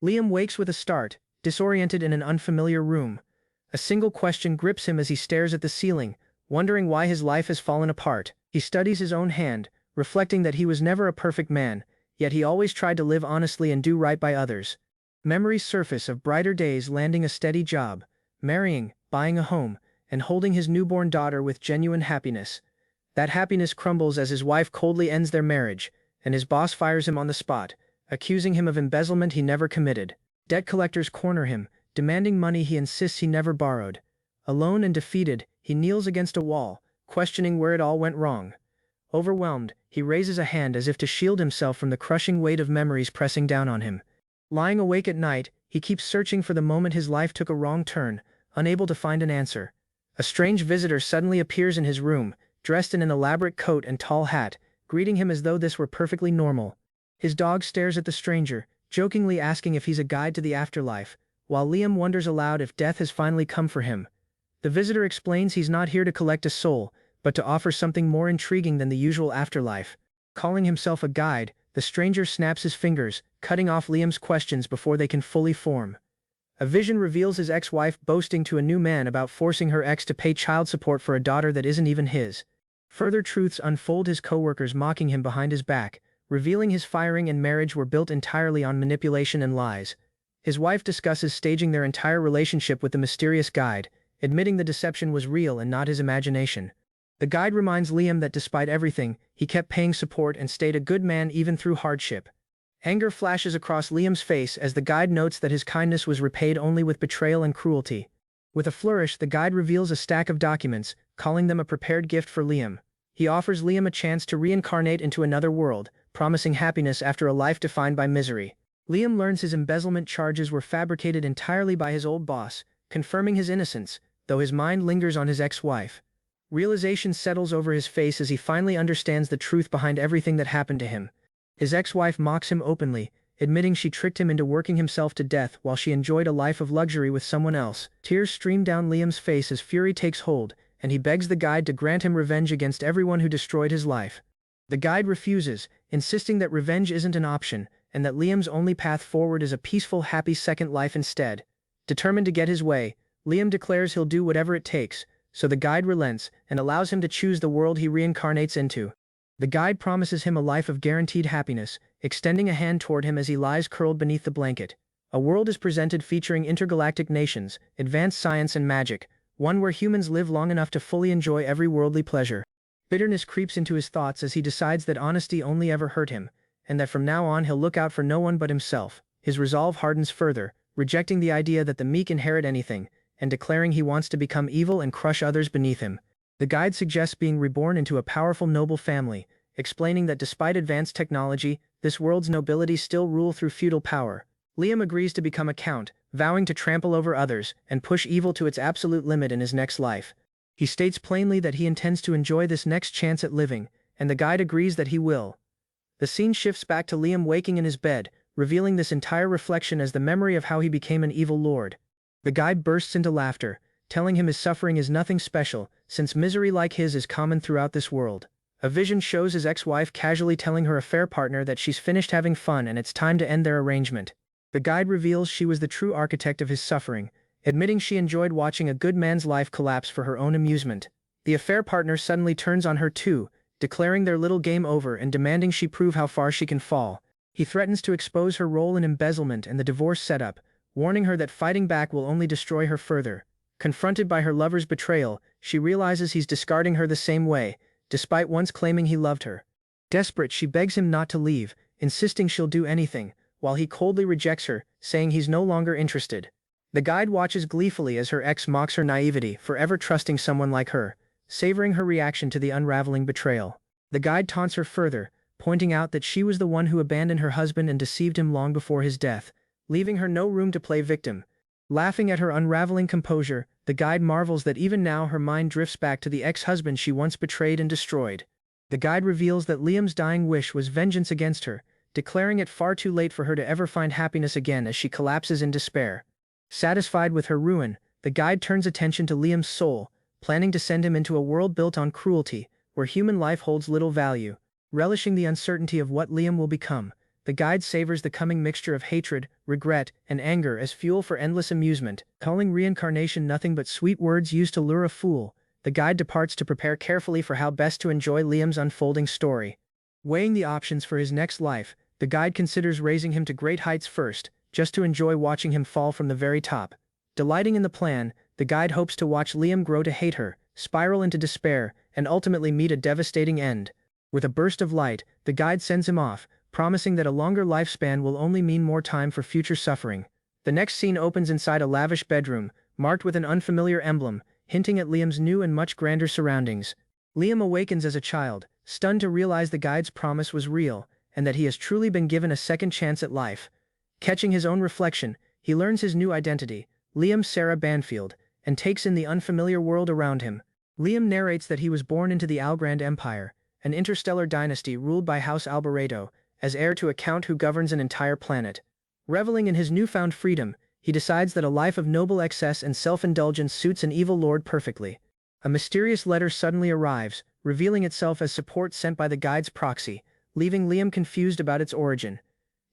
Liam wakes with a start, disoriented in an unfamiliar room. A single question grips him as he stares at the ceiling, wondering why his life has fallen apart. He studies his own hand, reflecting that he was never a perfect man, yet he always tried to live honestly and do right by others. Memories surface of brighter days, landing a steady job, marrying, buying a home, and holding his newborn daughter with genuine happiness. That happiness crumbles as his wife coldly ends their marriage, and his boss fires him on the spot, accusing him of embezzlement he never committed. Debt collectors corner him, demanding money he insists he never borrowed. Alone and defeated, he kneels against a wall, questioning where it all went wrong. Overwhelmed, he raises a hand as if to shield himself from the crushing weight of memories pressing down on him. Lying awake at night, he keeps searching for the moment his life took a wrong turn, unable to find an answer. A strange visitor suddenly appears in his room, dressed in an elaborate coat and tall hat, greeting him as though this were perfectly normal. His dog stares at the stranger, jokingly asking if he's a guide to the afterlife, while Liam wonders aloud if death has finally come for him. The visitor explains he's not here to collect a soul, but to offer something more intriguing than the usual afterlife. Calling himself a guide, the stranger snaps his fingers, cutting off Liam's questions before they can fully form. A vision reveals his ex-wife boasting to a new man about forcing her ex to pay child support for a daughter that isn't even his. Further truths unfold, his co-workers mocking him behind his back, revealing his firing and marriage were built entirely on manipulation and lies. His wife discusses staging their entire relationship with the mysterious guide, admitting the deception was real and not his imagination. The guide reminds Liam that despite everything, he kept paying support and stayed a good man even through hardship. Anger flashes across Liam's face as the guide notes that his kindness was repaid only with betrayal and cruelty. With a flourish, the guide reveals a stack of documents, calling them a prepared gift for Liam. He offers Liam a chance to reincarnate into another world, promising happiness after a life defined by misery. Liam learns his embezzlement charges were fabricated entirely by his old boss, confirming his innocence, though his mind lingers on his ex-wife. Realization settles over his face as he finally understands the truth behind everything that happened to him. His ex-wife mocks him openly, admitting she tricked him into working himself to death while she enjoyed a life of luxury with someone else. Tears stream down Liam's face as fury takes hold, and he begs the guide to grant him revenge against everyone who destroyed his life. The guide refuses, insisting that revenge isn't an option, and that Liam's only path forward is a peaceful, happy second life instead. Determined to get his way, Liam declares he'll do whatever it takes, so the guide relents and allows him to choose the world he reincarnates into. The guide promises him a life of guaranteed happiness, extending a hand toward him as he lies curled beneath the blanket. A world is presented featuring intergalactic nations, advanced science and magic, one where humans live long enough to fully enjoy every worldly pleasure. Bitterness creeps into his thoughts as he decides that honesty only ever hurt him, and that from now on he'll look out for no one but himself. His resolve hardens further, rejecting the idea that the meek inherit anything, and declaring he wants to become evil and crush others beneath him. The guide suggests being reborn into a powerful noble family, explaining that despite advanced technology, this world's nobility still rule through feudal power. Liam agrees to become a count, vowing to trample over others and push evil to its absolute limit in his next life. He states plainly that he intends to enjoy this next chance at living, and the guide agrees that he will. The scene shifts back to Liam waking in his bed, revealing this entire reflection as the memory of how he became an evil lord. The guide bursts into laughter, telling him his suffering is nothing special, since misery like his is common throughout this world. A vision shows his ex-wife casually telling her affair partner that she's finished having fun and it's time to end their arrangement. The guide reveals she was the true architect of his suffering, admitting she enjoyed watching a good man's life collapse for her own amusement. The affair partner suddenly turns on her too, declaring their little game over and demanding she prove how far she can fall. He threatens to expose her role in embezzlement and the divorce setup, warning her that fighting back will only destroy her further. Confronted by her lover's betrayal, she realizes he's discarding her the same way, despite once claiming he loved her. Desperate, she begs him not to leave, insisting she'll do anything, while he coldly rejects her, saying he's no longer interested. The guide watches gleefully as her ex mocks her naivety, forever trusting someone like her, savoring her reaction to the unraveling betrayal. The guide taunts her further, pointing out that she was the one who abandoned her husband and deceived him long before his death, leaving her no room to play victim. Laughing at her unraveling composure, the guide marvels that even now her mind drifts back to the ex-husband she once betrayed and destroyed. The guide reveals that Liam's dying wish was vengeance against her, declaring it far too late for her to ever find happiness again as she collapses in despair. Satisfied with her ruin, the guide turns attention to Liam's soul, planning to send him into a world built on cruelty, where human life holds little value. Relishing the uncertainty of what Liam will become, the guide savors the coming mixture of hatred, regret, and anger as fuel for endless amusement, calling reincarnation nothing but sweet words used to lure a fool. The guide departs to prepare carefully for how best to enjoy Liam's unfolding story. Weighing the options for his next life, the guide considers raising him to great heights first, just to enjoy watching him fall from the very top. Delighting in the plan, the guide hopes to watch Liam grow to hate her, spiral into despair, and ultimately meet a devastating end. With a burst of light, the guide sends him off, promising that a longer lifespan will only mean more time for future suffering. The next scene opens inside a lavish bedroom, marked with an unfamiliar emblem, hinting at Liam's new and much grander surroundings. Liam awakens as a child, stunned to realize the guide's promise was real, and that he has truly been given a second chance at life. Catching his own reflection, he learns his new identity, Liam Sarah Banfield, and takes in the unfamiliar world around him. Liam narrates that he was born into the Algrand Empire, an interstellar dynasty ruled by House Alboredo, as heir to a count who governs an entire planet. Reveling in his newfound freedom, he decides that a life of noble excess and self-indulgence suits an evil lord perfectly. A mysterious letter suddenly arrives, revealing itself as support sent by the guide's proxy, leaving Liam confused about its origin.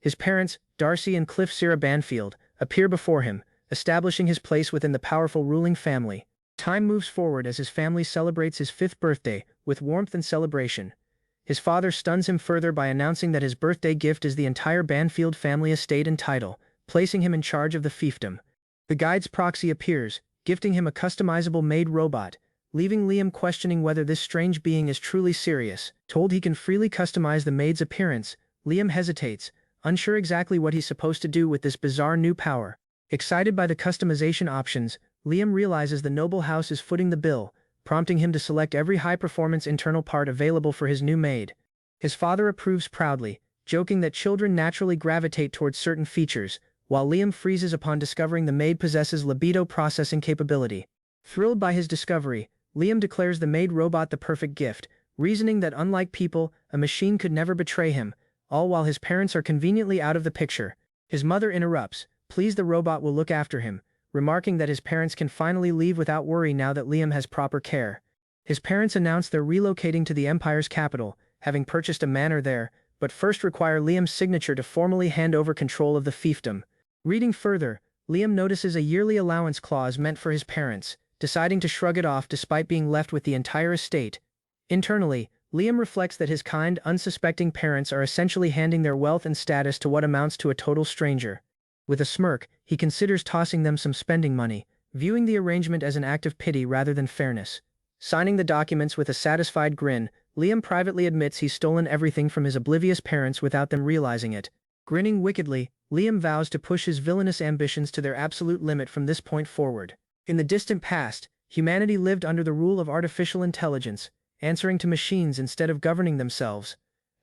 His parents, Darcy and Cliff Sarah Banfield, appear before him, establishing his place within the powerful ruling family. Time moves forward as his family celebrates his 5th birthday, with warmth and celebration. His father stuns him further by announcing that his birthday gift is the entire Banfield family estate and title, placing him in charge of the fiefdom. The guide's proxy appears, gifting him a customizable maid robot, leaving Liam questioning whether this strange being is truly serious. Told he can freely customize the maid's appearance, Liam hesitates, unsure exactly what he's supposed to do with this bizarre new power. Excited by the customization options, Liam realizes the noble house is footing the bill, prompting him to select every high-performance internal part available for his new maid. His father approves proudly, joking that children naturally gravitate towards certain features, while Liam freezes upon discovering the maid possesses libido processing capability. Thrilled by his discovery, Liam declares the maid robot the perfect gift, reasoning that unlike people, a machine could never betray him, all while his parents are conveniently out of the picture. His mother interrupts, pleased the robot will look after him, remarking that his parents can finally leave without worry now that Liam has proper care. His parents announce they're relocating to the Empire's capital, having purchased a manor there, but first require Liam's signature to formally hand over control of the fiefdom. Reading further, Liam notices a yearly allowance clause meant for his parents, deciding to shrug it off despite being left with the entire estate. Internally, Liam reflects that his kind, unsuspecting parents are essentially handing their wealth and status to what amounts to a total stranger. With a smirk, he considers tossing them some spending money, viewing the arrangement as an act of pity rather than fairness. Signing the documents with a satisfied grin, Liam privately admits he's stolen everything from his oblivious parents without them realizing it. Grinning wickedly, Liam vows to push his villainous ambitions to their absolute limit from this point forward. In the distant past, humanity lived under the rule of artificial intelligence, answering to machines instead of governing themselves.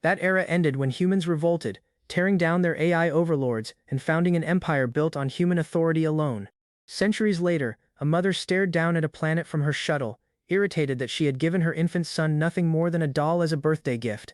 That era ended when humans revolted, tearing down their AI overlords and founding an empire built on human authority alone. Centuries later, a mother stared down at a planet from her shuttle, irritated that she had given her infant son nothing more than a doll as a birthday gift.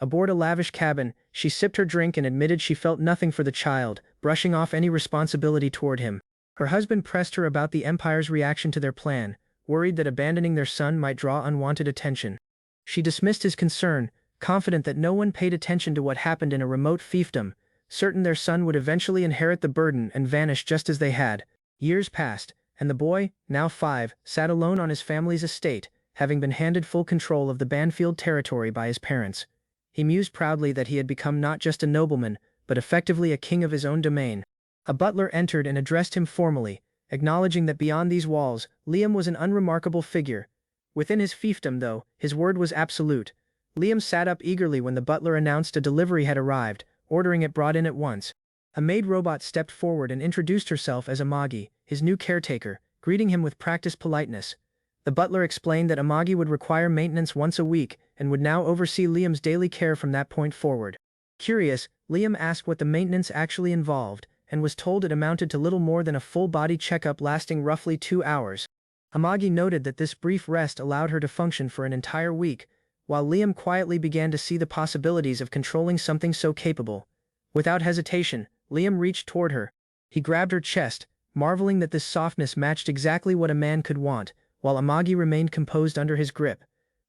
Aboard a lavish cabin, she sipped her drink and admitted she felt nothing for the child, brushing off any responsibility toward him. Her husband pressed her about the Empire's reaction to their plan, worried that abandoning their son might draw unwanted attention. She dismissed his concern, confident that no one paid attention to what happened in a remote fiefdom, certain their son would eventually inherit the burden and vanish just as they had. Years passed, and the boy, now 5, sat alone on his family's estate, having been handed full control of the Banfield territory by his parents. He mused proudly that he had become not just a nobleman, but effectively a king of his own domain. A butler entered and addressed him formally, acknowledging that beyond these walls, Liam was an unremarkable figure. Within his fiefdom, though, his word was absolute. Liam sat up eagerly when the butler announced a delivery had arrived, ordering it brought in at once. A maid robot stepped forward and introduced herself as Amagi, his new caretaker, greeting him with practiced politeness. The butler explained that Amagi would require maintenance once a week and would now oversee Liam's daily care from that point forward. Curious, Liam asked what the maintenance actually involved, and was told it amounted to little more than a full-body checkup lasting roughly 2 hours. Amagi noted that this brief rest allowed her to function for an entire week, while Liam quietly began to see the possibilities of controlling something so capable. Without hesitation, Liam reached toward her. He grabbed her chest, marveling that this softness matched exactly what a man could want, while Amagi remained composed under his grip.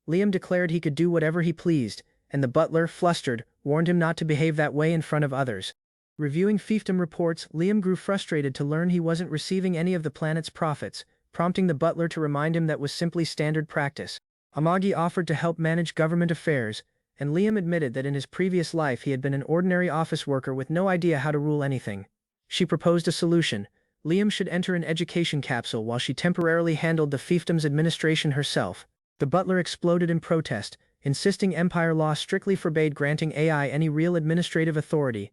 Liam declared he could do whatever he pleased, and the butler, flustered, warned him not to behave that way in front of others. Reviewing fiefdom reports, Liam grew frustrated to learn he wasn't receiving any of the planet's profits, prompting the butler to remind him that was simply standard practice. Amagi offered to help manage government affairs, and Liam admitted that in his previous life he had been an ordinary office worker with no idea how to rule anything. She proposed a solution. Liam should enter an education capsule while she temporarily handled the fiefdom's administration herself. The butler exploded in protest, insisting Empire law strictly forbade granting AI any real administrative authority.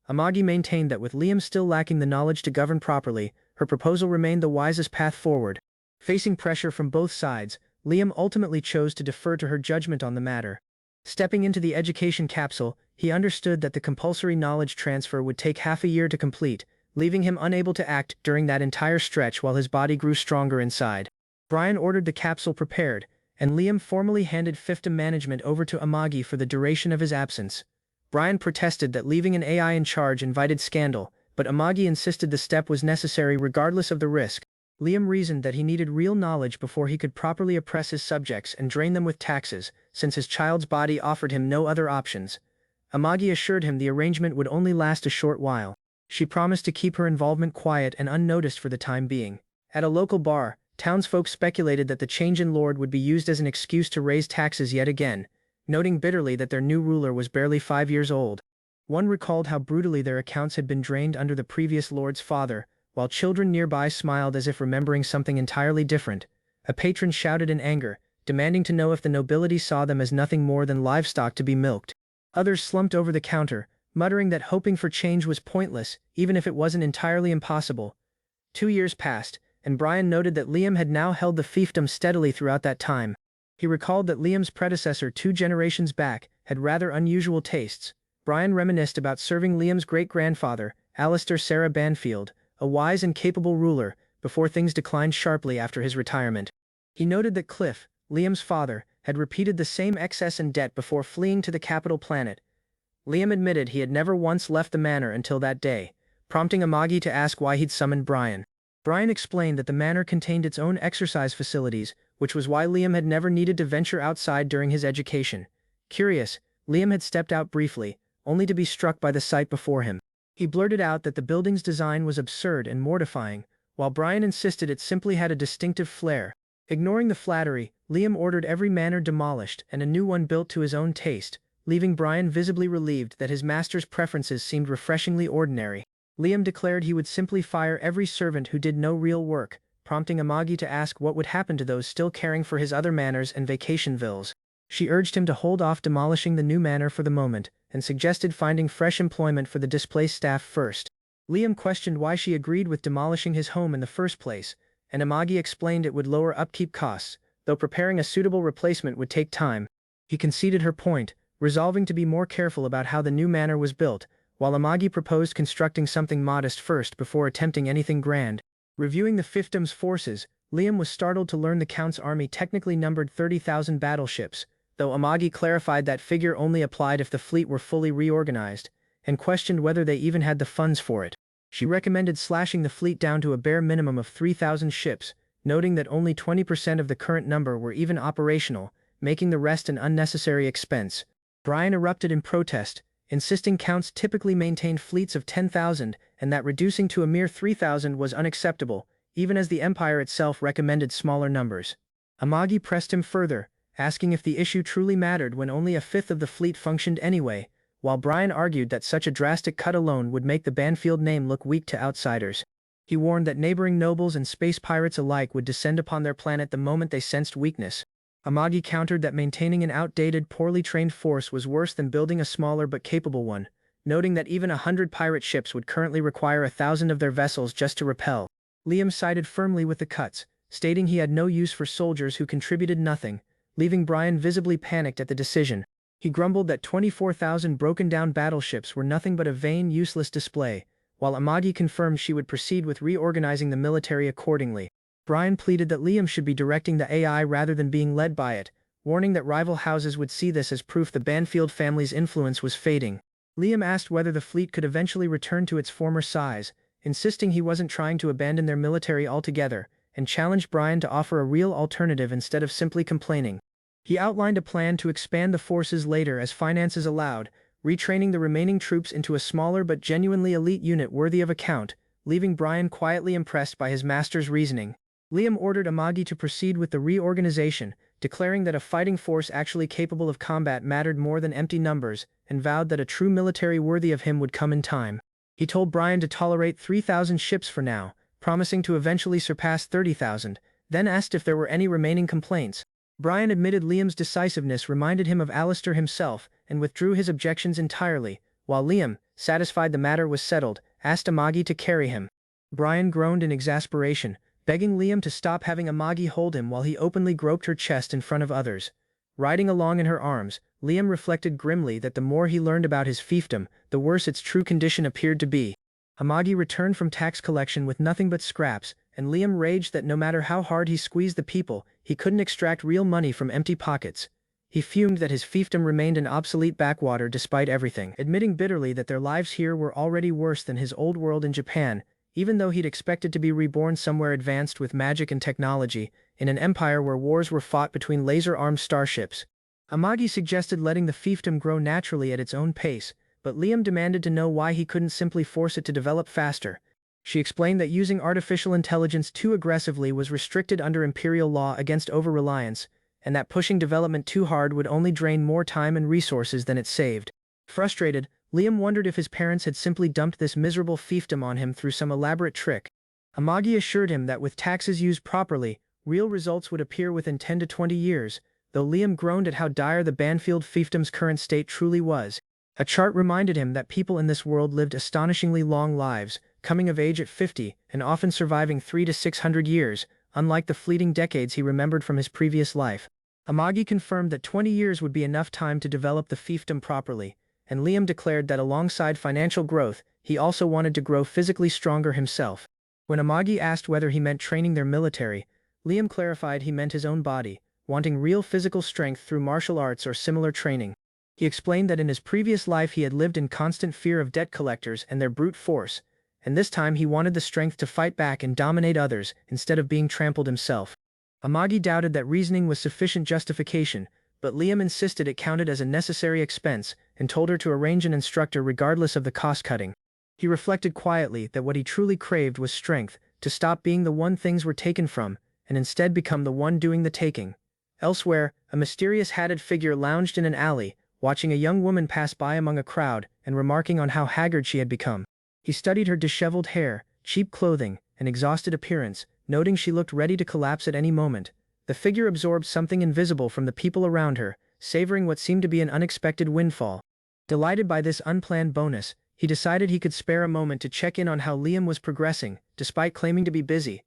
Amagi maintained that with Liam still lacking the knowledge to govern properly, her proposal remained the wisest path forward. Facing pressure from both sides, Liam ultimately chose to defer to her judgment on the matter. Stepping into the education capsule, he understood that the compulsory knowledge transfer would take half a year to complete, leaving him unable to act during that entire stretch while his body grew stronger inside. Brian ordered the capsule prepared, and Liam formally handed fiefdom management over to Amagi for the duration of his absence. Brian protested that leaving an AI in charge invited scandal, but Amagi insisted the step was necessary regardless of the risk. Liam reasoned that he needed real knowledge before he could properly oppress his subjects and drain them with taxes, since his child's body offered him no other options. Amagi assured him the arrangement would only last a short while. She promised to keep her involvement quiet and unnoticed for the time being. At a local bar, townsfolk speculated that the change in lord would be used as an excuse to raise taxes yet again, noting bitterly that their new ruler was barely 5 years old. One recalled how brutally their accounts had been drained under the previous lord's father, while children nearby smiled as if remembering something entirely different. A patron shouted in anger, demanding to know if the nobility saw them as nothing more than livestock to be milked. Others slumped over the counter, muttering that hoping for change was pointless, even if it wasn't entirely impossible. 2 years passed, and Brian noted that Liam had now held the fiefdom steadily throughout that time. He recalled that Liam's predecessor 2 generations back had rather unusual tastes. Brian reminisced about serving Liam's great-grandfather, Alistair Sarah Banfield, a wise and capable ruler, before things declined sharply after his retirement. He noted that Cliff, Liam's father, had repeated the same excess and debt before fleeing to the capital planet. Liam admitted he had never once left the manor until that day, prompting Amagi to ask why he'd summoned Brian. Brian explained that the manor contained its own exercise facilities, which was why Liam had never needed to venture outside during his education. Curious, Liam had stepped out briefly, only to be struck by the sight before him. He blurted out that the building's design was absurd and mortifying, while Brian insisted it simply had a distinctive flair. Ignoring the flattery, Liam ordered every manor demolished and a new one built to his own taste, leaving Brian visibly relieved that his master's preferences seemed refreshingly ordinary. Liam declared he would simply fire every servant who did no real work, prompting Amagi to ask what would happen to those still caring for his other manors and vacation villas. She urged him to hold off demolishing the new manor for the moment, and suggested finding fresh employment for the displaced staff first. Liam questioned why she agreed with demolishing his home in the first place, and Amagi explained it would lower upkeep costs, though preparing a suitable replacement would take time. He conceded her point, resolving to be more careful about how the new manor was built, while Amagi proposed constructing something modest first before attempting anything grand. Reviewing the fiefdom's forces, Liam was startled to learn the Count's army technically numbered 30,000 battleships, though Amagi clarified that figure only applied if the fleet were fully reorganized, and questioned whether they even had the funds for it. She recommended slashing the fleet down to a bare minimum of 3,000 ships, noting that only 20% of the current number were even operational, making the rest an unnecessary expense. Brian erupted in protest, insisting counts typically maintained fleets of 10,000 and that reducing to a mere 3,000 was unacceptable, even as the Empire itself recommended smaller numbers. Amagi pressed him further, asking if the issue truly mattered when only a fifth of the fleet functioned anyway, while Brian argued that such a drastic cut alone would make the Banfield name look weak to outsiders. He warned that neighboring nobles and space pirates alike would descend upon their planet the moment they sensed weakness. Amagi countered that maintaining an outdated, poorly trained force was worse than building a smaller but capable one, noting that even 100 pirate ships would currently require 1,000 of their vessels just to repel. Liam sided firmly with the cuts, stating he had no use for soldiers who contributed nothing, leaving Brian visibly panicked at the decision. He grumbled that 24,000 broken-down battleships were nothing but a vain, useless display, while Amagi confirmed she would proceed with reorganizing the military accordingly. Brian pleaded that Liam should be directing the AI rather than being led by it, warning that rival houses would see this as proof the Banfield family's influence was fading. Liam asked whether the fleet could eventually return to its former size, insisting he wasn't trying to abandon their military altogether, and challenged Brian to offer a real alternative instead of simply complaining. He outlined a plan to expand the forces later as finances allowed, retraining the remaining troops into a smaller but genuinely elite unit worthy of account, leaving Brian quietly impressed by his master's reasoning. Liam ordered Amagi to proceed with the reorganization, declaring that a fighting force actually capable of combat mattered more than empty numbers, and vowed that a true military worthy of him would come in time. He told Brian to tolerate 3,000 ships for now, promising to eventually surpass 30,000, then asked if there were any remaining complaints. Brian admitted Liam's decisiveness reminded him of Alistair himself, and withdrew his objections entirely, while Liam, satisfied the matter was settled, asked Amagi to carry him. Brian groaned in exasperation, begging Liam to stop having Amagi hold him while he openly groped her chest in front of others. Riding along in her arms, Liam reflected grimly that the more he learned about his fiefdom, the worse its true condition appeared to be. Amagi returned from tax collection with nothing but scraps, and Liam raged that no matter how hard he squeezed the people, he couldn't extract real money from empty pockets. He fumed that his fiefdom remained an obsolete backwater despite everything, admitting bitterly that their lives here were already worse than his old world in Japan, even though he'd expected to be reborn somewhere advanced with magic and technology, in an empire where wars were fought between laser-armed starships. Amagi suggested letting the fiefdom grow naturally at its own pace, but Liam demanded to know why he couldn't simply force it to develop faster. She explained that using artificial intelligence too aggressively was restricted under imperial law against over-reliance, and that pushing development too hard would only drain more time and resources than it saved. Frustrated, Liam wondered if his parents had simply dumped this miserable fiefdom on him through some elaborate trick. Amagi assured him that with taxes used properly, real results would appear within 10 to 20 years, though Liam groaned at how dire the Banfield fiefdom's current state truly was. A chart reminded him that people in this world lived astonishingly long lives, coming of age at 50, and often surviving 300 to 600 years, unlike the fleeting decades he remembered from his previous life. Amagi confirmed that 20 years would be enough time to develop the fiefdom properly, and Liam declared that alongside financial growth, he also wanted to grow physically stronger himself. When Amagi asked whether he meant training their military, Liam clarified he meant his own body, wanting real physical strength through martial arts or similar training. He explained that in his previous life he had lived in constant fear of debt collectors and their brute force, and this time he wanted the strength to fight back and dominate others instead of being trampled himself. Amagi doubted that reasoning was sufficient justification, but Liam insisted it counted as a necessary expense and told her to arrange an instructor regardless of the cost-cutting. He reflected quietly that what he truly craved was strength, to stop being the one things were taken from, and instead become the one doing the taking. Elsewhere, a mysterious hatted figure lounged in an alley, watching a young woman pass by among a crowd and remarking on how haggard she had become. He studied her disheveled hair, cheap clothing, and exhausted appearance, noting she looked ready to collapse at any moment. The figure absorbed something invisible from the people around her, savoring what seemed to be an unexpected windfall. Delighted by this unplanned bonus, he decided he could spare a moment to check in on how Liam was progressing, despite claiming to be busy.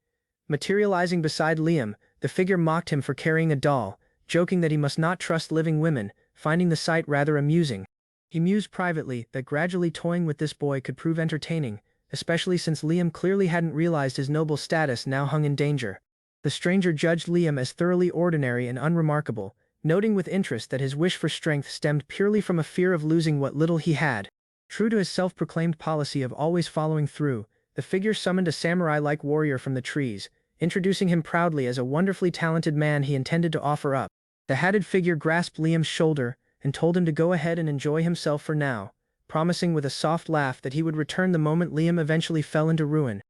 Materializing beside Liam, the figure mocked him for carrying a doll, joking that he must not trust living women, finding the sight rather amusing. He mused privately that gradually toying with this boy could prove entertaining, especially since Liam clearly hadn't realized his noble status now hung in danger. The stranger judged Liam as thoroughly ordinary and unremarkable, noting with interest that his wish for strength stemmed purely from a fear of losing what little he had. True to his self-proclaimed policy of always following through, the figure summoned a samurai-like warrior from the trees, introducing him proudly as a wonderfully talented man he intended to offer up. The hatted figure grasped Liam's shoulder and told him to go ahead and enjoy himself for now, promising with a soft laugh that he would return the moment Liam eventually fell into ruin.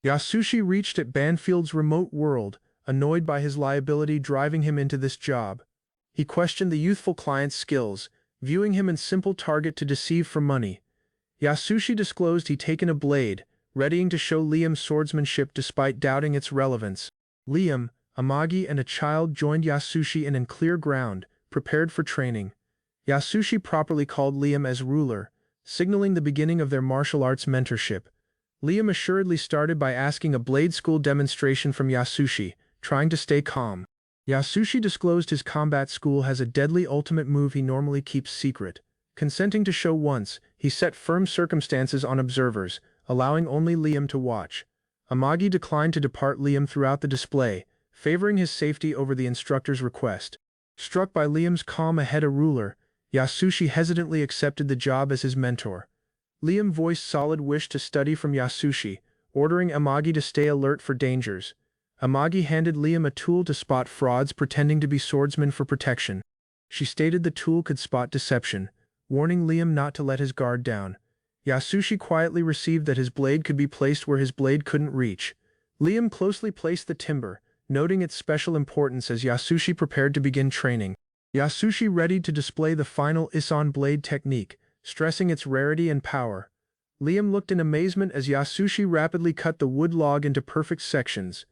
Yasushi reached at Banfield's remote world, annoyed by his liability driving him into this job. He questioned the youthful client's skills, viewing him as simple target to deceive for money. Yasushi disclosed he'd taken a blade, readying to show Liam's swordsmanship despite doubting its relevance. Liam, Amagi and a child joined Yasushi in clear ground, prepared for training. Yasushi properly called Liam as ruler, signaling the beginning of their martial arts mentorship. Liam assuredly started by asking a blade school demonstration from Yasushi, trying to stay calm. Yasushi disclosed his combat school has a deadly ultimate move he normally keeps secret. Consenting to show once, he set firm circumstances on observers, allowing only Liam to watch. Amagi declined to depart Liam throughout the display, favoring his safety over the instructor's request. Struck by Liam's calm ahead a ruler, Yasushi hesitantly accepted the job as his mentor. Liam voiced solid wish to study from Yasushi, ordering Amagi to stay alert for dangers. Amagi handed Liam a tool to spot frauds pretending to be swordsmen for protection. She stated the tool could spot deception, warning Liam not to let his guard down. Yasushi quietly received that his blade could be placed where his blade couldn't reach. Liam closely placed the timber, noting its special importance as Yasushi prepared to begin training. Yasushi readied to display the final Isan blade technique, stressing its rarity and power. Liam looked in amazement as Yasushi rapidly cut the wood log into perfect sections.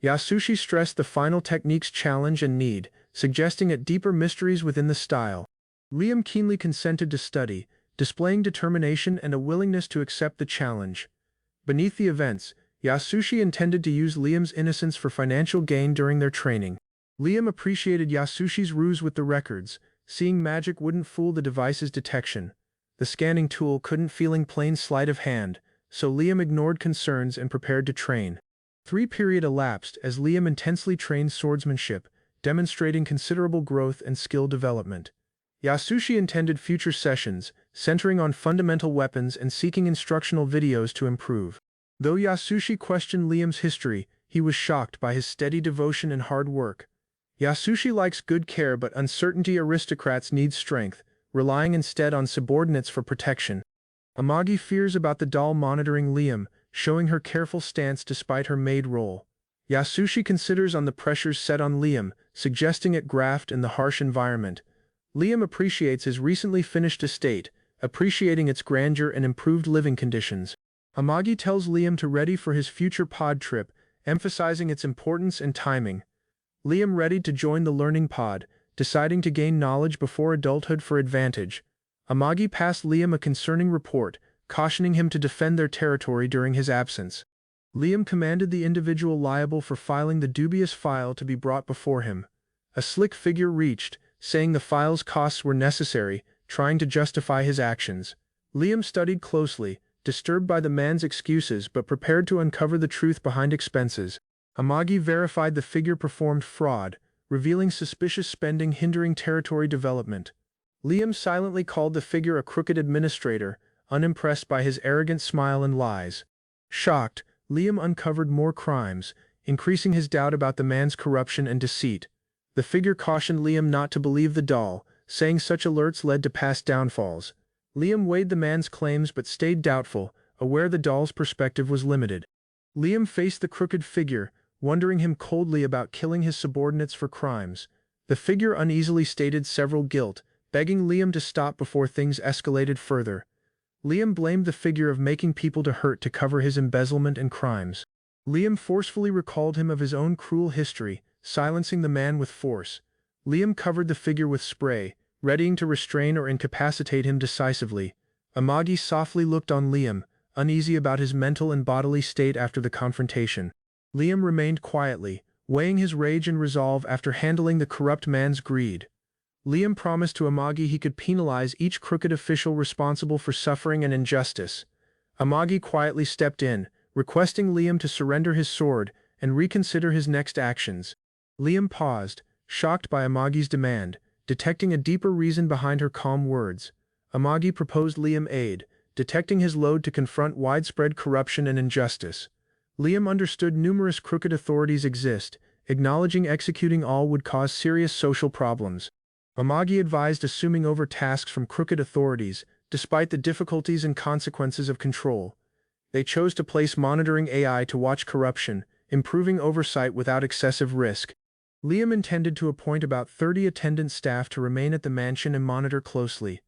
Yasushi stressed the final technique's challenge and need, suggesting at deeper mysteries within the style. Liam keenly consented to study, displaying determination and a willingness to accept the challenge. Beneath the events, Yasushi intended to use Liam's innocence for financial gain during their training. Liam appreciated Yasushi's ruse with the records, seeing magic wouldn't fool the device's detection. The scanning tool couldn't feeling plain sleight of hand, so Liam ignored concerns and prepared to train. 3 period elapsed as Liam intensely trained swordsmanship, demonstrating considerable growth and skill development. Yasushi intended future sessions, centering on fundamental weapons and seeking instructional videos to improve. Though Yasushi questioned Liam's history, he was shocked by his steady devotion and hard work. Yasushi likes good care, but uncertainty aristocrats need strength, relying instead on subordinates for protection. Amagi fears about the doll monitoring Liam, showing her careful stance despite her maid role. Yasushi considers on the pressures set on Liam, suggesting it graft in the harsh environment. Liam appreciates his recently finished estate, appreciating its grandeur and improved living conditions. Amagi tells Liam to ready for his future pod trip, emphasizing its importance and timing. Liam readied to join the learning pod, deciding to gain knowledge before adulthood for advantage. Amagi passed Liam a concerning report, cautioning him to defend their territory during his absence. Liam commanded the individual liable for filing the dubious file to be brought before him. A slick figure reached, saying the file's costs were necessary, trying to justify his actions. Liam studied closely, disturbed by the man's excuses but prepared to uncover the truth behind expenses. Amagi verified the figure performed fraud, revealing suspicious spending hindering territory development. Liam silently called the figure a crooked administrator, unimpressed by his arrogant smile and lies. Shocked, Liam uncovered more crimes, increasing his doubt about the man's corruption and deceit. The figure cautioned Liam not to believe the doll, saying such alerts led to past downfalls. Liam weighed the man's claims but stayed doubtful, aware the doll's perspective was limited. Liam faced the crooked figure, wondering him coldly about killing his subordinates for crimes. The figure uneasily stated several guilt, begging Liam to stop before things escalated further. Liam blamed the figure of making people to hurt to cover his embezzlement and crimes. Liam forcefully recalled him of his own cruel history, silencing the man with force. Liam covered the figure with spray, readying to restrain or incapacitate him decisively. Amagi softly looked on Liam, uneasy about his mental and bodily state after the confrontation. Liam remained quietly, weighing his rage and resolve after handling the corrupt man's greed. Liam promised to Amagi he could penalize each crooked official responsible for suffering and injustice. Amagi quietly stepped in, requesting Liam to surrender his sword and reconsider his next actions. Liam paused, shocked by Amagi's demand, detecting a deeper reason behind her calm words. Amagi proposed Liam aid, detecting his load to confront widespread corruption and injustice. Liam understood numerous crooked authorities exist, acknowledging executing all would cause serious social problems. Amagi advised assuming over tasks from crooked authorities, despite the difficulties and consequences of control. They chose to place monitoring AI to watch corruption, improving oversight without excessive risk. Liam intended to appoint about 30 attendant staff to remain at the mansion and monitor closely.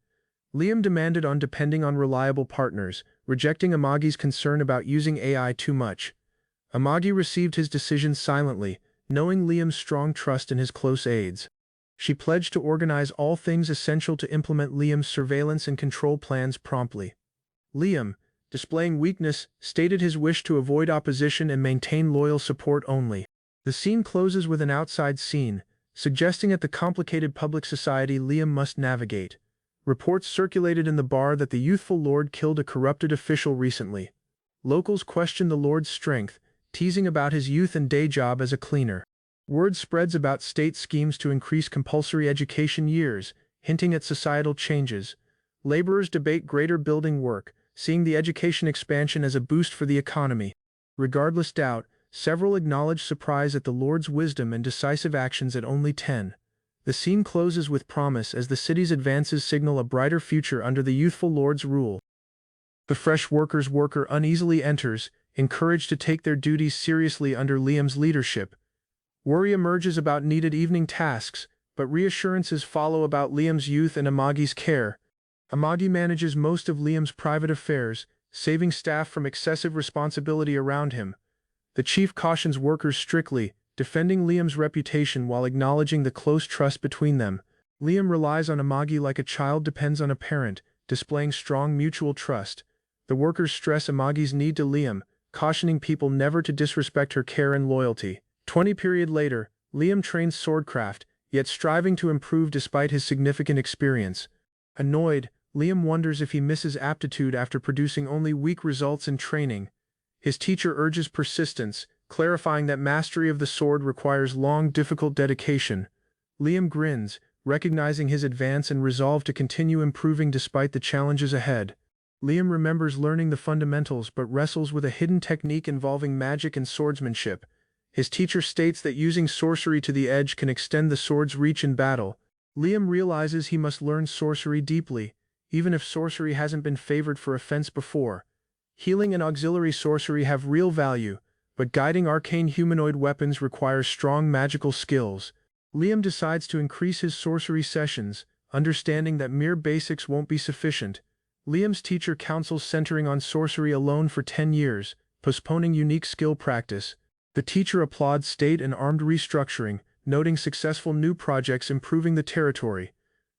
Liam demanded on depending on reliable partners, rejecting Amagi's concern about using AI too much. Amagi received his decision silently, knowing Liam's strong trust in his close aides. She pledged to organize all things essential to implement Liam's surveillance and control plans promptly. Liam, displaying weakness, stated his wish to avoid opposition and maintain loyal support only. The scene closes with an outside scene, suggesting at the complicated public society Liam must navigate. Reports circulated in the bar that the youthful lord killed a corrupted official recently. Locals questioned the lord's strength, teasing about his youth and day job as a cleaner. Word spreads about state schemes to increase compulsory education years, hinting at societal changes. Laborers debate greater building work, seeing the education expansion as a boost for the economy. Regardless doubt, Several acknowledge surprise at the Lord's wisdom and decisive actions at only 10. The scene closes with promise as the city's advances signal a brighter future under the youthful Lord's rule. The fresh worker uneasily enters, encouraged to take their duties seriously under Liam's leadership. Worry emerges about needed evening tasks, but reassurances follow about Liam's youth and Amagi's care. Amagi manages most of Liam's private affairs, saving staff from excessive responsibility around him. The chief cautions workers strictly, defending Liam's reputation while acknowledging the close trust between them. Liam relies on Amagi like a child depends on a parent, displaying strong mutual trust. The workers stress Amagi's need to Liam, cautioning people never to disrespect her care and loyalty. 20 period later, Liam trains swordcraft, yet striving to improve despite his significant experience. Annoyed, Liam wonders if he misses aptitude after producing only weak results in training. His teacher urges persistence, clarifying that mastery of the sword requires long, difficult dedication. Liam grins, recognizing his advance and resolve to continue improving despite the challenges ahead. Liam remembers learning the fundamentals but wrestles with a hidden technique involving magic and swordsmanship. His teacher states that using sorcery to the edge can extend the sword's reach in battle. Liam realizes he must learn sorcery deeply, even if sorcery hasn't been favored for offense before. Healing and auxiliary sorcery have real value, but guiding arcane humanoid weapons requires strong magical skills. Liam decides to increase his sorcery sessions, understanding that mere basics won't be sufficient. Liam's teacher counsels centering on sorcery alone for 10 years, postponing unique skill practice. The teacher applauds state and armed restructuring, noting successful new projects improving the territory.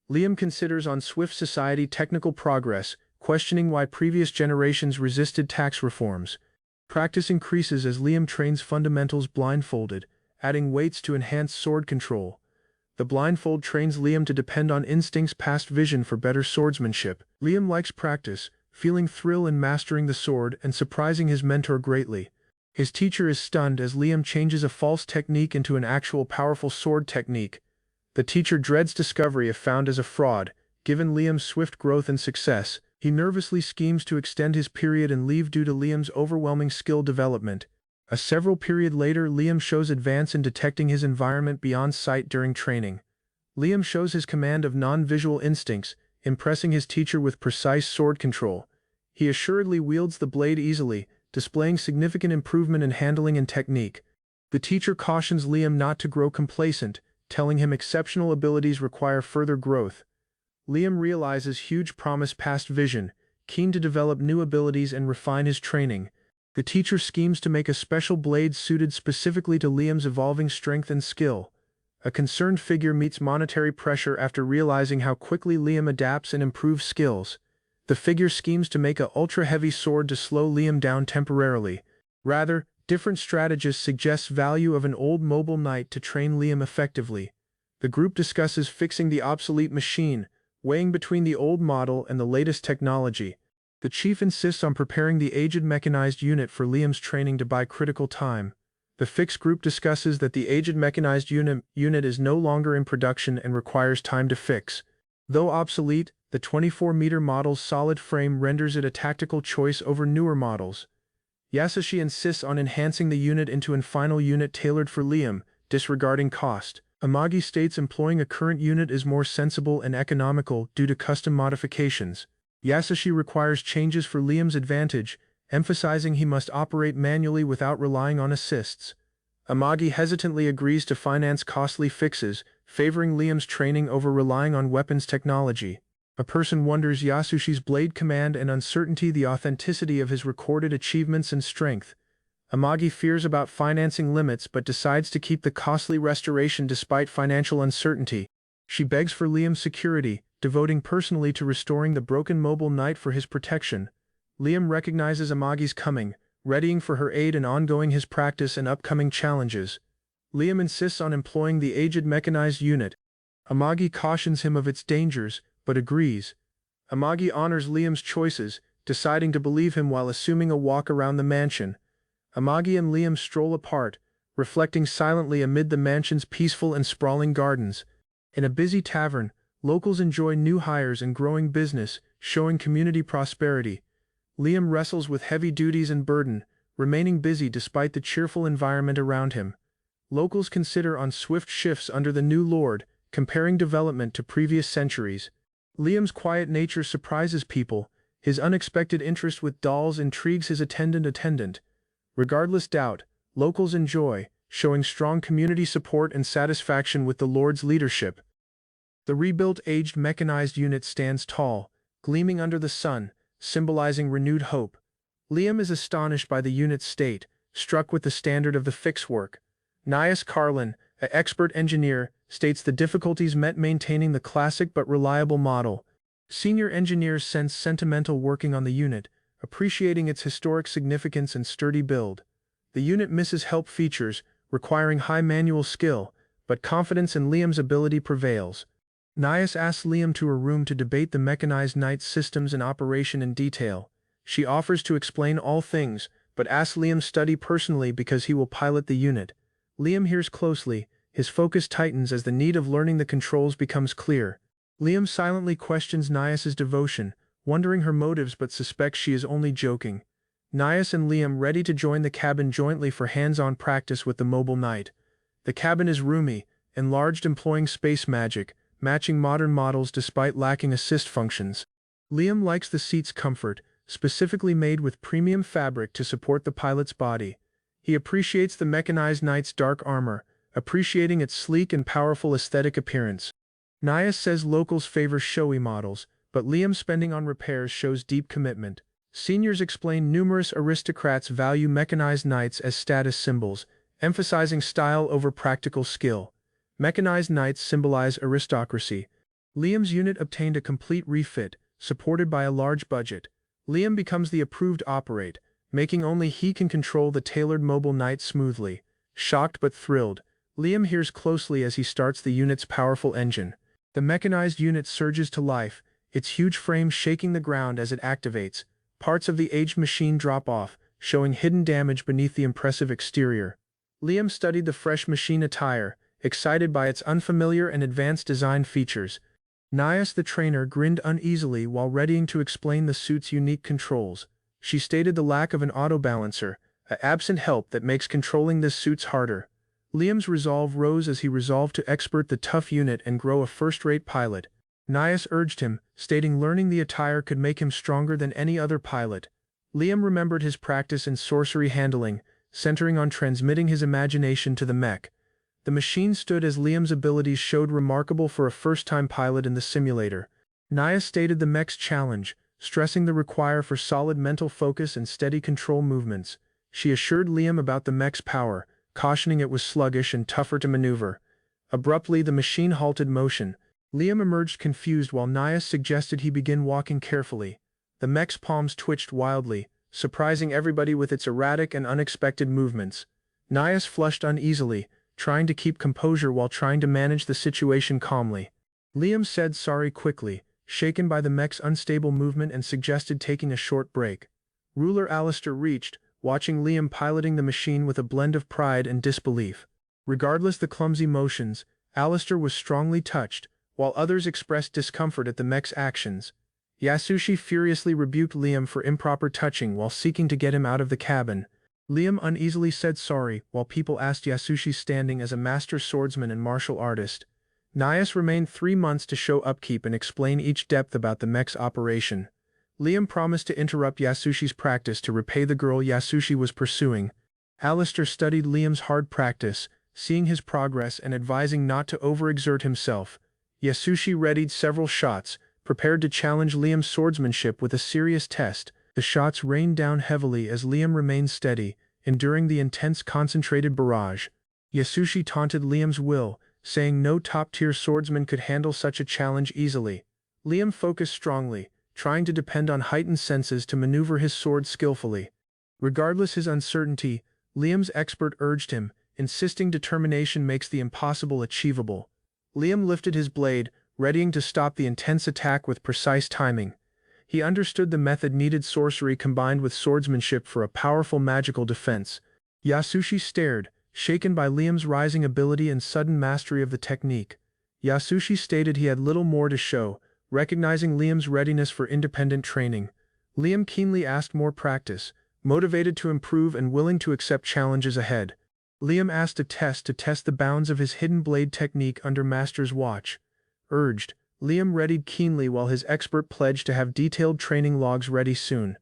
Liam considers on swift society technical progress, questioning why previous generations resisted tax reforms. Practice increases as Liam trains fundamentals blindfolded, adding weights to enhance sword control. The blindfold trains Liam to depend on instincts past vision for better swordsmanship. Liam likes practice, feeling thrill in mastering the sword and surprising his mentor greatly. His teacher is stunned as Liam changes a false technique into an actual powerful sword technique. The teacher dreads discovery if found as a fraud. Given Liam's swift growth and success, he nervously schemes to extend his period and leave due to Liam's overwhelming skill development. A several period later, Liam shows advance in detecting his environment beyond sight during training. Liam shows his command of non-visual instincts, impressing his teacher with precise sword control. He assuredly wields the blade easily, displaying significant improvement in handling and technique. The teacher cautions Liam not to grow complacent, telling him exceptional abilities require further growth. Liam realizes huge promise past vision, keen to develop new abilities and refine his training. The teacher schemes to make a special blade suited specifically to Liam's evolving strength and skill. A concerned figure meets monetary pressure after realizing how quickly Liam adapts and improves skills. The figure schemes to make a ultra-heavy sword to slow Liam down temporarily. Rather, different strategist suggests value of an old mobile knight to train Liam effectively. The group discusses fixing the obsolete machine, weighing between the old model and the latest technology. The chief insists on preparing the aged mechanized unit for Liam's training to buy critical time. The fixed group discusses that the aged mechanized unit is no longer in production and requires time to fix. Though obsolete, the 24-meter model's solid frame renders it a tactical choice over newer models. Yasushi insists on enhancing the unit into a final unit tailored for Liam, disregarding cost. Amagi states employing a current unit is more sensible and economical due to custom modifications. Yasushi requires changes for Liam's advantage, emphasizing he must operate manually without relying on assists. Amagi hesitantly agrees to finance costly fixes, favoring Liam's training over relying on weapons technology. A person wonders Yasushi's blade command and uncertainty the authenticity of his recorded achievements and strength. Amagi fears about financing limits but decides to keep the costly restoration despite financial uncertainty. She begs for Liam's security, devoting personally to restoring the broken mobile knight for his protection. Liam recognizes Amagi's coming, readying for her aid and ongoing his practice and upcoming challenges. Liam insists on employing the aged mechanized unit. Amagi cautions him of its dangers, but agrees. Amagi honors Liam's choices, deciding to believe him while assuming a walk around the mansion. Amagi and Liam stroll apart, reflecting silently amid the mansion's peaceful and sprawling gardens. In a busy tavern, locals enjoy new hires and growing business, showing community prosperity. Liam wrestles with heavy duties and burden, remaining busy despite the cheerful environment around him. Locals consider on swift shifts under the new lord, comparing development to previous centuries. Liam's quiet nature surprises people, his unexpected interest with dolls intrigues his attendant. Regardless doubt, locals enjoy, showing strong community support and satisfaction with the lord's leadership. The rebuilt aged mechanized unit stands tall, gleaming under the sun, symbolizing renewed hope. Liam is astonished by the unit's state, struck with the standard of the fix work. Nias Carlin, an expert engineer, states the difficulties met maintaining the classic but reliable model. Senior engineers sense sentimental working on the unit, appreciating its historic significance and sturdy build. The unit misses help features, requiring high manual skill, but confidence in Liam's ability prevails. Nias asks Liam to her room to debate the mechanized knight's systems and operation in detail. She offers to explain all things, but asks Liam study personally because he will pilot the unit. Liam hears closely, his focus tightens as the need of learning the controls becomes clear. Liam silently questions Nias's devotion, wondering her motives but suspects she is only joking. Nias and Liam ready to join the cabin jointly for hands-on practice with the mobile knight. The cabin is roomy, enlarged employing space magic, matching modern models despite lacking assist functions. Liam likes the seat's comfort, specifically made with premium fabric to support the pilot's body. He appreciates the mechanized knight's dark armor, appreciating its sleek and powerful aesthetic appearance. Nias says locals favor showy models, but Liam's spending on repairs shows deep commitment. Seniors explain numerous aristocrats value mechanized knights as status symbols, emphasizing style over practical skill. Mechanized knights symbolize aristocracy. Liam's unit obtained a complete refit, supported by a large budget. Liam becomes the approved operate, making only he can control the tailored mobile knight smoothly. Shocked but thrilled, Liam hears closely as he starts the unit's powerful engine. The mechanized unit surges to life, its huge frame shaking the ground as it activates. Parts of the aged machine drop off, showing hidden damage beneath the impressive exterior. Liam studied the fresh machine attire, excited by its unfamiliar and advanced design features. Nias the trainer grinned uneasily while readying to explain the suit's unique controls. She stated the lack of an auto-balancer, an absent help that makes controlling this suit's harder. Liam's resolve rose as he resolved to expert the tough unit and grow a first-rate pilot. Nias urged him, stating learning the attire could make him stronger than any other pilot. Liam remembered his practice in sorcery handling, centering on transmitting his imagination to the mech. The machine stood as Liam's abilities showed remarkable for a first-time pilot in the simulator. Nias stated the mech's challenge, stressing the require for solid mental focus and steady control movements. She assured Liam about the mech's power, cautioning it was sluggish and tougher to maneuver. Abruptly, the machine halted motion. Liam emerged confused while Nias suggested he begin walking carefully. The mech's palms twitched wildly, surprising everybody with its erratic and unexpected movements. Nias flushed uneasily, trying to keep composure while trying to manage the situation calmly. Liam said sorry quickly, shaken by the mech's unstable movement and suggested taking a short break. Ruler Alistair reached, watching Liam piloting the machine with a blend of pride and disbelief. Regardless the clumsy motions, Alistair was strongly touched, while others expressed discomfort at the mech's actions. Yasushi furiously rebuked Liam for improper touching while seeking to get him out of the cabin. Liam uneasily said sorry while people asked Yasushi's standing as a master swordsman and martial artist. Nias remained 3 months to show upkeep and explain each depth about the mech's operation. Liam promised to interrupt Yasushi's practice to repay the girl Yasushi was pursuing. Alistair studied Liam's hard practice, seeing his progress and advising not to overexert himself. Yasushi readied several shots, prepared to challenge Liam's swordsmanship with a serious test. The shots rained down heavily as Liam remained steady, enduring the intense concentrated barrage. Yasushi taunted Liam's will, saying no top-tier swordsman could handle such a challenge easily. Liam focused strongly, trying to depend on heightened senses to maneuver his sword skillfully. Regardless his uncertainty, Liam's expert urged him, insisting determination makes the impossible achievable. Liam lifted his blade, readying to stop the intense attack with precise timing. He understood the method needed sorcery combined with swordsmanship for a powerful magical defense. Yasushi stared, shaken by Liam's rising ability and sudden mastery of the technique. Yasushi stated he had little more to show, recognizing Liam's readiness for independent training. Liam keenly asked more practice, motivated to improve and willing to accept challenges ahead. Liam asked a test to test the bounds of his hidden blade technique under Master's watch. Urged, Liam readied keenly while his expert pledged to have detailed training logs ready soon.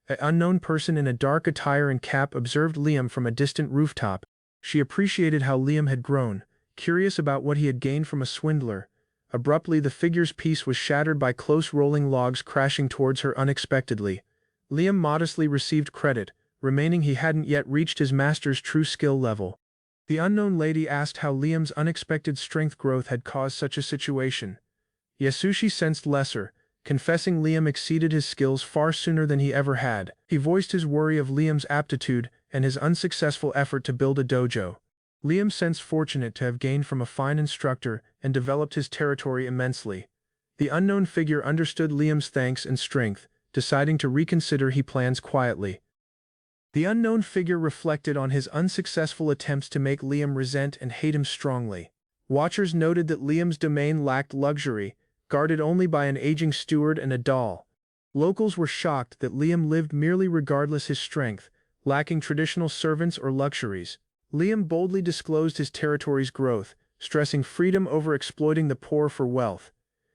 An unknown person in a dark attire and cap observed Liam from a distant rooftop. She appreciated how Liam had grown, curious about what he had gained from a swindler. Abruptly, the figure's peace was shattered by close rolling logs crashing towards her unexpectedly. Liam modestly received credit, remaining he hadn't yet reached his master's true skill level. The unknown lady asked how Liam's unexpected strength growth had caused such a situation. Yasushi sensed lesser, confessing Liam exceeded his skills far sooner than he ever had. He voiced his worry of Liam's aptitude and his unsuccessful effort to build a dojo. Liam sensed fortunate to have gained from a fine instructor and developed his territory immensely. The unknown figure understood Liam's thanks and strength, deciding to reconsider his plans quietly. The unknown figure reflected on his unsuccessful attempts to make Liam resent and hate him strongly. Watchers noted that Liam's domain lacked luxury, guarded only by an aging steward and a doll. Locals were shocked that Liam lived merely regardless his strength, lacking traditional servants or luxuries. Liam boldly disclosed his territory's growth, stressing freedom over exploiting the poor for wealth.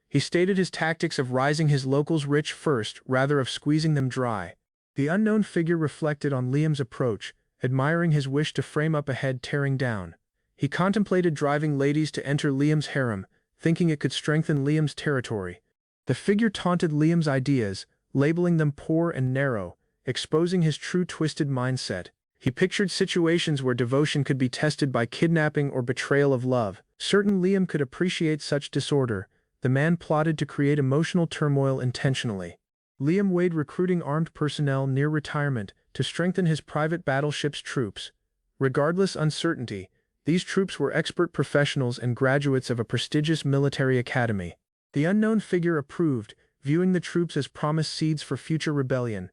He stated his tactics of rising his locals rich first, rather of squeezing them dry. The unknown figure reflected on Liam's approach, admiring his wish to frame up a head tearing down. He contemplated driving ladies to enter Liam's harem, thinking it could strengthen Liam's territory. The figure taunted Liam's ideas, labeling them poor and narrow, exposing his true twisted mindset. He pictured situations where devotion could be tested by kidnapping or betrayal of love. Certain Liam could appreciate such disorder. The man plotted to create emotional turmoil intentionally. Liam weighed recruiting armed personnel near retirement to strengthen his private battleship's troops. Regardless uncertainty, these troops were expert professionals and graduates of a prestigious military academy. The unknown figure approved, viewing the troops as promised seeds for future rebellion.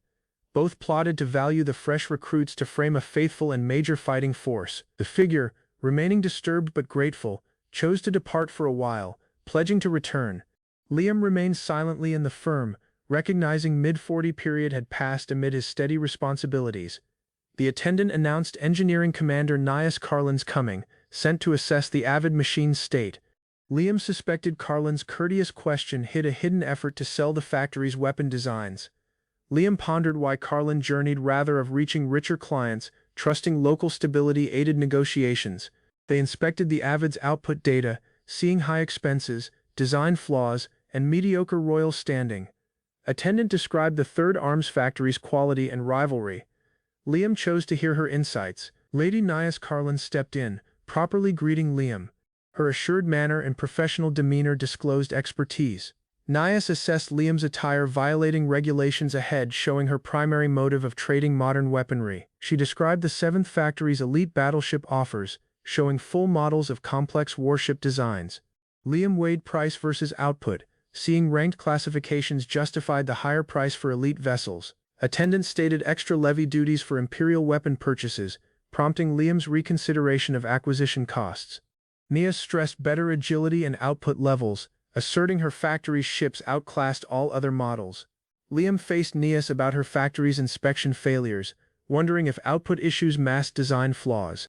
Both plotted to value the fresh recruits to frame a faithful and major fighting force. The figure, remaining disturbed but grateful, chose to depart for a while, pledging to return. Liam remained silently in the firm, recognizing mid-40 period had passed amid his steady responsibilities. The attendant announced Engineering Commander Nias Carlin's coming, sent to assess the avid machine's state. Liam suspected Carlin's courteous question hid a hidden effort to sell the factory's weapon designs. Liam pondered why Carlin journeyed rather of reaching richer clients, trusting local stability aided negotiations. They inspected the Avid's output data, seeing high expenses, design flaws, and mediocre royal standing. Attendant described the Third Arms Factory's quality and rivalry. Liam chose to hear her insights. Lady Nias Carlin stepped in, properly greeting Liam. Her assured manner and professional demeanor disclosed expertise. Nias assessed Liam's attire violating regulations ahead, showing her primary motive of trading modern weaponry. She described the 7th Factory's elite battleship offers, showing full models of complex warship designs. Liam weighed price versus output, seeing ranked classifications justified the higher price for elite vessels. Attendant stated extra levy duties for Imperial weapon purchases, prompting Liam's reconsideration of acquisition costs. Nia stressed better agility and output levels, asserting her factory's ships outclassed all other models. Liam faced Nias about her factory's inspection failures, wondering if output issues masked design flaws.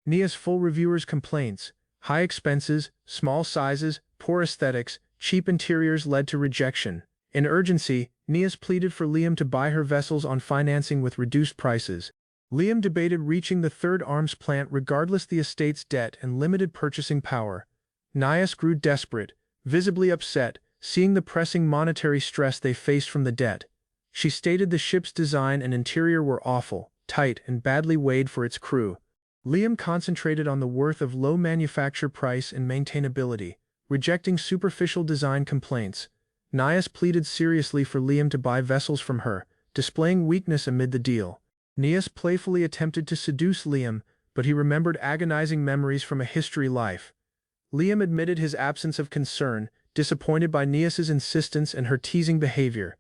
Nia's full reviewer's complaints, high expenses, small sizes, poor aesthetics, cheap interiors led to rejection. In urgency, Nias pleaded for Liam to buy her vessels on financing with reduced prices. Liam debated reaching the Third Arms plant regardless the estate's debt and limited purchasing power. Nias grew desperate, visibly upset, seeing the pressing monetary stress they faced from the debt. She stated the ship's design and interior were awful, tight, and badly weighed for its crew. Liam concentrated on the worth of low manufacture price and maintainability, rejecting superficial design complaints. Nias pleaded seriously for Liam to buy vessels from her, displaying weakness amid the deal. Nias playfully attempted to seduce Liam, but he remembered agonizing memories from a history life. Liam admitted his absence of concern, disappointed by Nias's insistence and her teasing behavior.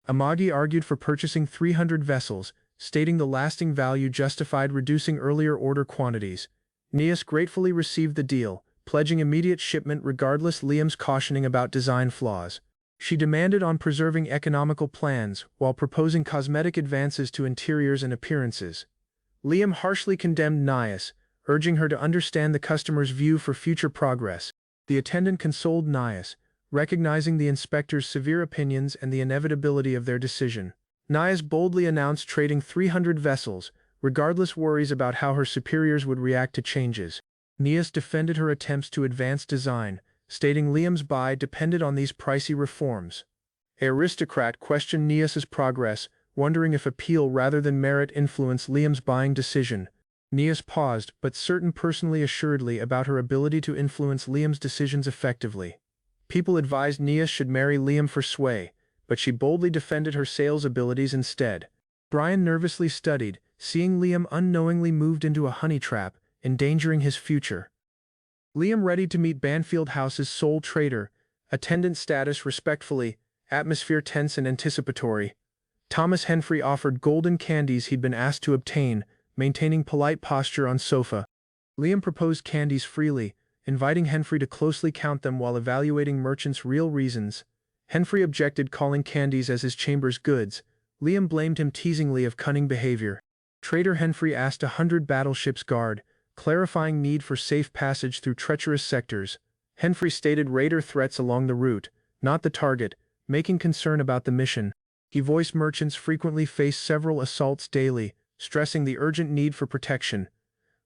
Amagi argued for purchasing 300 vessels, stating the lasting value justified reducing earlier order quantities. Nias gratefully received the deal, pledging immediate shipment regardless Liam's cautioning about design flaws. She demanded on preserving economical plans while proposing cosmetic advances to interiors and appearances. Liam harshly condemned Nias, urging her to understand the customer's view for future progress. The attendant consoled Nias, recognizing the inspector's severe opinions and the inevitability of their decision. Nias boldly announced trading 300 vessels, regardless worries about how her superiors would react to changes. Nias defended her attempts to advance design, stating Liam's buy depended on these pricey reforms. An aristocrat questioned Nias's progress, wondering if appeal rather than merit influenced Liam's buying decision. Nias paused, but certain personally assuredly about her ability to influence Liam's decisions effectively. People advised Nias should marry Liam for sway, but she boldly defended her sales abilities instead. Brian nervously studied, seeing Liam unknowingly moved into a honey trap, endangering his future. Liam readied to meet Banfield House's sole trader, attendant status respectfully, atmosphere tense and anticipatory. Thomas Henfrey offered golden candies he'd been asked to obtain, maintaining polite posture on sofa. Liam proposed candies freely, inviting Henfrey to closely count them while evaluating merchants' real reasons. Henfrey objected, calling candies as his chamber's goods. Liam blamed him teasingly of cunning behavior. Trader Henfrey asked 100 battleships guard, clarifying need for safe passage through treacherous sectors. Henfrey stated raider threats along the route, not the target, making concern about the mission. He voiced merchants frequently face several assaults daily, stressing the urgent need for protection.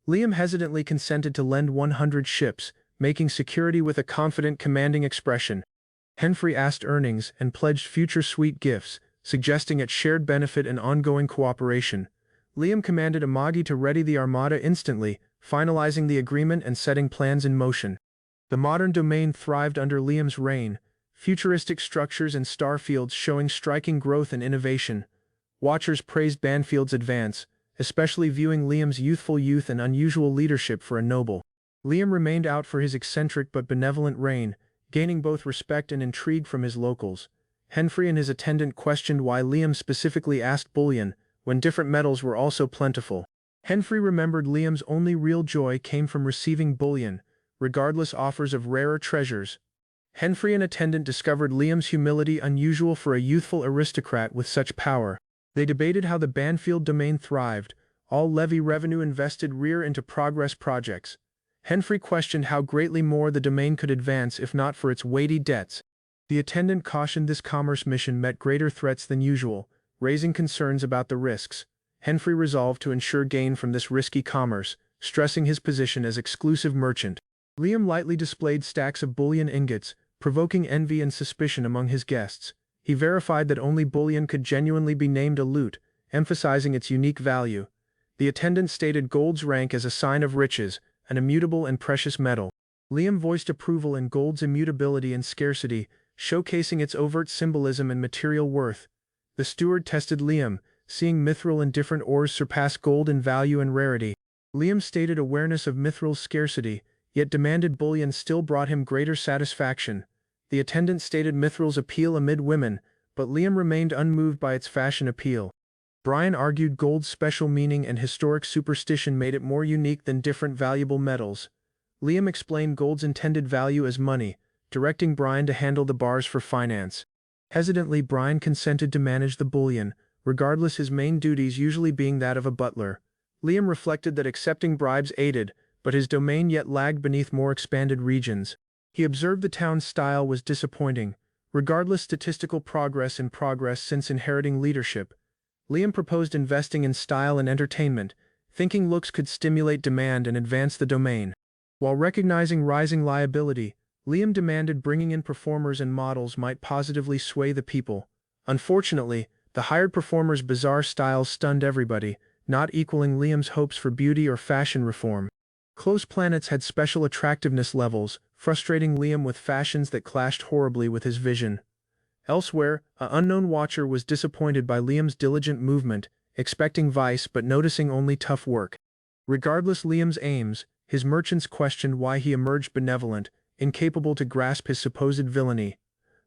Liam hesitantly consented to lend 100 ships, making security with a confident, commanding expression. Henfrey asked earnings and pledged future sweet gifts, suggesting its shared benefit and ongoing cooperation. Liam commanded Amagi to ready the armada instantly, finalizing the agreement and setting plans in motion. The modern domain thrived under Liam's reign, futuristic structures and starfields showing striking growth and innovation. Watchers praised Banfield's advance, especially viewing Liam's youthful youth and unusual leadership for a noble. Liam remained out for his eccentric but benevolent reign, gaining both respect and intrigue from his locals. Henfrey and his attendant questioned why Liam specifically asked bullion, when different metals were also plentiful. Henfrey remembered Liam's only real joy came from receiving bullion, regardless offers of rarer treasures. Henfrey and attendant discovered Liam's humility unusual for a youthful aristocrat with such power. They debated how the Banfield domain thrived, all levy revenue invested rear into progress projects. Henfrey questioned how greatly more the domain could advance if not for its weighty debts. The attendant cautioned this commerce mission met greater threats than usual, raising concerns about the risks. Henfrey resolved to ensure gain from this risky commerce, stressing his position as exclusive merchant. Liam lightly displayed stacks of bullion ingots, provoking envy and suspicion among his guests. He verified that only bullion could genuinely be named a loot, emphasizing its unique value. The attendant stated gold's rank as a sign of riches, an immutable and precious metal. Liam voiced approval in gold's immutability and scarcity, showcasing its overt symbolism and material worth. The steward tested Liam, seeing mithril and different ores surpass gold in value and rarity. Liam stated awareness of mithril's scarcity, yet demanded bullion still brought him greater satisfaction. The attendant stated mithril's appeal amid women, but Liam remained unmoved by its fashion appeal. Brian argued gold's special meaning and historic superstition made it more unique than different valuable metals. Liam explained gold's intended value as money, directing Brian to handle the bars for finance. Hesitantly, Brian consented to manage the bullion, regardless his main duties usually being that of a butler. Liam reflected that accepting bribes aided, but his domain yet lagged beneath more expanded regions. He observed the town's style was disappointing, regardless statistical progress since inheriting leadership. Liam proposed investing in style and entertainment, thinking looks could stimulate demand and advance the domain. While recognizing rising liability, Liam demanded bringing in performers and models might positively sway the people. Unfortunately, the hired performers' bizarre styles stunned everybody, not equaling Liam's hopes for beauty or fashion reform. Close planets had special attractiveness levels, frustrating Liam with fashions that clashed horribly with his vision. Elsewhere, an unknown watcher was disappointed by Liam's diligent movement, expecting vice but noticing only tough work. Regardless Liam's aims, his merchants questioned why he emerged benevolent, incapable to grasp his supposed villainy.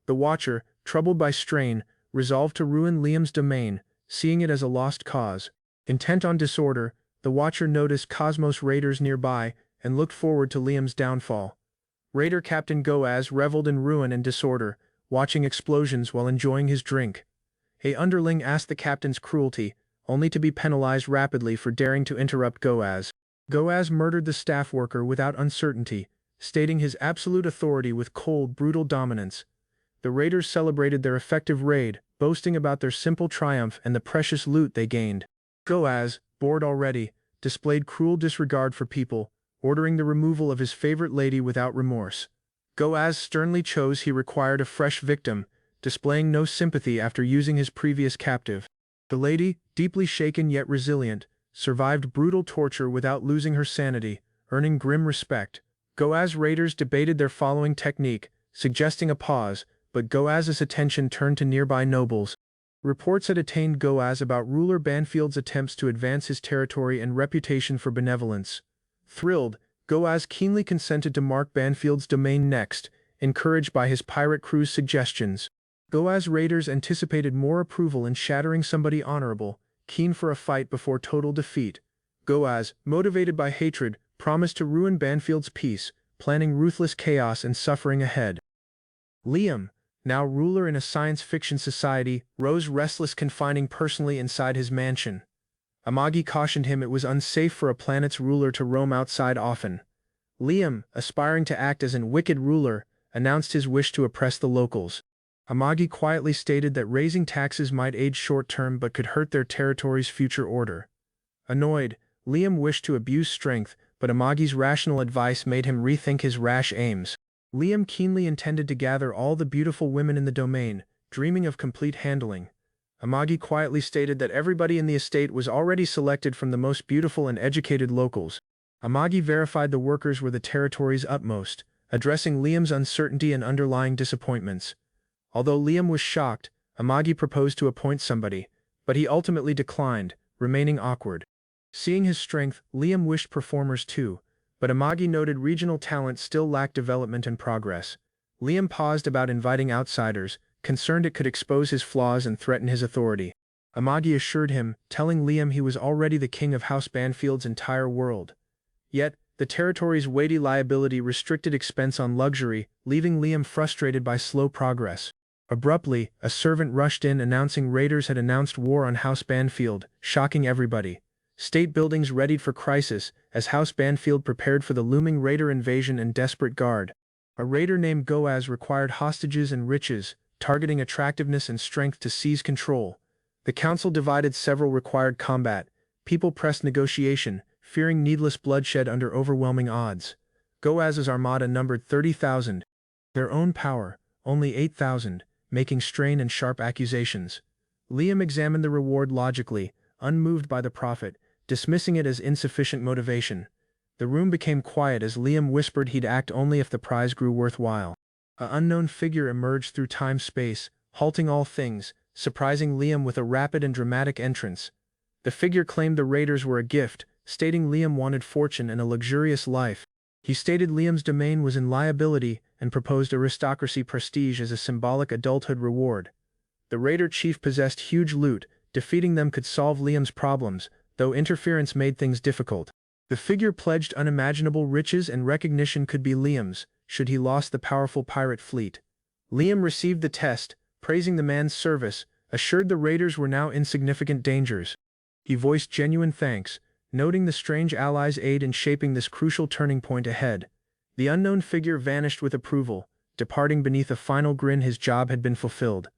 The watcher, troubled by strain, resolved to ruin Liam's domain, seeing it as a lost cause. Intent on disorder, the watcher noticed Cosmos raiders nearby and looked forward to Liam's downfall. Raider Captain Goaz reveled in ruin and disorder, watching explosions while enjoying his drink. A underling asked the captain's cruelty, only to be penalized rapidly for daring to interrupt Goaz. Goaz murdered the staff worker without uncertainty, stating his absolute authority with cold, brutal dominance. The raiders celebrated their effective raid, boasting about their simple triumph and the precious loot they gained. Goaz, bored already, displayed cruel disregard for people, ordering the removal of his favorite lady without remorse. Goaz sternly chose he required a fresh victim, displaying no sympathy after using his previous captive. The lady, deeply shaken yet resilient, survived brutal torture without losing her sanity, earning grim respect. Goaz's raiders debated their following technique, suggesting a pause, but Goaz's attention turned to nearby nobles. Reports had attained Goaz about ruler Banfield's attempts to advance his territory and reputation for benevolence. Thrilled, Goaz keenly consented to mark Banfield's domain next, encouraged by his pirate crew's suggestions. Goaz's raiders anticipated more approval in shattering somebody honorable, keen for a fight before total defeat. Goaz, motivated by hatred, promised to ruin Banfield's peace, planning ruthless chaos and suffering ahead. Liam, now ruler in a science fiction society, rose restless, confining personally inside his mansion. Amagi cautioned him it was unsafe for a planet's ruler to roam outside often. Liam, aspiring to act as an wicked ruler, announced his wish to oppress the locals. Amagi quietly stated that raising taxes might aid short-term but could hurt their territory's future order. Annoyed, Liam wished to abuse strength, but Amagi's rational advice made him rethink his rash aims. Liam keenly intended to gather all the beautiful women in the domain, dreaming of complete handling. Amagi quietly stated that everybody in the estate was already selected from the most beautiful and educated locals. Amagi verified the workers were the territory's utmost, addressing Liam's uncertainty and underlying disappointments. Although Liam was shocked, Amagi proposed to appoint somebody, but he ultimately declined, remaining awkward. Seeing his strength, Liam wished performers too, but Amagi noted regional talent still lacked development and progress. Liam paused about inviting outsiders, concerned it could expose his flaws and threaten his authority. Amagi assured him, telling Liam he was already the king of House Banfield's entire world. Yet, the territory's weighty liability restricted expense on luxury, leaving Liam frustrated by slow progress. Abruptly, a servant rushed in announcing raiders had announced war on House Banfield, shocking everybody. State buildings readied for crisis, as House Banfield prepared for the looming raider invasion and desperate guard. A raider named Goaz required hostages and riches, targeting attractiveness and strength to seize control. The council divided several required combat. People pressed negotiation, fearing needless bloodshed under overwhelming odds. Goaz's armada numbered 30,000. Their own power, only 8,000, making strain and sharp accusations. Liam examined the reward logically, unmoved by the profit, dismissing it as insufficient motivation. The room became quiet as Liam whispered he'd act only if the prize grew worthwhile. An unknown figure emerged through time-space, halting all things, surprising Liam with a rapid and dramatic entrance. The figure claimed the raiders were a gift, stating Liam wanted fortune and a luxurious life. He stated Liam's domain was in liability and proposed aristocracy prestige as a symbolic adulthood reward. The raider chief possessed huge loot, defeating them could solve Liam's problems, though interference made things difficult. The figure pledged unimaginable riches and recognition could be Liam's, should he lost the powerful pirate fleet. Liam received the test, praising the man's service, assured the raiders were now insignificant dangers. He voiced genuine thanks, noting the strange allies' aid in shaping this crucial turning point ahead. The unknown figure vanished with approval, departing beneath a final grin his job had been fulfilled.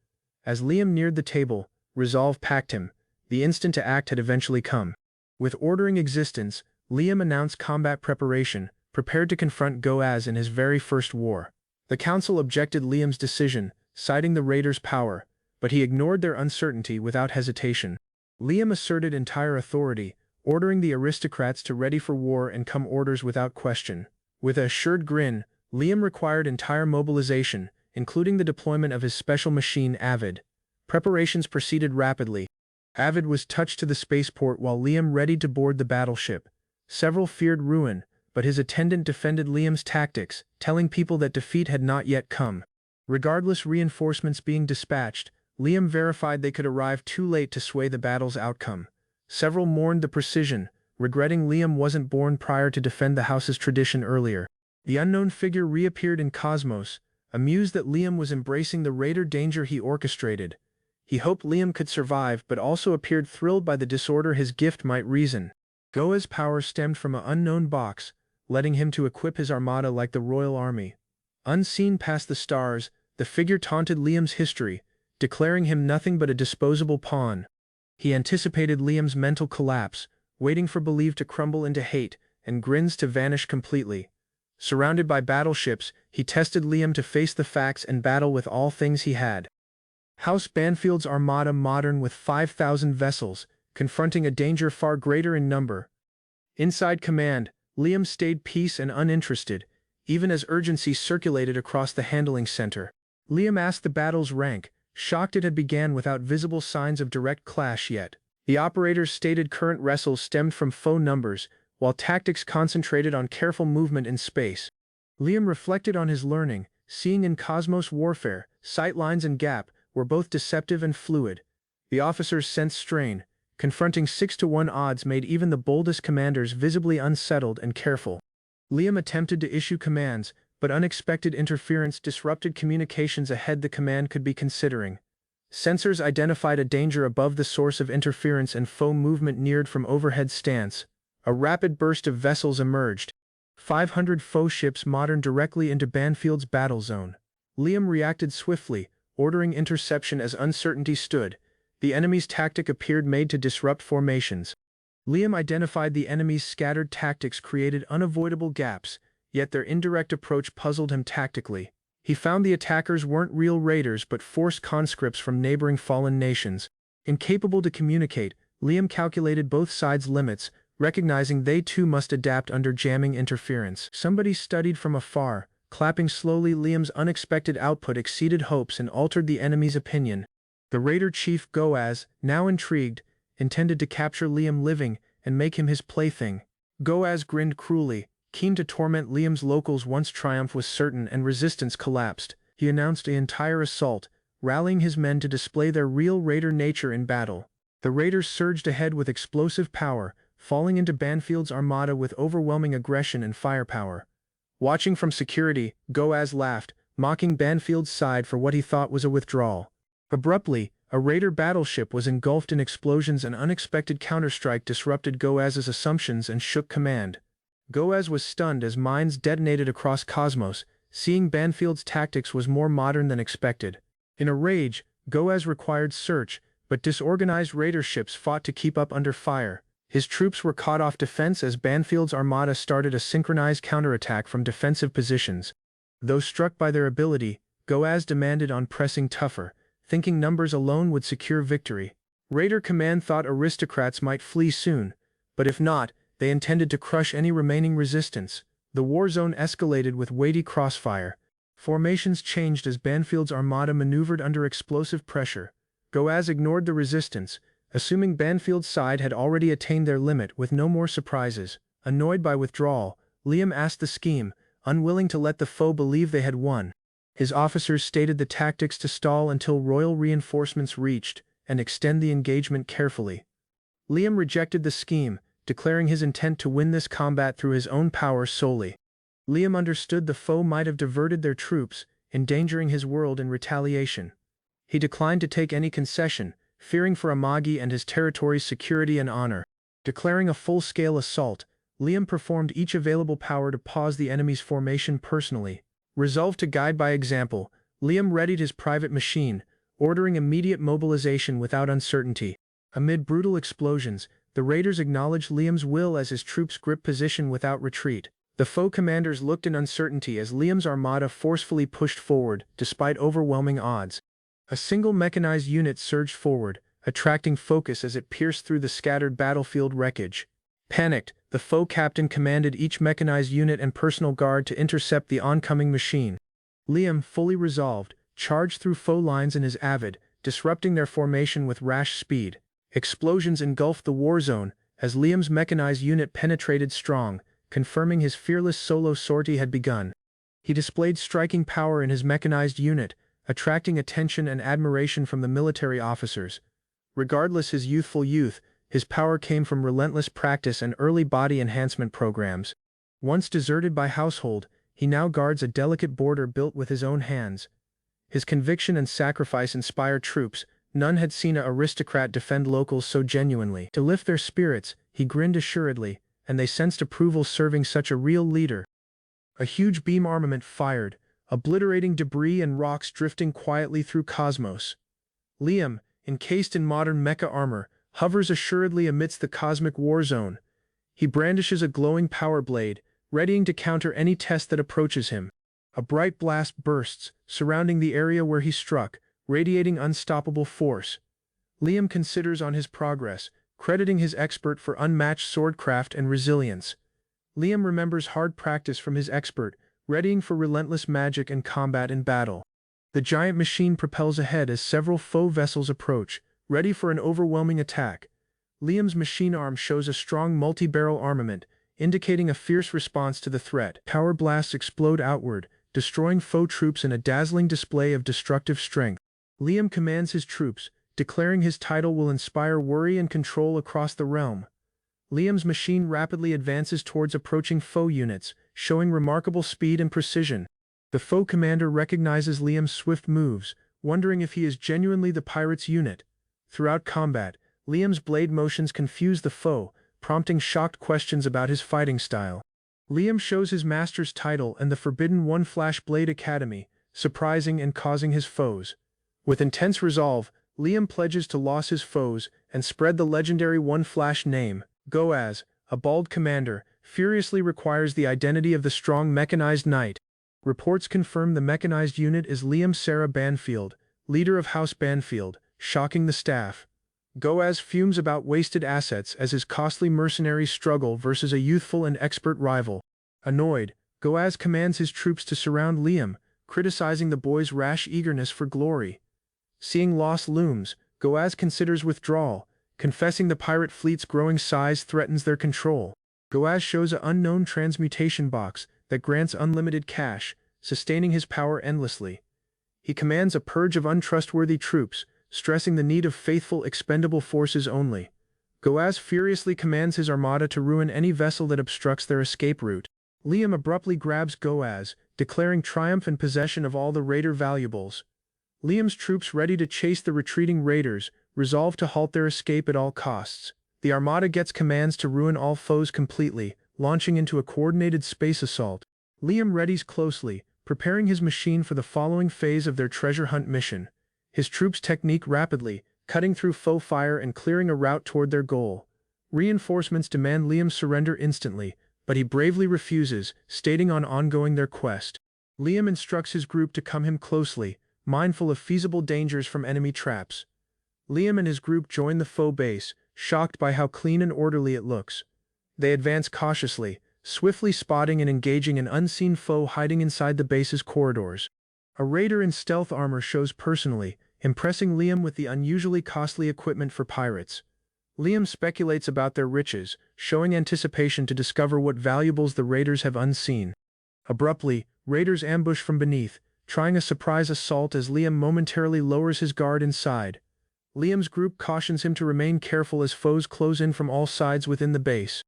As Liam neared the table, resolve packed him. The instant to act had eventually come. With ordering existence, Liam announced combat preparation, prepared to confront Goaz in his very first war. The council objected Liam's decision, citing the raiders' power, but he ignored their uncertainty without hesitation. Liam asserted entire authority, ordering the aristocrats to ready for war and come orders without question. With a assured grin, Liam required entire mobilization, including the deployment of his special machine Avid. Preparations proceeded rapidly. Avid was touched to the spaceport while Liam readied to board the battleship. Several feared ruin, but his attendant defended Liam's tactics, telling people that defeat had not yet come. Regardless reinforcements being dispatched, Liam verified they could arrive too late to sway the battle's outcome. Several mourned the precision, regretting Liam wasn't born prior to defend the house's tradition earlier. The unknown figure reappeared in Cosmos, Amused that Liam was embracing the raider danger he orchestrated, he hoped Liam could survive but also appeared thrilled by the disorder his gift might reason. Goa's power stemmed from an unknown box, letting him to equip his armada like the royal army. Unseen past the stars, the figure taunted Liam's history, declaring him nothing but a disposable pawn. He anticipated Liam's mental collapse, waiting for belief to crumble into hate, and grins to vanish completely. Surrounded by battleships, he tested Liam to face the facts and battle with all things he had. House Banfield's armada modern with 5,000 vessels, confronting a danger far greater in number. Inside command, Liam stayed peace and uninterested, even as urgency circulated across the handling center. Liam asked the battle's rank, shocked it had began without visible signs of direct clash yet. The operator's stated current wrestles stemmed from foe numbers, while tactics concentrated on careful movement in space. Liam reflected on his learning, seeing in cosmos warfare, sightlines and gap were both deceptive and fluid. The officers sensed strain. Confronting 6-to-1 odds made even the boldest commanders visibly unsettled and careful. Liam attempted to issue commands, but unexpected interference disrupted communications ahead the command could be considering. Sensors identified a danger above the source of interference and foe movement neared from overhead stance. A rapid burst of vessels emerged. 500 foe ships modern directly into Banfield's battle zone. Liam reacted swiftly, ordering interception as uncertainty stood. The enemy's tactic appeared made to disrupt formations. Liam identified the enemy's scattered tactics created unavoidable gaps, yet their indirect approach puzzled him tactically. He found the attackers weren't real raiders but forced conscripts from neighboring fallen nations. Incapable to communicate, Liam calculated both sides' limits, recognizing they too must adapt under jamming interference. Somebody studied from afar, clapping slowly. Liam's unexpected output exceeded hopes and altered the enemy's opinion. The raider chief Goaz, now intrigued, intended to capture Liam living and make him his plaything. Goaz grinned cruelly, keen to torment Liam's locals once triumph was certain and resistance collapsed. He announced the entire assault, rallying his men to display their real raider nature in battle. The raiders surged ahead with explosive power, falling into Banfield's armada with overwhelming aggression and firepower. Watching from security, Goaz laughed, mocking Banfield's side for what he thought was a withdrawal. Abruptly, a raider battleship was engulfed in explosions. An unexpected counterstrike disrupted Goaz's assumptions and shook command. Goaz was stunned as mines detonated across cosmos, seeing Banfield's tactics was more modern than expected. In a rage, Goaz required search, but disorganized raider ships fought to keep up under fire. His troops were caught off defense as Banfield's armada started a synchronized counterattack from defensive positions. Though struck by their ability, Goaz demanded on pressing tougher, thinking numbers alone would secure victory. Raider command thought aristocrats might flee soon, but if not, they intended to crush any remaining resistance. The war zone escalated with weighty crossfire. Formations changed as Banfield's armada maneuvered under explosive pressure. Goaz ignored the resistance, assuming Banfield's side had already attained their limit with no more surprises. Annoyed by withdrawal, Liam asked the scheme, unwilling to let the foe believe they had won. His officers stated the tactics to stall until royal reinforcements reached, and extend the engagement carefully. Liam rejected the scheme, declaring his intent to win this combat through his own power solely. Liam understood the foe might have diverted their troops, endangering his world in retaliation. He declined to take any concession, fearing for Amagi and his territory's security and honor. Declaring a full-scale assault, Liam performed each available power to pause the enemy's formation personally. Resolved to guide by example, Liam readied his private machine, ordering immediate mobilization without uncertainty. Amid brutal explosions, the raiders acknowledged Liam's will as his troops gripped position without retreat. The foe commanders looked in uncertainty as Liam's armada forcefully pushed forward, despite overwhelming odds. A single mechanized unit surged forward, attracting focus as it pierced through the scattered battlefield wreckage. Panicked, the foe captain commanded each mechanized unit and personal guard to intercept the oncoming machine. Liam, fully resolved, charged through foe lines in his avid, disrupting their formation with rash speed. Explosions engulfed the war zone, as Liam's mechanized unit penetrated strong, confirming his fearless solo sortie had begun. He displayed striking power in his mechanized unit, attracting attention and admiration from the military officers. Regardless his youthful youth, his power came from relentless practice and early body enhancement programs. Once deserted by household, He now guards a delicate border built with his own hands. His conviction and sacrifice inspire troops. None had seen an aristocrat defend locals so genuinely. To lift their spirits, he grinned assuredly, and they sensed approval serving such a real leader. A huge beam armament fired, obliterating debris and rocks drifting quietly through cosmos. Liam, encased in modern mecha armor, hovers assuredly amidst the cosmic war zone. He brandishes a glowing power blade, readying to counter any test that approaches him. A bright blast bursts, surrounding the area where he struck, radiating unstoppable force. Liam considers on his progress, crediting his expert for unmatched swordcraft and resilience. Liam remembers hard practice from his expert, readying for relentless magic and combat in battle. The giant machine propels ahead as several foe vessels approach, ready for an overwhelming attack. Liam's machine arm shows a strong multi-barrel armament, indicating a fierce response to the threat. Power blasts explode outward, destroying foe troops in a dazzling display of destructive strength. Liam commands his troops, declaring his title will inspire worry and control across the realm. Liam's machine rapidly advances towards approaching foe units, showing remarkable speed and precision. The foe commander recognizes Liam's swift moves, wondering if he is genuinely the pirate's unit. Throughout combat, Liam's blade motions confuse the foe, prompting shocked questions about his fighting style. Liam shows his master's title and the Forbidden One Flash Blade Academy, surprising and causing his foes. With intense resolve, Liam pledges to loss his foes and spread the legendary One Flash name. Goaz, a bald commander, furiously requires the identity of the strong mechanized knight. Reports confirm the mechanized unit is Liam Sarah Banfield, leader of House Banfield, shocking the staff. Goaz fumes about wasted assets as his costly mercenaries struggle versus a youthful and expert rival. Annoyed, Goaz commands his troops to surround Liam, criticizing the boy's rash eagerness for glory. Seeing loss looms, Goaz considers withdrawal, confessing the pirate fleet's growing size threatens their control. Goaz shows an unknown transmutation box that grants unlimited cash, sustaining his power endlessly. He commands a purge of untrustworthy troops, stressing the need of faithful, expendable forces only. Goaz furiously commands his armada to ruin any vessel that obstructs their escape route. Liam abruptly grabs Goaz, declaring triumph and possession of all the raider valuables. Liam's troops ready to chase the retreating raiders, resolve to halt their escape at all costs. The armada gets commands to ruin all foes completely, launching into a coordinated space assault. Liam readies closely, preparing his machine for the following phase of their treasure hunt mission. His troops technique rapidly, cutting through foe fire and clearing a route toward their goal. Reinforcements demand Liam's surrender instantly, but he bravely refuses, stating on ongoing their quest. Liam instructs his group to come him closely, mindful of feasible dangers from enemy traps. Liam and his group join the foe base, shocked by how clean and orderly it looks. They advance cautiously, swiftly spotting and engaging an unseen foe hiding inside the base's corridors. A raider in stealth armor shows personally, impressing Liam with the unusually costly equipment for pirates. Liam speculates about their riches, showing anticipation to discover what valuables the raiders have unseen. Abruptly, raiders ambush from beneath, trying a surprise assault as Liam momentarily lowers his guard inside. Liam's group cautions him to remain careful as foes close in from all sides within the base.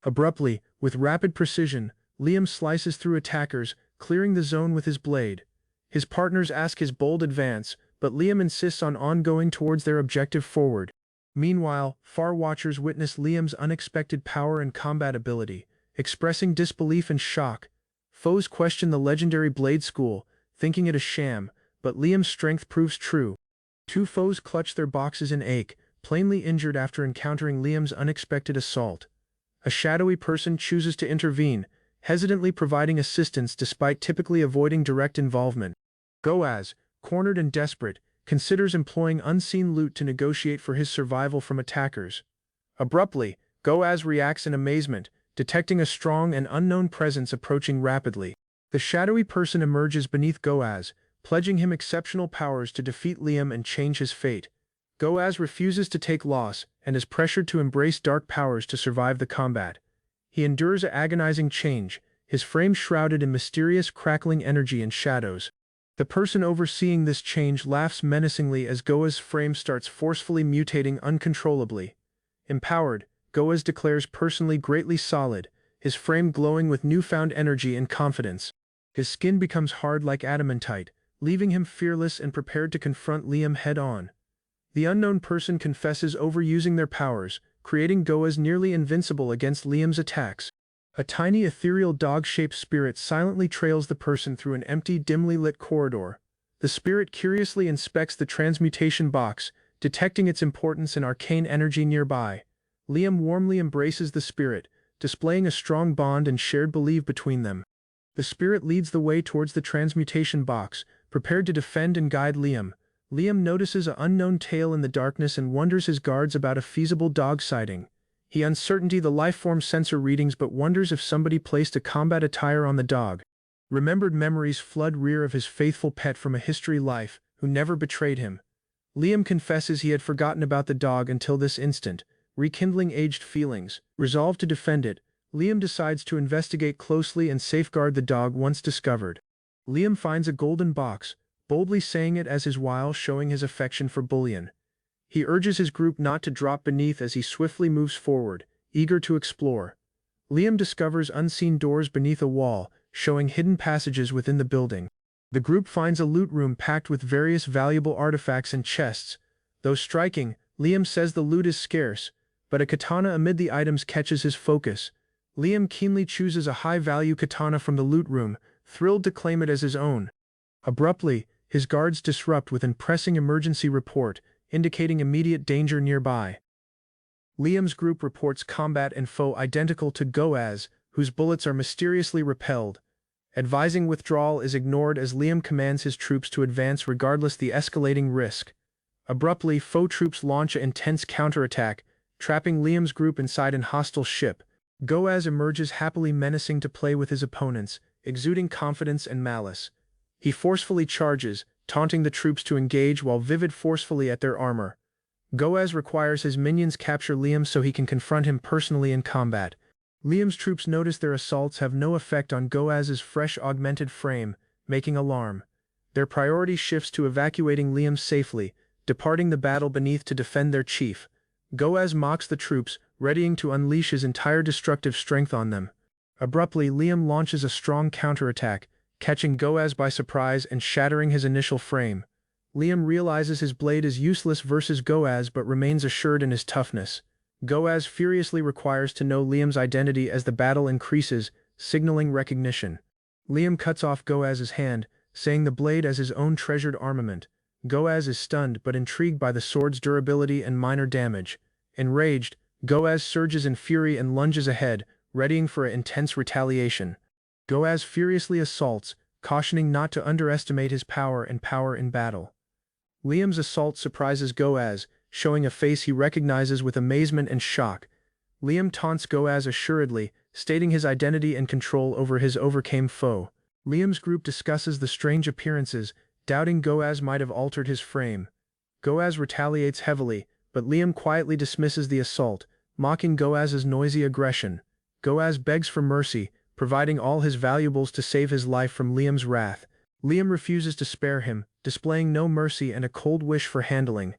Abruptly, with rapid precision, Liam slices through attackers, clearing the zone with his blade. His partners ask his bold advance, but Liam insists on ongoing towards their objective forward. Meanwhile, far watchers witness Liam's unexpected power and combat ability, expressing disbelief and shock. Foes question the legendary blade school, thinking it a sham, but Liam's strength proves true. Two foes clutch their boxes in ache, plainly injured after encountering Liam's unexpected assault. A shadowy person chooses to intervene, hesitantly providing assistance despite typically avoiding direct involvement. Goaz, cornered and desperate, considers employing unseen loot to negotiate for his survival from attackers. Abruptly, Goaz reacts in amazement, detecting a strong and unknown presence approaching rapidly. The shadowy person emerges beneath Goaz, pledging him exceptional powers to defeat Liam and change his fate. Goaz refuses to take loss and is pressured to embrace dark powers to survive the combat. He endures an agonizing change, his frame shrouded in mysterious crackling energy and shadows. The person overseeing this change laughs menacingly as Goaz's frame starts forcefully mutating uncontrollably. Empowered, Goaz declares personally greatly solid, his frame glowing with newfound energy and confidence. His skin becomes hard like adamantite, leaving him fearless and prepared to confront Liam head-on. The unknown person confesses overusing their powers, creating Goas nearly invincible against Liam's attacks. A tiny ethereal dog-shaped spirit silently trails the person through an empty, dimly lit corridor. The spirit curiously inspects the transmutation box, detecting its importance and arcane energy nearby. Liam warmly embraces the spirit, displaying a strong bond and shared belief between them. The spirit leads the way towards the transmutation box, prepared to defend and guide Liam. Liam notices an unknown tail in the darkness and wonders his guards about a feasible dog sighting. He uncertainty the lifeform sensor readings but wonders if somebody placed a combat attire on the dog. Remembered memories flood rear of his faithful pet from a history life, who never betrayed him. Liam confesses he had forgotten about the dog until this instant, rekindling aged feelings. Resolved to defend it, Liam decides to investigate closely and safeguard the dog once discovered. Liam finds a golden box, boldly saying it as his while showing his affection for bullion. He urges his group not to drop beneath as he swiftly moves forward, eager to explore. Liam discovers unseen doors beneath a wall, showing hidden passages within the building. The group finds a loot room packed with various valuable artifacts and chests. Though striking, Liam says the loot is scarce, but a katana amid the items catches his focus. Liam keenly chooses a high-value katana from the loot room, thrilled to claim it as his own. Abruptly, his guards disrupt with an pressing emergency report, indicating immediate danger nearby. Liam's group reports combat and foe identical to Goas, whose bullets are mysteriously repelled. Advising withdrawal is ignored as Liam commands his troops to advance regardless the escalating risk. Abruptly, foe troops launch an intense counterattack, trapping Liam's group inside an hostile ship. Goas emerges happily menacing to play with his opponents, exuding confidence and malice. He forcefully charges, taunting the troops to engage while Vivid forcefully at their armor. Goas requires his minions capture Liam so he can confront him personally in combat. Liam's troops notice their assaults have no effect on Goas's fresh augmented frame, making alarm. Their priority shifts to evacuating Liam safely, departing the battle beneath to defend their chief. Goas mocks the troops, readying to unleash his entire destructive strength on them. Abruptly, Liam launches a strong counterattack, catching Goas by surprise and shattering his initial frame. Liam realizes his blade is useless versus Goas but remains assured in his toughness. Goas furiously requires to know Liam's identity as the battle increases, signaling recognition. Liam cuts off Goas's hand, saying the blade as his own treasured armament. Goas is stunned but intrigued by the sword's durability and minor damage. Enraged, Goas surges in fury and lunges ahead, readying for an intense retaliation. Goas furiously assaults, cautioning not to underestimate his power in battle. Liam's assault surprises Goas, showing a face he recognizes with amazement and shock. Liam taunts Goas assuredly, stating his identity and control over his overcame foe. Liam's group discusses the strange appearances, doubting Goas might have altered his frame. Goas retaliates heavily, but Liam quietly dismisses the assault, mocking Goas's noisy aggression. Goas begs for mercy, providing all his valuables to save his life from Liam's wrath. Liam refuses to spare him, displaying no mercy and a cold wish for handling.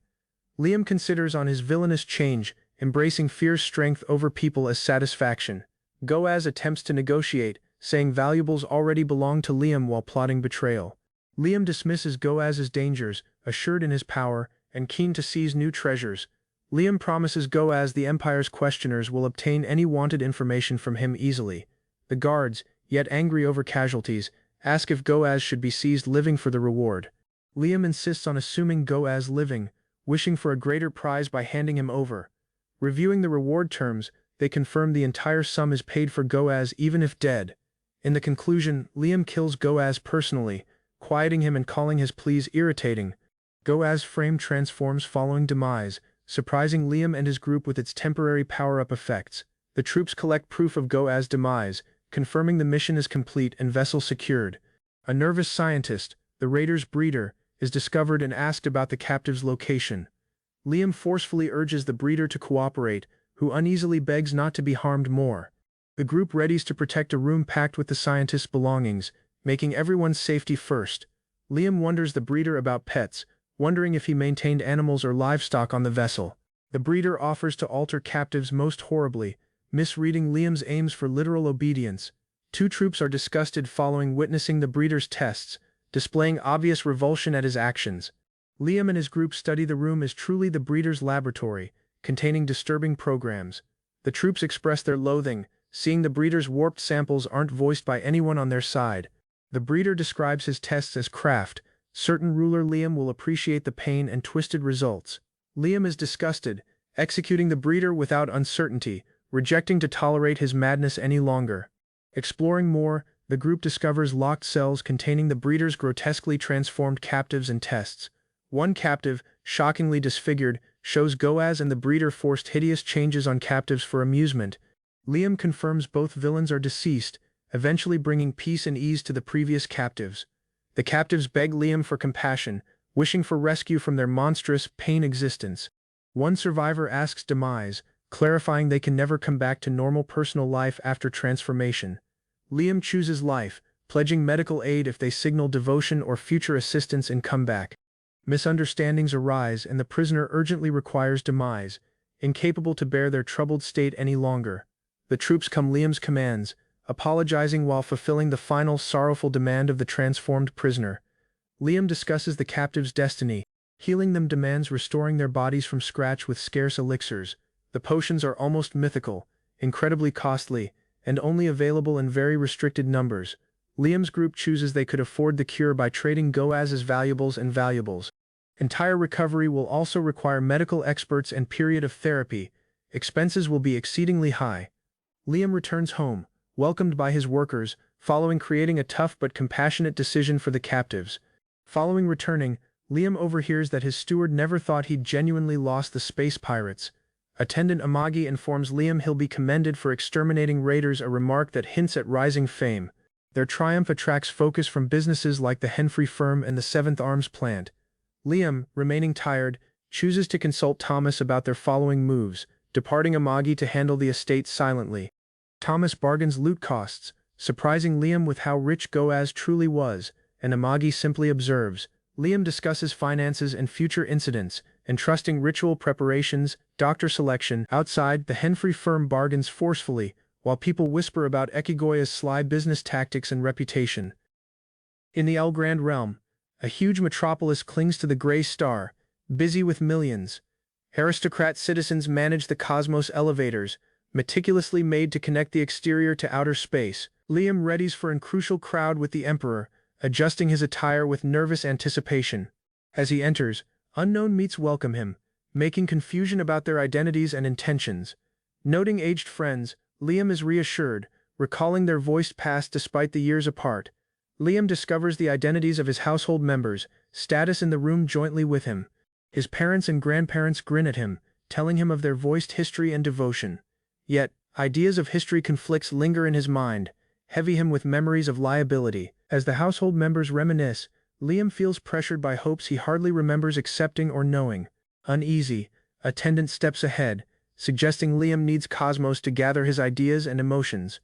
Liam considers on his villainous change, embracing fierce strength over people as satisfaction. Goas attempts to negotiate, saying valuables already belong to Liam while plotting betrayal. Liam dismisses Goas's dangers, assured in his power, and keen to seize new treasures. Liam promises Goas the Empire's questioners will obtain any wanted information from him easily. The guards, yet angry over casualties, ask if Goas should be seized living for the reward. Liam insists on assuming Goas living, wishing for a greater prize by handing him over. Reviewing the reward terms, they confirm the entire sum is paid for Goas even if dead. In the conclusion, Liam kills Goas personally, quieting him and calling his pleas irritating. Goas' frame transforms following demise, surprising Liam and his group with its temporary power-up effects. The troops collect proof of Goas' demise, confirming the mission is complete and vessel secured. A nervous scientist, the raider's breeder, is discovered and asked about the captive's location. Liam forcefully urges the breeder to cooperate, who uneasily begs not to be harmed more. The group readies to protect a room packed with the scientist's belongings, making everyone's safety first. Liam wonders the breeder about pets, wondering if he maintained animals or livestock on the vessel. The breeder offers to alter captives most horribly, misreading Liam's aims for literal obedience. Two troops are disgusted following witnessing the breeder's tests, displaying obvious revulsion at his actions. Liam and his group study the room as truly the breeder's laboratory, containing disturbing programs. The troops express their loathing, seeing the breeder's warped samples aren't voiced by anyone on their side. The breeder describes his tests as craft. Certain ruler Liam will appreciate the pain and twisted results. Liam is disgusted, executing the breeder without uncertainty, rejecting to tolerate his madness any longer. Exploring more, the group discovers locked cells containing the breeder's grotesquely transformed captives and tests. One captive, shockingly disfigured, shows Goaz and the breeder forced hideous changes on captives for amusement. Liam confirms both villains are deceased, eventually bringing peace and ease to the previous captives. The captives beg Liam for compassion, wishing for rescue from their monstrous, pain existence. One survivor asks demise, clarifying they can never come back to normal personal life after transformation. Liam chooses life, pledging medical aid if they signal devotion or future assistance in comeback. Misunderstandings arise and the prisoner urgently requires demise, incapable to bear their troubled state any longer. The troops come Liam's commands, apologizing while fulfilling the final sorrowful demand of the transformed prisoner. Liam discusses the captive's destiny. Healing them demands restoring their bodies from scratch with scarce elixirs. The potions are almost mythical, incredibly costly, and only available in very restricted numbers. Liam's group chooses they could afford the cure by trading Goaz's valuables and valuables. Entire recovery will also require medical experts and period of therapy. Expenses will be exceedingly high. Liam returns home, welcomed by his workers, following creating a tough but compassionate decision for the captives. Following returning, Liam overhears that his steward never thought he'd genuinely lost the space pirates. Attendant Amagi informs Liam he'll be commended for exterminating raiders, a remark that hints at rising fame. Their triumph attracts focus from businesses like the Henfrey firm and the Seventh Arms plant. Liam, remaining tired, chooses to consult Thomas about their following moves, departing Amagi to handle the estate silently. Thomas bargains loot costs, surprising Liam with how rich Goaz truly was, and Amagi simply observes. Liam discusses finances and future incidents, entrusting ritual preparations, doctor selection. Outside, the Henfrey firm bargains forcefully, while people whisper about Ekigoya's sly business tactics and reputation. In the Elgrand realm, a huge metropolis clings to the Grey Star, busy with millions. Aristocrat citizens manage the cosmos elevators, meticulously made to connect the exterior to outer space. Liam readies for a crucial crowd with the Emperor, adjusting his attire with nervous anticipation. As he enters, unknown meets welcome him, making confusion about their identities and intentions. Noting aged friends, Liam is reassured, recalling their voiced past despite the years apart. Liam discovers the identities of his household members, status in the room jointly with him. His parents and grandparents grin at him, telling him of their voiced history and devotion. Yet, ideas of history conflicts linger in his mind, heavy him with memories of liability. As the household members reminisce, Liam feels pressured by hopes he hardly remembers accepting or knowing. Uneasy, attendant steps ahead, suggesting Liam needs Cosmos to gather his ideas and emotions.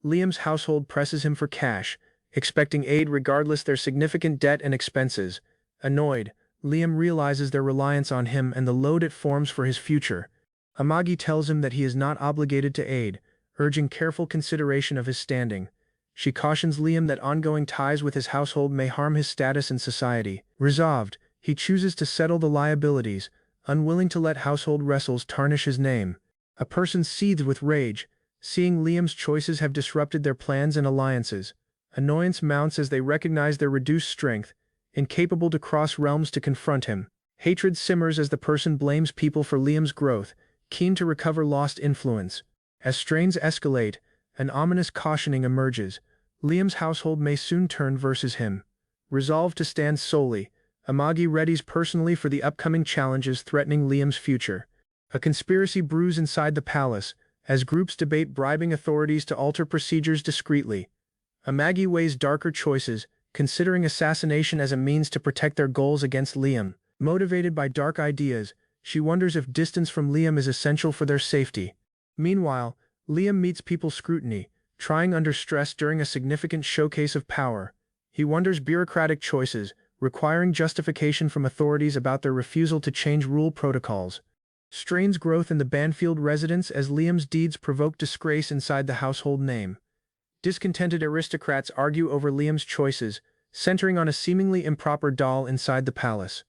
Liam's household presses him for cash, expecting aid regardless their significant debt and expenses. Annoyed, Liam realizes their reliance on him and the load it forms for his future. Amagi tells him that he is not obligated to aid, urging careful consideration of his standing. She cautions Liam that ongoing ties with his household may harm his status in society. Resolved, he chooses to settle the liabilities, unwilling to let household wrestles tarnish his name. A person seethed with rage, seeing Liam's choices have disrupted their plans and alliances. Annoyance mounts as they recognize their reduced strength, incapable to cross realms to confront him. Hatred simmers as the person blames people for Liam's growth, keen to recover lost influence. As strains escalate, an ominous cautioning emerges. Liam's household may soon turn versus him. Resolved to stand solely, Amagi readies personally for the upcoming challenges threatening Liam's future. A conspiracy brews inside the palace, as groups debate bribing authorities to alter procedures discreetly. Amagi weighs darker choices, considering assassination as a means to protect their goals against Liam. Motivated by dark ideas, she wonders if distance from Liam is essential for their safety. Meanwhile, Liam meets people's scrutiny, trying under stress during a significant showcase of power. He wonders bureaucratic choices, requiring justification from authorities about their refusal to change rule protocols. Strains growth in the Banfield residence as Liam's deeds provoke disgrace inside the household name. Discontented aristocrats argue over Liam's choices, centering on a seemingly improper doll inside the palace.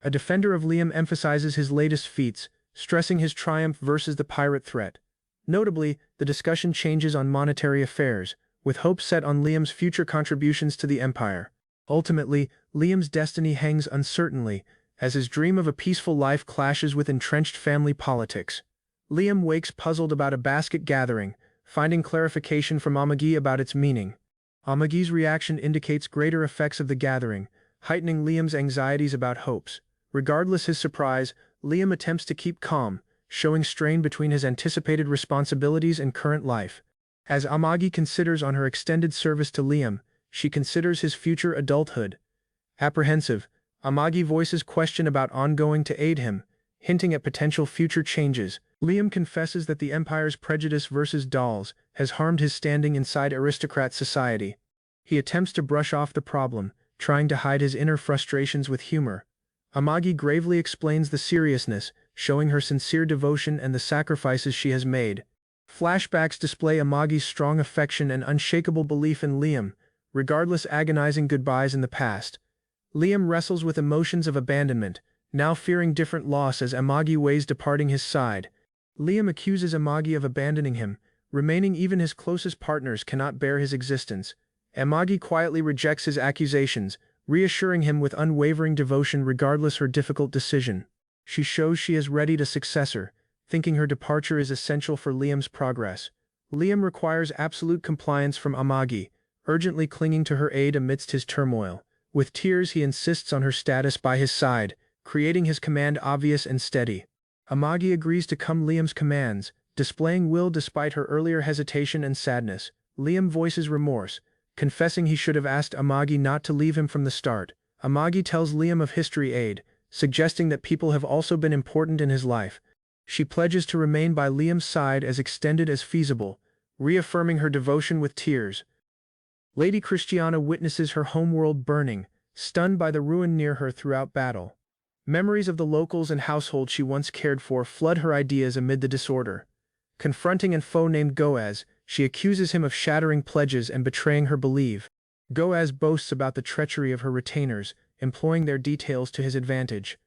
A defender of Liam emphasizes his latest feats, stressing his triumph versus the pirate threat. Notably, the discussion changes on monetary affairs, with hope set on Liam's future contributions to the empire. Ultimately, Liam's destiny hangs uncertainly, as his dream of a peaceful life clashes with entrenched family politics. Liam wakes puzzled about a basket gathering, finding clarification from Amagi about its meaning. Amagi's reaction indicates greater effects of the gathering, heightening Liam's anxieties about hopes. Regardless his surprise, Liam attempts to keep calm, showing strain between his anticipated responsibilities and current life. As Amagi considers on her extended service to Liam, she considers his future adulthood. Apprehensive, Amagi voices question about ongoing to aid him, hinting at potential future changes. Liam confesses that the Empire's prejudice versus dolls has harmed his standing inside aristocrat society. He attempts to brush off the problem, trying to hide his inner frustrations with humor. Amagi gravely explains the seriousness, showing her sincere devotion and the sacrifices she has made. Flashbacks display Amagi's strong affection and unshakable belief in Liam, regardless agonizing goodbyes in the past. Liam wrestles with emotions of abandonment, now fearing different loss as Amagi weighs departing his side. Liam accuses Amagi of abandoning him, remaining even his closest partners cannot bear his existence. Amagi quietly rejects his accusations, reassuring him with unwavering devotion regardless her difficult decision. She shows she has readied a successor, thinking her departure is essential for Liam's progress. Liam requires absolute compliance from Amagi, urgently clinging to her aid amidst his turmoil. With tears he insists on her status by his side, creating his command obvious and steady. Amagi agrees to come Liam's commands, displaying will despite her earlier hesitation and sadness. Liam voices remorse, confessing he should have asked Amagi not to leave him from the start. Amagi tells Liam of history aid, suggesting that people have also been important in his life. She pledges to remain by Liam's side as extended as feasible, reaffirming her devotion with tears. Lady Christiana witnesses her homeworld burning, stunned by the ruin near her throughout battle. Memories of the locals and household she once cared for flood her ideas amid the disorder. Confronting a foe named Goaz, she accuses him of shattering pledges and betraying her belief. Goaz boasts about the treachery of her retainers, employing their details to his advantage.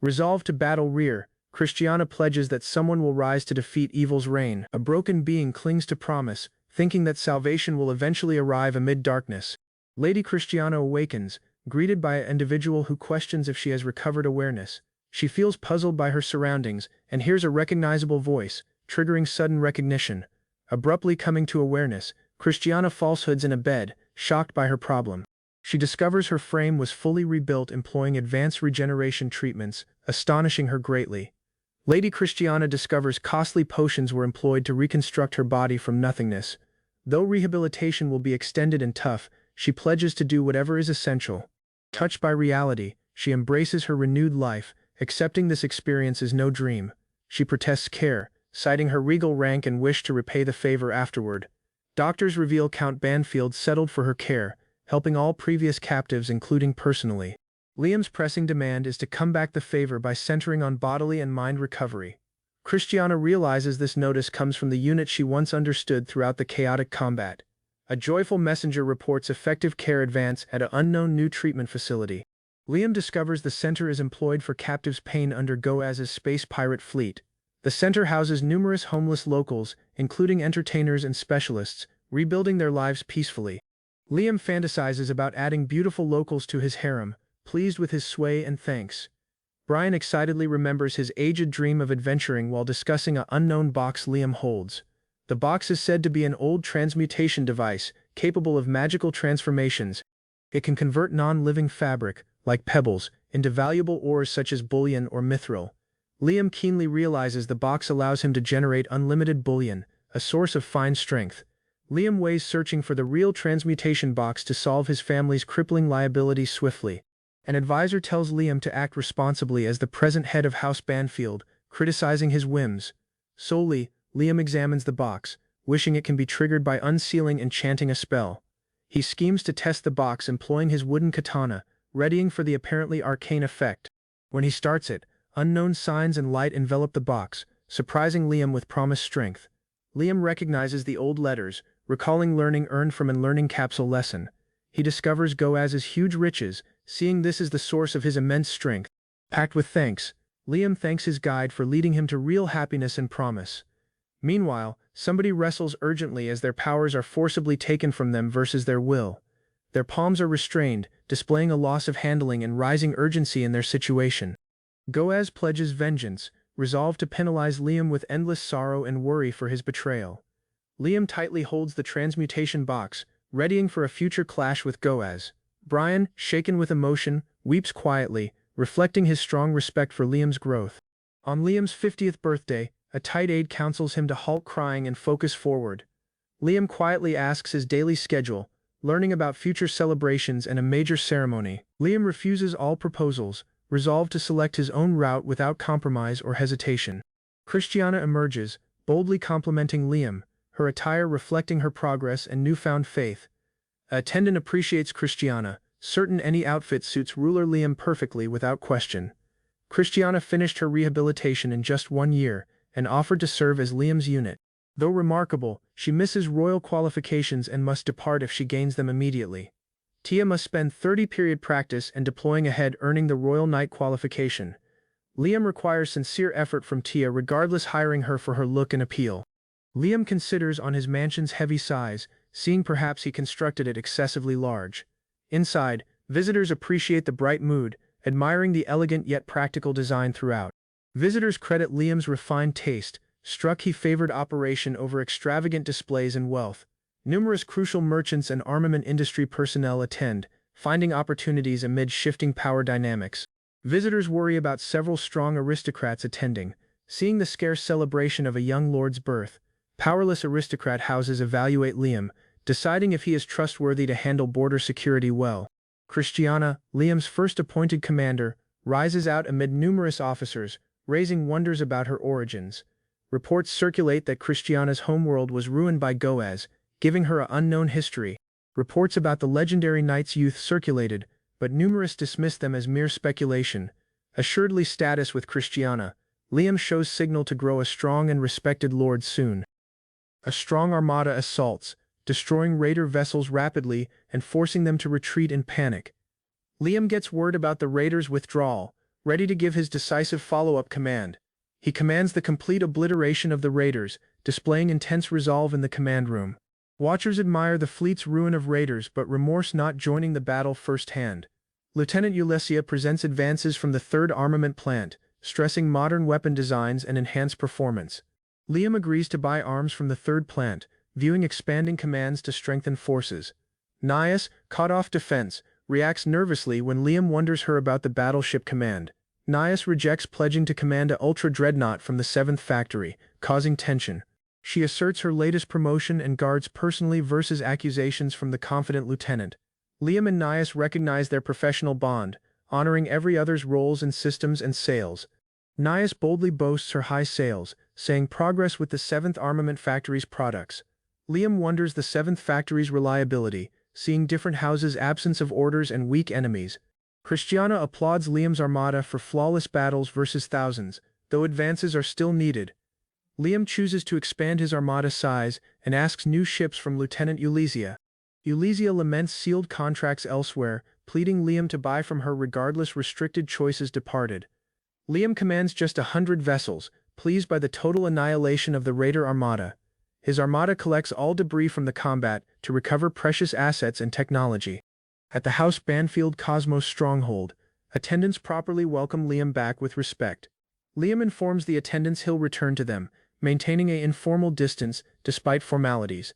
Resolved to battle rear, Christiana pledges that someone will rise to defeat evil's reign. A broken being clings to promise, thinking that salvation will eventually arrive amid darkness. Lady Christiana awakens, greeted by an individual who questions if she has recovered awareness. She feels puzzled by her surroundings and hears a recognizable voice, triggering sudden recognition. Abruptly coming to awareness, Christiana falsehoods in a bed, shocked by her problem. She discovers her frame was fully rebuilt employing advanced regeneration treatments, astonishing her greatly. Lady Christiana discovers costly potions were employed to reconstruct her body from nothingness. Though rehabilitation will be extended and tough, she pledges to do whatever is essential. Touched by reality, she embraces her renewed life, accepting this experience as no dream. She protests care, citing her regal rank and wish to repay the favor afterward. Doctors reveal Count Banfield settled for her care, helping all previous captives including personally. Liam's pressing demand is to come back the favor by centering on bodily and mind recovery. Christiana realizes this notice comes from the unit she once understood throughout the chaotic combat. A joyful messenger reports effective care advance at an unknown new treatment facility. Liam discovers the center is employed for captives' pain under Goaz's space pirate fleet. The center houses numerous homeless locals, including entertainers and specialists, rebuilding their lives peacefully. Liam fantasizes about adding beautiful locals to his harem, pleased with his sway and thanks. Brian excitedly remembers his aged dream of adventuring while discussing an unknown box Liam holds. The box is said to be an old transmutation device, capable of magical transformations. It can convert non-living fabric, like pebbles, into valuable ores such as bullion or mithril. Liam keenly realizes the box allows him to generate unlimited bullion, a source of fine strength. Liam weighs searching for the real transmutation box to solve his family's crippling liabilities swiftly. An advisor tells Liam to act responsibly as the present head of House Banfield, criticizing his whims. Solely, Liam examines the box, wishing it can be triggered by unsealing and chanting a spell. He schemes to test the box employing his wooden katana, readying for the apparently arcane effect. When he starts it, unknown signs and light envelop the box, surprising Liam with promised strength. Liam recognizes the old letters, recalling learning earned from an learning capsule lesson. He discovers Goaz's huge riches, seeing this as the source of his immense strength. Packed with thanks, Liam thanks his guide for leading him to real happiness and promise. Meanwhile, somebody wrestles urgently as their powers are forcibly taken from them versus their will. Their palms are restrained, displaying a loss of handling and rising urgency in their situation. Goaz pledges vengeance, resolved to penalize Liam with endless sorrow and worry for his betrayal. Liam tightly holds the transmutation box, readying for a future clash with Goaz. Brian, shaken with emotion, weeps quietly, reflecting his strong respect for Liam's growth. On Liam's 50th birthday, a tight aide counsels him to halt crying and focus forward. Liam quietly asks his daily schedule, learning about future celebrations and a major ceremony. Liam refuses all proposals, resolved to select his own route without compromise or hesitation. Christiana emerges, boldly complimenting Liam, her attire reflecting her progress and newfound faith. A attendant appreciates Christiana, certain any outfit suits ruler Liam perfectly without question. Christiana finished her rehabilitation in just 1 year, and offered to serve as Liam's unit. Though remarkable, she misses royal qualifications and must depart if she gains them immediately. Tia must spend 30-period practice and deploying ahead earning the Royal Knight qualification. Liam requires sincere effort from Tia regardless hiring her for her look and appeal. Liam considers on his mansion's heavy size, seeing perhaps he constructed it excessively large. Inside, visitors appreciate the bright mood, admiring the elegant yet practical design throughout. Visitors credit Liam's refined taste, struck he favored operation over extravagant displays and wealth. Numerous crucial merchants and armament industry personnel attend, finding opportunities amid shifting power dynamics. Visitors worry about several strong aristocrats attending, seeing the scarce celebration of a young lord's birth. Powerless aristocrat houses evaluate Liam, deciding if he is trustworthy to handle border security well. Christiana, Liam's first appointed commander, rises out amid numerous officers, raising wonders about her origins. Reports circulate that Christiana's homeworld was ruined by Goaz, giving her an unknown history. Reports about the legendary knight's youth circulated, but numerous dismissed them as mere speculation. Assuredly status with Christiana, Liam shows signal to grow a strong and respected lord soon. A strong armada assaults, destroying raider vessels rapidly and forcing them to retreat in panic. Liam gets word about the raiders' withdrawal, ready to give his decisive follow-up command. He commands the complete obliteration of the raiders, displaying intense resolve in the command room. Watchers admire the fleet's ruin of raiders but remorse not joining the battle firsthand. Lieutenant Ulysses presents advances from the 3rd Armament Plant, stressing modern weapon designs and enhanced performance. Liam agrees to buy arms from the 3rd Plant, viewing expanding commands to strengthen forces. Nias, caught off defense, reacts nervously when Liam wonders her about the battleship command. Nias rejects pledging to command a ultra-dreadnought from the 7th Factory, causing tension. She asserts her latest promotion and guards personally versus accusations from the confident lieutenant. Liam and Nias recognize their professional bond, honoring every other's roles in systems and sales. Nias boldly boasts her high sales, saying progress with the 7th Armament Factory's products. Liam wonders the 7th Factory's reliability, seeing different houses' absence of orders and weak enemies. Christiana applauds Liam's armada for flawless battles versus thousands, though advances are still needed. Liam chooses to expand his armada size and asks new ships from Lieutenant Ulysses. Ulysses laments sealed contracts elsewhere, pleading Liam to buy from her regardless restricted choices departed. Liam commands just 100 vessels, pleased by the total annihilation of the raider armada. His armada collects all debris from the combat to recover precious assets and technology. At the House Banfield Cosmos stronghold, attendants properly welcome Liam back with respect. Liam informs the attendants he'll return to them, maintaining an informal distance despite formalities.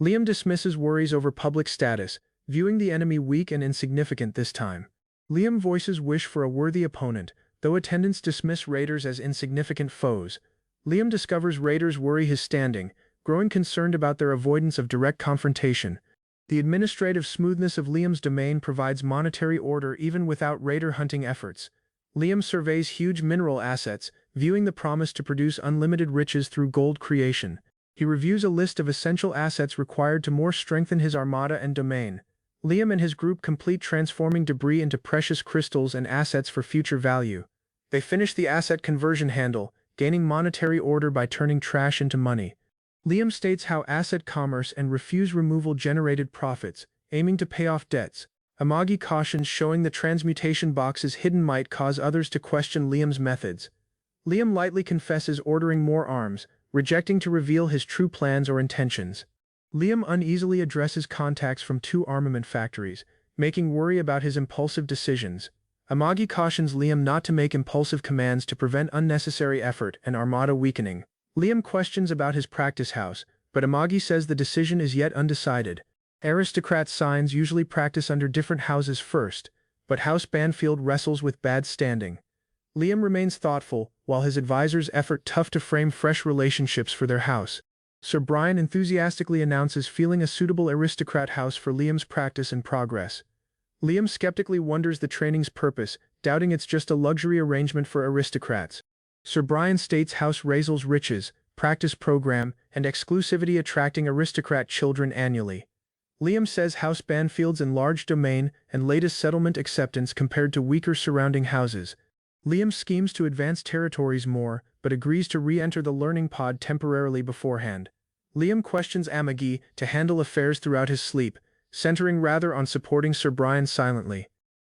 Liam dismisses worries over public status, viewing the enemy weak and insignificant this time. Liam voices wish for a worthy opponent, though attendants dismiss raiders as insignificant foes. Liam discovers raiders worry his standing, growing concerned about their avoidance of direct confrontation. The administrative smoothness of Liam's domain provides monetary order even without raider hunting efforts. Liam surveys huge mineral assets, viewing the promise to produce unlimited riches through gold creation. He reviews a list of essential assets required to more strengthen his armada and domain. Liam and his group complete transforming debris into precious crystals and assets for future value. They finish the asset conversion handle, gaining monetary order by turning trash into money. Liam states how asset commerce and refuse removal generated profits, aiming to pay off debts. Amagi cautions showing the transmutation box's hidden might cause others to question Liam's methods. Liam lightly confesses ordering more arms, rejecting to reveal his true plans or intentions. Liam uneasily addresses contacts from 2 armament factories, making worry about his impulsive decisions. Amagi cautions Liam not to make impulsive commands to prevent unnecessary effort and armada weakening. Liam questions about his practice house, but Amagi says the decision is yet undecided. Aristocrat signs usually practice under different houses first, but House Banfield wrestles with bad standing. Liam remains thoughtful, while his advisors effort tough to frame fresh relationships for their house. Sir Brian enthusiastically announces feeling a suitable aristocrat house for Liam's practice and progress. Liam skeptically wonders the training's purpose, doubting it's just a luxury arrangement for aristocrats. Sir Brian states House Razel's riches, practice program, and exclusivity attracting aristocrat children annually. Liam says House Banfield's enlarged domain and latest settlement acceptance compared to weaker surrounding houses. Liam schemes to advance territories more, but agrees to re-enter the learning pod temporarily beforehand. Liam questions Amagi to handle affairs throughout his sleep, centering rather on supporting Sir Brian silently.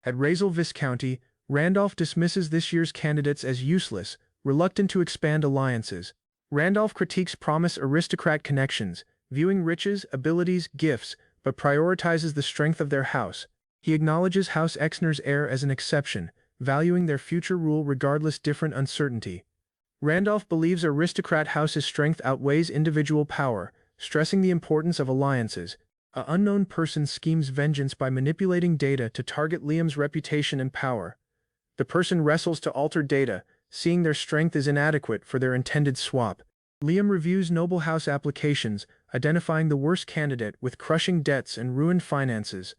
At Razel Viscounty, Randolph dismisses this year's candidates as useless, reluctant to expand alliances. Randolph critiques promised aristocrat connections, viewing riches, abilities, gifts, but prioritizes the strength of their house. He acknowledges House Exner's heir as an exception, valuing their future rule regardless different uncertainty. Randolph believes aristocrat house's strength outweighs individual power, stressing the importance of alliances. An unknown person schemes vengeance by manipulating data to target Liam's reputation and power. The person wrestles to alter data, seeing their strength is inadequate for their intended swap. Liam reviews noble house applications, identifying the worst candidate with crushing debts and ruined finances.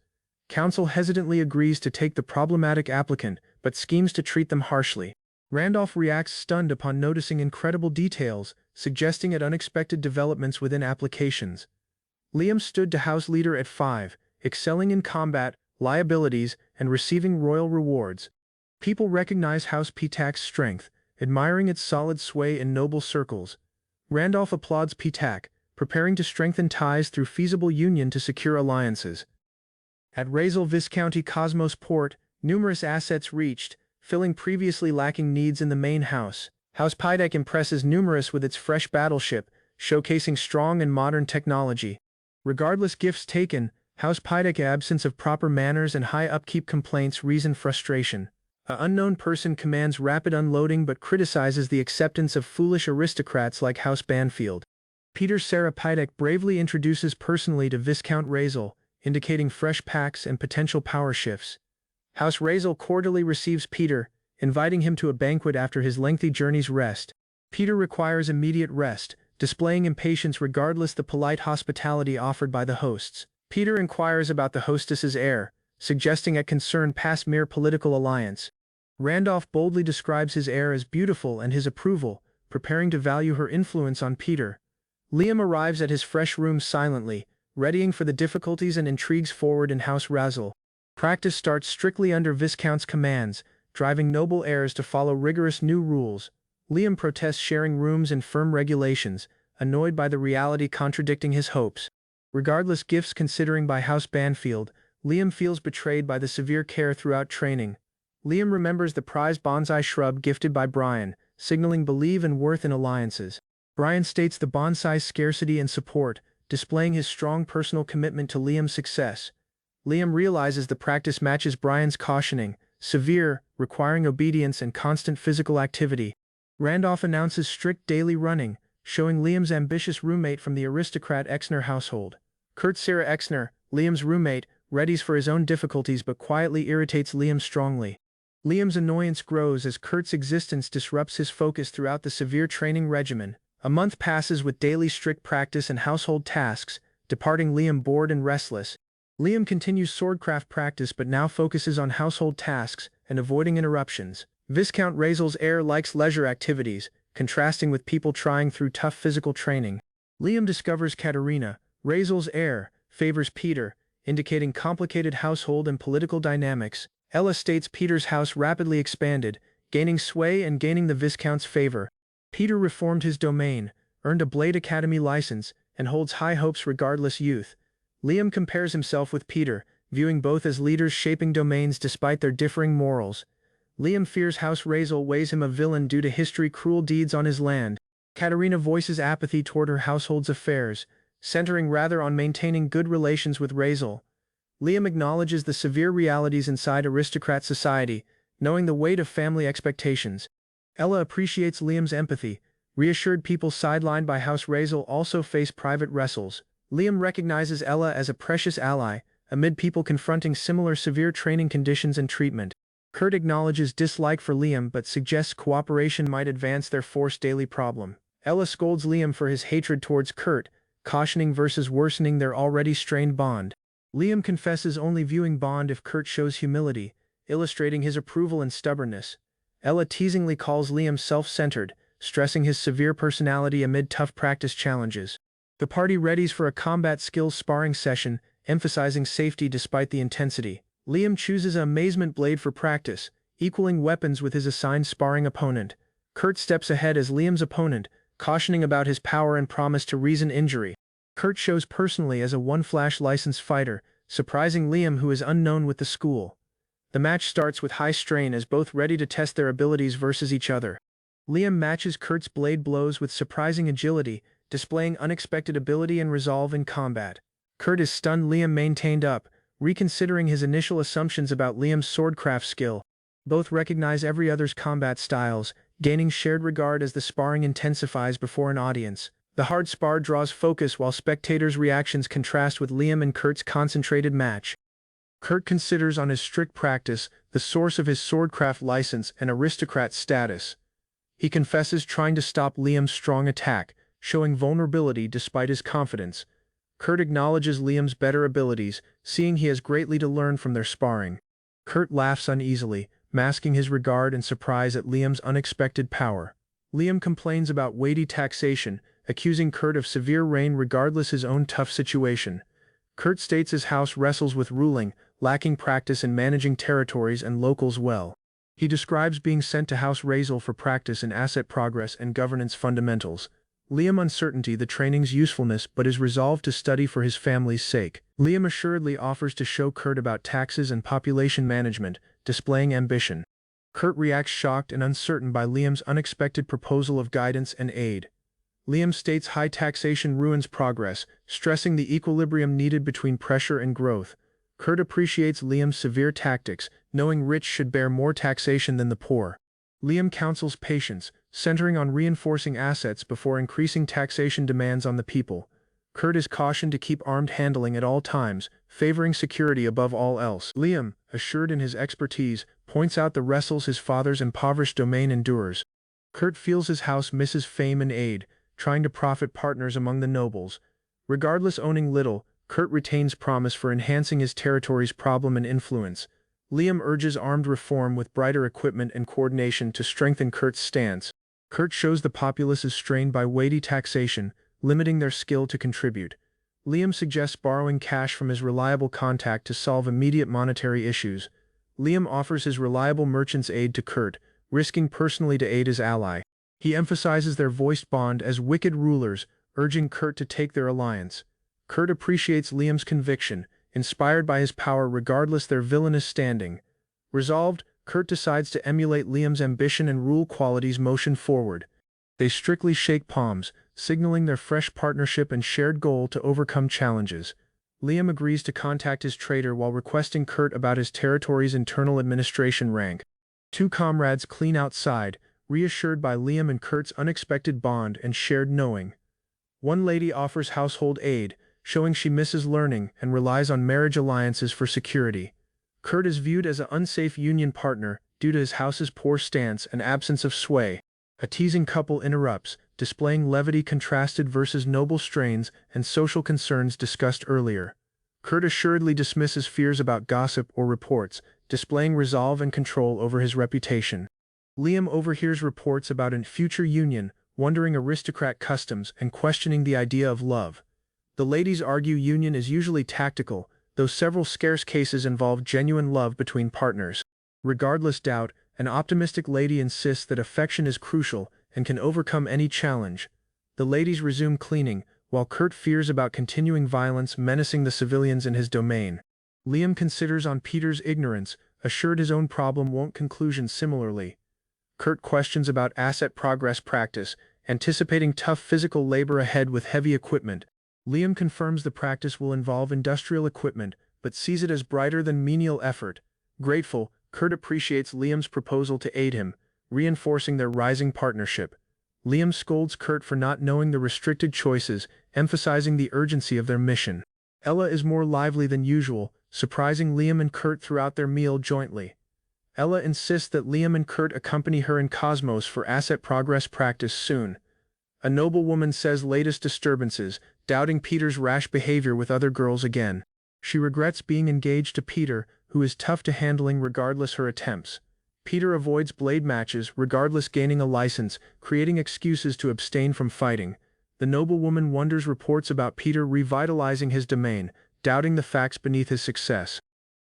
Council hesitantly agrees to take the problematic applicant, but schemes to treat them harshly. Randolph reacts stunned upon noticing incredible details, suggesting at unexpected developments within applications. Liam stood to House Leader at 5, excelling in combat, liabilities, and receiving royal rewards. People recognize House Pitak's strength, admiring its solid sway in noble circles. Randolph applauds Pitak, preparing to strengthen ties through feasible union to secure alliances. At Razel Viscounty Cosmos Port, numerous assets reached, filling previously lacking needs in the main house. House Pitak impresses numerous with its fresh battleship, showcasing strong and modern technology. Regardless gifts taken, House Pitak's absence of proper manners and high upkeep complaints reason frustration. An unknown person commands rapid unloading but criticizes the acceptance of foolish aristocrats like House Banfield. Peter Sarah Pitak bravely introduces personally to Viscount Razel, indicating fresh packs and potential power shifts. House Razel cordially receives Peter, inviting him to a banquet after his lengthy journey's rest. Peter requires immediate rest, displaying impatience regardless the polite hospitality offered by the hosts. Peter inquires about the hostess's heir, suggesting a concern past mere political alliance. Randolph boldly describes his heir as beautiful and his approval, preparing to value her influence on Peter. Liam arrives at his fresh room silently, readying for the difficulties and intrigues forward in House Razel. Practice starts strictly under Viscount's commands, driving noble heirs to follow rigorous new rules. Liam protests sharing rooms and firm regulations, annoyed by the reality contradicting his hopes. Regardless gifts considering by House Banfield, Liam feels betrayed by the severe care throughout training. Liam remembers the prized bonsai shrub gifted by Brian, signaling belief and worth in alliances. Brian states the bonsai's scarcity and support, displaying his strong personal commitment to Liam's success. Liam realizes the practice matches Brian's cautioning, severe, requiring obedience and constant physical activity. Randolph announces strict daily running, showing Liam's ambitious roommate from the aristocrat Exner household. Kurt Sarah Exner, Liam's roommate, readies for his own difficulties but quietly irritates Liam strongly. Liam's annoyance grows as Kurt's existence disrupts his focus throughout the severe training regimen. A month passes with daily strict practice and household tasks, departing Liam bored and restless. Liam continues swordcraft practice but now focuses on household tasks and avoiding interruptions. Viscount Razel's heir likes leisure activities, contrasting with people trying through tough physical training. Liam discovers Katerina, Razel's heir, favors Peter, indicating complicated household and political dynamics. Ella states Peter's house rapidly expanded, gaining sway and gaining the Viscount's favor. Peter reformed his domain, earned a Blade Academy license, and holds high hopes regardless youth. Liam compares himself with Peter, viewing both as leaders shaping domains despite their differing morals. Liam fears House Razel weighs him a villain due to history cruel deeds on his land. Katerina voices apathy toward her household's affairs, centering rather on maintaining good relations with Razel. Liam acknowledges the severe realities inside aristocrat society, knowing the weight of family expectations. Ella appreciates Liam's empathy, reassured people sidelined by House Razel also face private wrestles. Liam recognizes Ella as a precious ally, amid people confronting similar severe training conditions and treatment. Kurt acknowledges dislike for Liam but suggests cooperation might advance their forced daily problem. Ella scolds Liam for his hatred towards Kurt, cautioning versus worsening their already strained bond. Liam confesses only viewing Bond if Kurt shows humility, illustrating his approval and stubbornness. Ella teasingly calls Liam self-centered, stressing his severe personality amid tough practice challenges. The party readies for a combat skills sparring session, emphasizing safety despite the intensity. Liam chooses an amazement blade for practice, equaling weapons with his assigned sparring opponent. Kurt steps ahead as Liam's opponent, cautioning about his power and promise to reason injury. Kurt shows personally as a one-flash licensed fighter, surprising Liam who is unknown with the school. The match starts with high strain as both ready to test their abilities versus each other. Liam matches Kurt's blade blows with surprising agility, displaying unexpected ability and resolve in combat. Kurt is stunned. Liam maintained up, reconsidering his initial assumptions about Liam's swordcraft skill. Both recognize every other's combat styles, gaining shared regard as the sparring intensifies before an audience. The hard spar draws focus while spectators' reactions contrast with Liam and Kurt's concentrated match. Kurt considers on his strict practice, the source of his swordcraft license and aristocrat status. He confesses trying to stop Liam's strong attack, showing vulnerability despite his confidence. Kurt acknowledges Liam's better abilities, seeing he has greatly to learn from their sparring. Kurt laughs uneasily, masking his regard and surprise at Liam's unexpected power. Liam complains about weighty taxation, accusing Kurt of severe reign regardless his own tough situation. Kurt states his house wrestles with ruling, lacking practice in managing territories and locals well. He describes being sent to House Razel for practice in asset progress and governance fundamentals. Liam uncertainty the training's usefulness but is resolved to study for his family's sake. Liam assuredly offers to show Kurt about taxes and population management, displaying ambition. Kurt reacts shocked and uncertain by Liam's unexpected proposal of guidance and aid. Liam states high taxation ruins progress, stressing the equilibrium needed between pressure and growth. Kurt appreciates Liam's severe tactics, knowing rich should bear more taxation than the poor. Liam counsels patience, centering on reinforcing assets before increasing taxation demands on the people. Kurt is cautioned to keep armed handling at all times, favoring security above all else. Liam, assured in his expertise, points out the wrestles his father's impoverished domain endures. Kurt feels his house misses fame and aid, trying to profit partners among the nobles. Regardless owning little, Kurt retains promise for enhancing his territory's problem and influence. Liam urges armed reform with brighter equipment and coordination to strengthen Kurt's stance. Kurt shows the populace is strained by weighty taxation, limiting their skill to contribute. Liam suggests borrowing cash from his reliable contact to solve immediate monetary issues. Liam offers his reliable merchant's aid to Kurt, risking personally to aid his ally. He emphasizes their voiced bond as wicked rulers, urging Kurt to take their alliance. Kurt appreciates Liam's conviction, inspired by his power regardless their villainous standing. Resolved, Kurt decides to emulate Liam's ambition and rule qualities motion forward. They strictly shake palms, signaling their fresh partnership and shared goal to overcome challenges. Liam agrees to contact his trader while requesting Kurt about his territory's internal administration rank. Two comrades clean outside, reassured by Liam and Kurt's unexpected bond and shared knowing. One lady offers household aid, showing she misses learning and relies on marriage alliances for security. Kurt is viewed as an unsafe union partner due to his house's poor stance and absence of sway. A teasing couple interrupts, displaying levity contrasted versus noble strains and social concerns discussed earlier. Kurt assuredly dismisses fears about gossip or reports, displaying resolve and control over his reputation. Liam overhears reports about a future union, wondering aristocrat customs and questioning the idea of love. The ladies argue union is usually tactical, though several scarce cases involve genuine love between partners. Regardless doubt, an optimistic lady insists that affection is crucial and can overcome any challenge. The ladies resume cleaning, while Kurt fears about continuing violence menacing the civilians in his domain. Liam considers on Peter's ignorance, assured his own problem won't conclusion similarly. Kurt questions about asset progress practice, anticipating tough physical labor ahead with heavy equipment. Liam confirms the practice will involve industrial equipment, but sees it as brighter than menial effort. Grateful, Kurt appreciates Liam's proposal to aid him, reinforcing their rising partnership. Liam scolds Kurt for not knowing the restricted choices, emphasizing the urgency of their mission. Ella is more lively than usual, surprising Liam and Kurt throughout their meal jointly. Ella insists that Liam and Kurt accompany her in Cosmos for asset progress practice soon. A noblewoman says latest disturbances, doubting Peter's rash behavior with other girls again. She regrets being engaged to Peter, who is tough to handling regardless her attempts. Peter avoids blade matches, regardless gaining a license, creating excuses to abstain from fighting. The noblewoman wonders reports about Peter revitalizing his domain, doubting the facts beneath his success.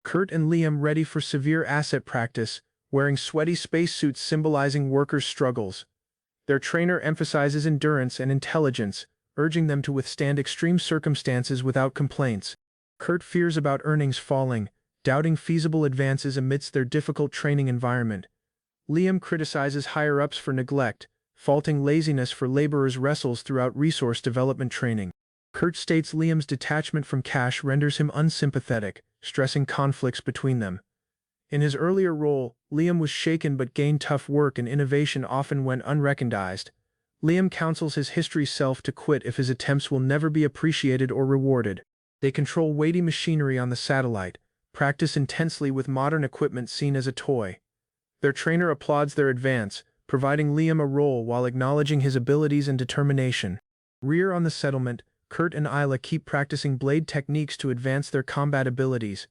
Kurt and Liam ready for severe asset practice, wearing sweaty spacesuits symbolizing workers' struggles. Their trainer emphasizes endurance and intelligence, urging them to withstand extreme circumstances without complaints. Kurt fears about earnings falling, doubting feasible advances amidst their difficult training environment. Liam criticizes higher-ups for neglect, faulting laziness for laborers' wrestles throughout resource development training. Kurt states Liam's detachment from cash renders him unsympathetic, stressing conflicts between them. In his earlier role, Liam was shaken but gained tough work and innovation often went unrecognized. Liam counsels his history self to quit if his attempts will never be appreciated or rewarded. They control weighty machinery on the satellite, practice intensely with modern equipment seen as a toy. Their trainer applauds their advance, providing Liam a role while acknowledging his abilities and determination. Rear on the settlement, Kurt and Isla keep practicing blade techniques to advance their combat abilities.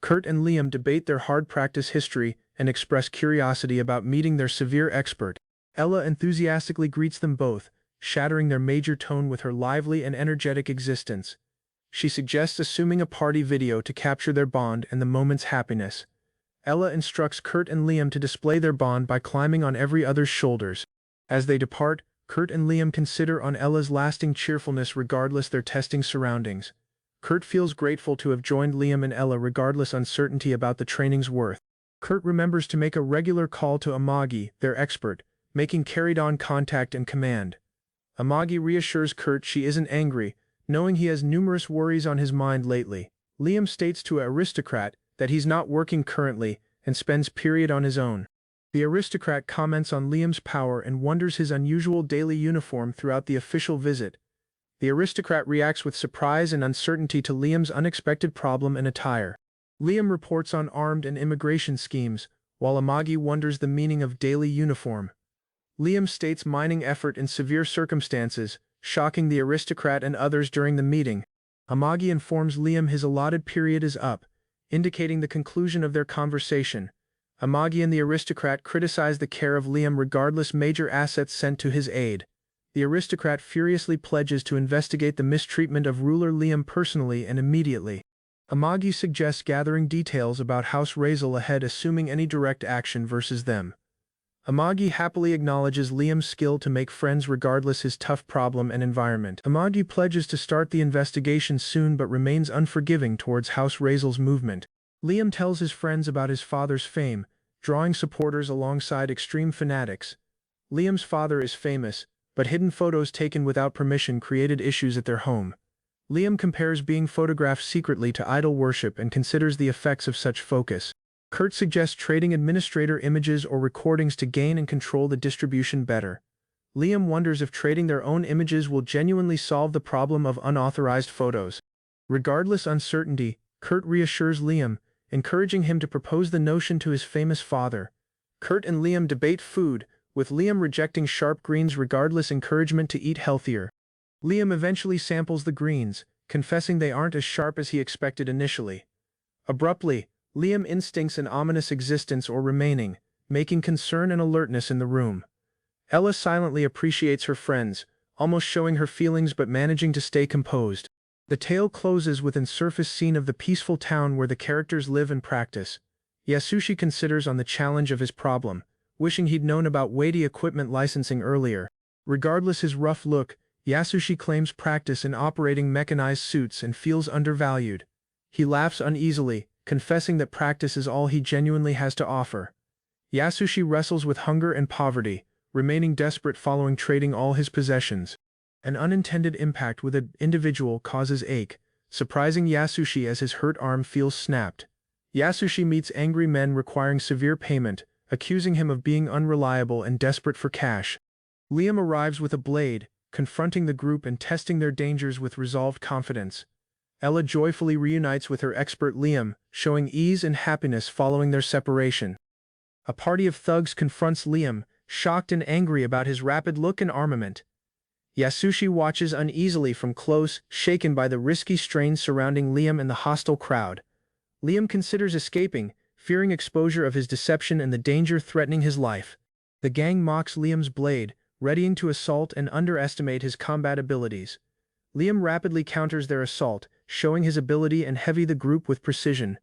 Kurt and Liam debate their hard practice history and express curiosity about meeting their severe expert. Ella enthusiastically greets them both, shattering their major tone with her lively and energetic existence. She suggests assuming a party video to capture their bond and the moment's happiness. Ella instructs Kurt and Liam to display their bond by climbing on every other's shoulders. As they depart, Kurt and Liam consider on Ella's lasting cheerfulness regardless their testing surroundings. Kurt feels grateful to have joined Liam and Ella regardless uncertainty about the training's worth. Kurt remembers to make a regular call to Amagi, their expert, making carried-on contact and command. Amagi reassures Kurt she isn't angry, knowing he has numerous worries on his mind lately. Liam states to an aristocrat that he's not working currently and spends period on his own. The aristocrat comments on Liam's power and wonders his unusual daily uniform throughout the official visit. The aristocrat reacts with surprise and uncertainty to Liam's unexpected problem and attire. Liam reports on armed and immigration schemes, while Amagi wonders the meaning of daily uniform. Liam states mining effort in severe circumstances, shocking the aristocrat and others during the meeting. Amagi informs Liam his allotted period is up, indicating the conclusion of their conversation. Amagi and the aristocrat criticize the care of Liam regardless major assets sent to his aid. The aristocrat furiously pledges to investigate the mistreatment of ruler Liam personally and immediately. Amagi suggests gathering details about House Razel ahead assuming any direct action versus them. Amagi happily acknowledges Liam's skill to make friends regardless his tough problem and environment. Amagi pledges to start the investigation soon but remains unforgiving towards House Razel's movement. Liam tells his friends about his father's fame, drawing supporters alongside extreme fanatics. Liam's father is famous, but hidden photos taken without permission created issues at their home. Liam compares being photographed secretly to idol worship and considers the effects of such focus. Kurt suggests trading administrator images or recordings to gain and control the distribution better. Liam wonders if trading their own images will genuinely solve the problem of unauthorized photos. Regardless uncertainty, Kurt reassures Liam, encouraging him to propose the notion to his famous father. Kurt and Liam debate food, with Liam rejecting sharp greens regardless encouragement to eat healthier. Liam eventually samples the greens, confessing they aren't as sharp as he expected initially. Abruptly, Liam instincts an ominous existence or remaining, making concern and alertness in the room. Ella silently appreciates her friends, almost showing her feelings but managing to stay composed. The tale closes with an surface scene of the peaceful town where the characters live and practice. Yasushi considers on the challenge of his problem, wishing he'd known about weighty equipment licensing earlier. Regardless his rough look, Yasushi claims practice in operating mechanized suits and feels undervalued. He laughs uneasily, confessing that practice is all he genuinely has to offer. Yasushi wrestles with hunger and poverty, remaining desperate following trading all his possessions. An unintended impact with an individual causes ache, surprising Yasushi as his hurt arm feels snapped. Yasushi meets angry men requiring severe payment, accusing him of being unreliable and desperate for cash. Liam arrives with a blade, confronting the group and testing their dangers with resolved confidence. Ella joyfully reunites with her expert Liam, showing ease and happiness following their separation. A party of thugs confronts Liam, shocked and angry about his rapid look and armament. Yasushi watches uneasily from close, shaken by the risky strains surrounding Liam and the hostile crowd. Liam considers escaping, fearing exposure of his deception and the danger threatening his life. The gang mocks Liam's blade, readying to assault and underestimate his combat abilities. Liam rapidly counters their assault, showing his ability and heavy the group with precision.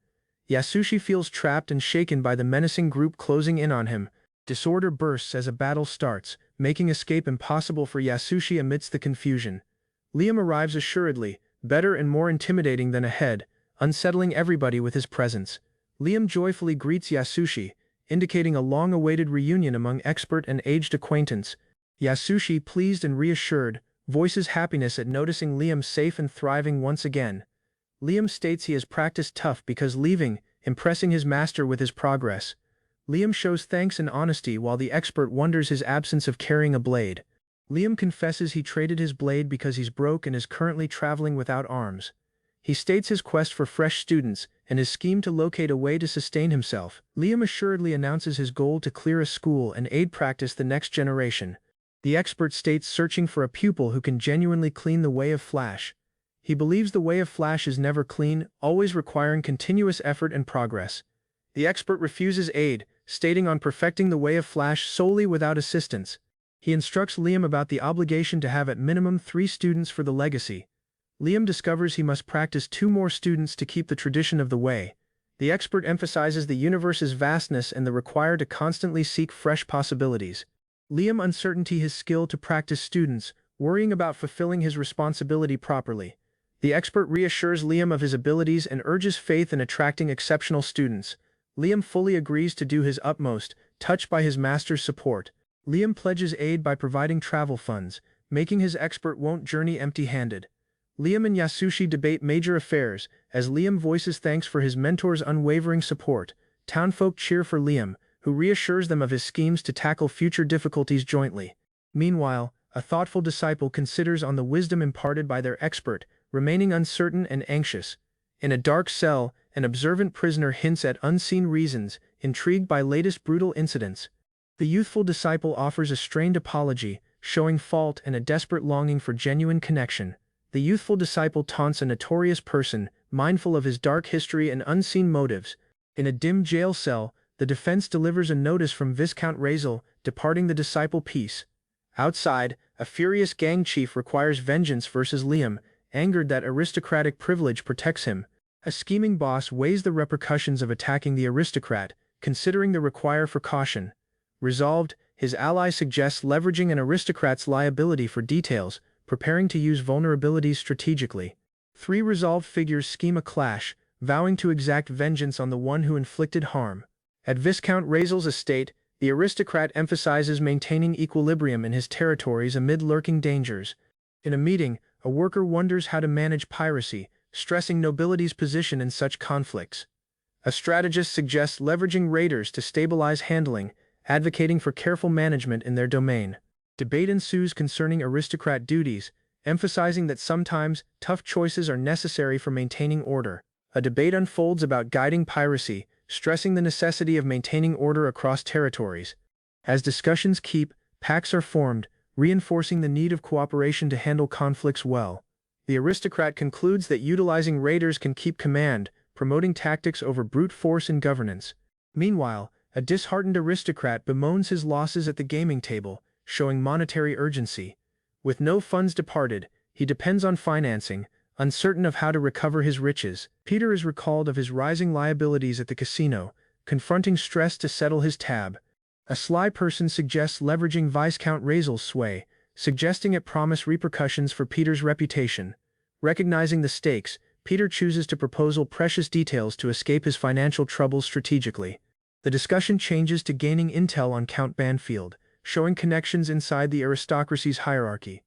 Yasushi feels trapped and shaken by the menacing group closing in on him. Disorder bursts as a battle starts, making escape impossible for Yasushi amidst the confusion. Liam arrives assuredly, better and more intimidating than ahead, unsettling everybody with his presence. Liam joyfully greets Yasushi, indicating a long-awaited reunion among expert and aged acquaintance. Yasushi, pleased and reassured, voices happiness at noticing Liam safe and thriving once again. Liam states he has practiced tough because leaving, impressing his master with his progress. Liam shows thanks and honesty while the expert wonders his absence of carrying a blade. Liam confesses he traded his blade because he's broke and is currently traveling without arms. He states his quest for fresh students and his scheme to locate a way to sustain himself. Liam assuredly announces his goal to clear a school and aid practice the next generation. The expert states searching for a pupil who can genuinely clean the way of Flash. He believes the way of Flash is never clean, always requiring continuous effort and progress. The expert refuses aid, stating on perfecting the way of Flash solely without assistance. He instructs Liam about the obligation to have at minimum 3 students for the legacy. Liam discovers he must practice 2 more students to keep the tradition of the way. The expert emphasizes the universe's vastness and the require to constantly seek fresh possibilities. Liam uncertainty his skill to practice students, worrying about fulfilling his responsibility properly. The expert reassures Liam of his abilities and urges faith in attracting exceptional students. Liam fully agrees to do his utmost, touched by his master's support. Liam pledges aid by providing travel funds, making his expert won't journey empty-handed. Liam and Yasushi debate major affairs, as Liam voices thanks for his mentor's unwavering support. Townfolk cheer for Liam, who reassures them of his schemes to tackle future difficulties jointly. Meanwhile, a thoughtful disciple considers on the wisdom imparted by their expert, remaining uncertain and anxious. In a dark cell, an observant prisoner hints at unseen reasons, intrigued by latest brutal incidents. The youthful disciple offers a strained apology, showing fault and a desperate longing for genuine connection. The youthful disciple taunts a notorious person, mindful of his dark history and unseen motives. In a dim jail cell, the defense delivers a notice from Viscount Razel, departing the disciple peace. Outside, a furious gang chief requires vengeance versus Liam, angered that aristocratic privilege protects him. A scheming boss weighs the repercussions of attacking the aristocrat, considering the require for caution. Resolved, his ally suggests leveraging an aristocrat's liability for details, preparing to use vulnerabilities strategically. 3 resolved figures scheme a clash, vowing to exact vengeance on the one who inflicted harm. At Viscount Razel's estate, the aristocrat emphasizes maintaining equilibrium in his territories amid lurking dangers. In a meeting, a worker wonders how to manage piracy, stressing nobility's position in such conflicts. A strategist suggests leveraging raiders to stabilize handling, advocating for careful management in their domain. Debate ensues concerning aristocrat duties, emphasizing that sometimes tough choices are necessary for maintaining order. A debate unfolds about guiding piracy, stressing the necessity of maintaining order across territories. As discussions keep, pacts are formed, reinforcing the need of cooperation to handle conflicts well. The aristocrat concludes that utilizing raiders can keep command, promoting tactics over brute force in governance. Meanwhile, a disheartened aristocrat bemoans his losses at the gaming table, showing monetary urgency. With no funds departed, he depends on financing, uncertain of how to recover his riches. Peter is recalled of his rising liabilities at the casino, confronting stress to settle his tab. A sly person suggests leveraging Viscount Razel's sway, suggesting it promise repercussions for Peter's reputation. Recognizing the stakes, Peter chooses to propose precious details to escape his financial troubles strategically. The discussion changes to gaining intel on Count Banfield, showing connections inside the aristocracy's hierarchy.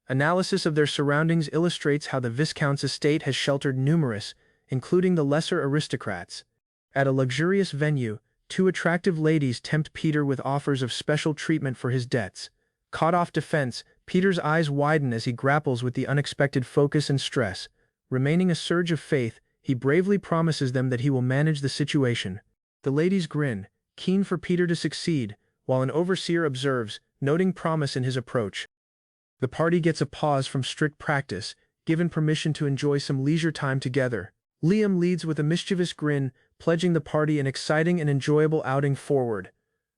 Analysis of their surroundings illustrates how the Viscount's estate has sheltered numerous, including the lesser aristocrats. At a luxurious venue, two attractive ladies tempt Peter with offers of special treatment for his debts. Caught off defense, Peter's eyes widen as he grapples with the unexpected focus and stress. Remaining a surge of faith, he bravely promises them that he will manage the situation. The ladies grin, keen for Peter to succeed, while an overseer observes, noting promise in his approach. The party gets a pause from strict practice, given permission to enjoy some leisure time together. Liam leads with a mischievous grin, pledging the party an exciting and enjoyable outing forward.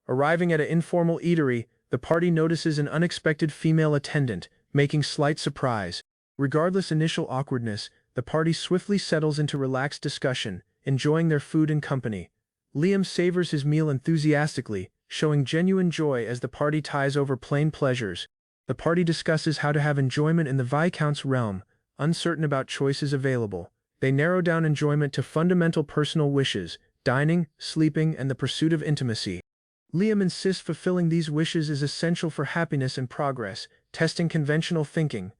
Arriving at an informal eatery, the party notices an unexpected female attendant, making slight surprise. Regardless initial awkwardness, the party swiftly settles into relaxed discussion, enjoying their food and company. Liam savors his meal enthusiastically, showing genuine joy as the party ties over plain pleasures. The party discusses how to have enjoyment in the Viscount's realm, uncertain about choices available. They narrow down enjoyment to fundamental personal wishes: dining, sleeping, and the pursuit of intimacy. Liam insists fulfilling these wishes is essential for happiness and progress, testing conventional thinking.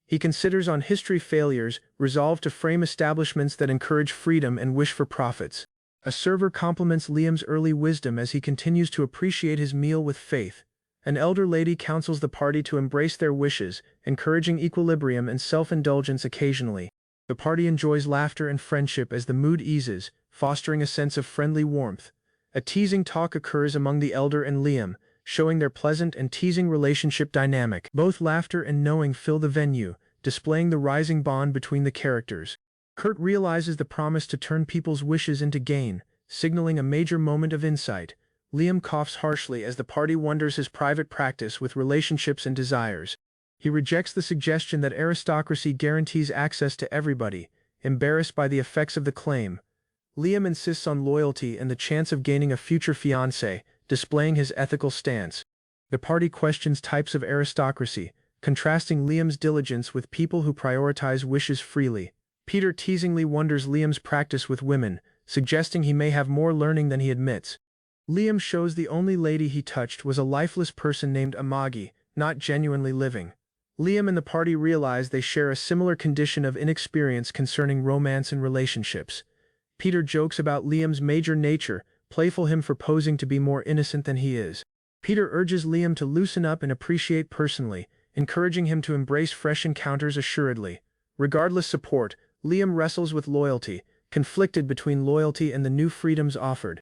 He considers on history failures, resolved to frame establishments that encourage freedom and wish for profits. A server compliments Liam's early wisdom as he continues to appreciate his meal with faith. An elder lady counsels the party to embrace their wishes, encouraging equilibrium and self-indulgence occasionally. The party enjoys laughter and friendship as the mood eases, fostering a sense of friendly warmth. A teasing talk occurs among the elder and Liam, showing their pleasant and teasing relationship dynamic. Both laughter and knowing fill the venue, displaying the rising bond between the characters. Kurt realizes the promise to turn people's wishes into gain, signaling a major moment of insight. Liam coughs harshly as the party wonders his private practice with relationships and desires. He rejects the suggestion that aristocracy guarantees access to everybody, embarrassed by the effects of the claim. Liam insists on loyalty and the chance of gaining a future fiancé, displaying his ethical stance. The party questions types of aristocracy, contrasting Liam's diligence with people who prioritize wishes freely. Peter teasingly wonders Liam's practice with women, suggesting he may have more learning than he admits. Liam shows the only lady he touched was a lifeless person named Amagi, not genuinely living. Liam and the party realize they share a similar condition of inexperience concerning romance and relationships. Peter jokes about Liam's major nature, playful him for posing to be more innocent than he is. Peter urges Liam to loosen up and appreciate personally, encouraging him to embrace fresh encounters assuredly. Regardless support, Liam wrestles with loyalty, conflicted between loyalty and the new freedoms offered.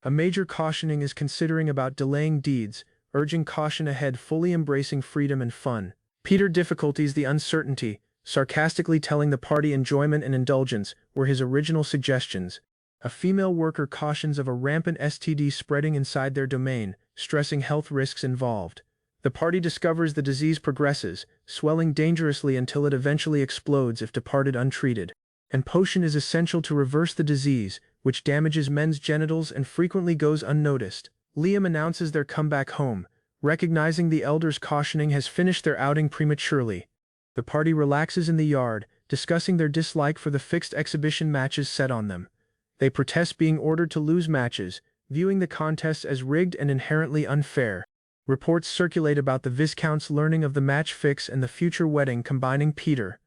A major cautioning is considering about delaying deeds, urging caution ahead, fully embracing freedom and fun. Peter difficulties the uncertainty, sarcastically telling the party enjoyment and indulgence were his original suggestions. A female worker cautions of a rampant STD spreading inside their domain, stressing health risks involved. The party discovers the disease progresses, swelling dangerously until it eventually explodes if departed untreated. An potion is essential to reverse the disease, which damages men's genitals and frequently goes unnoticed. Liam announces their comeback home, recognizing the elders' cautioning has finished their outing prematurely. The party relaxes in the yard, discussing their dislike for the fixed exhibition matches set on them. They protest being ordered to lose matches, viewing the contests as rigged and inherently unfair. Reports circulate about the Viscount's learning of the match fix and the future wedding combining Peter.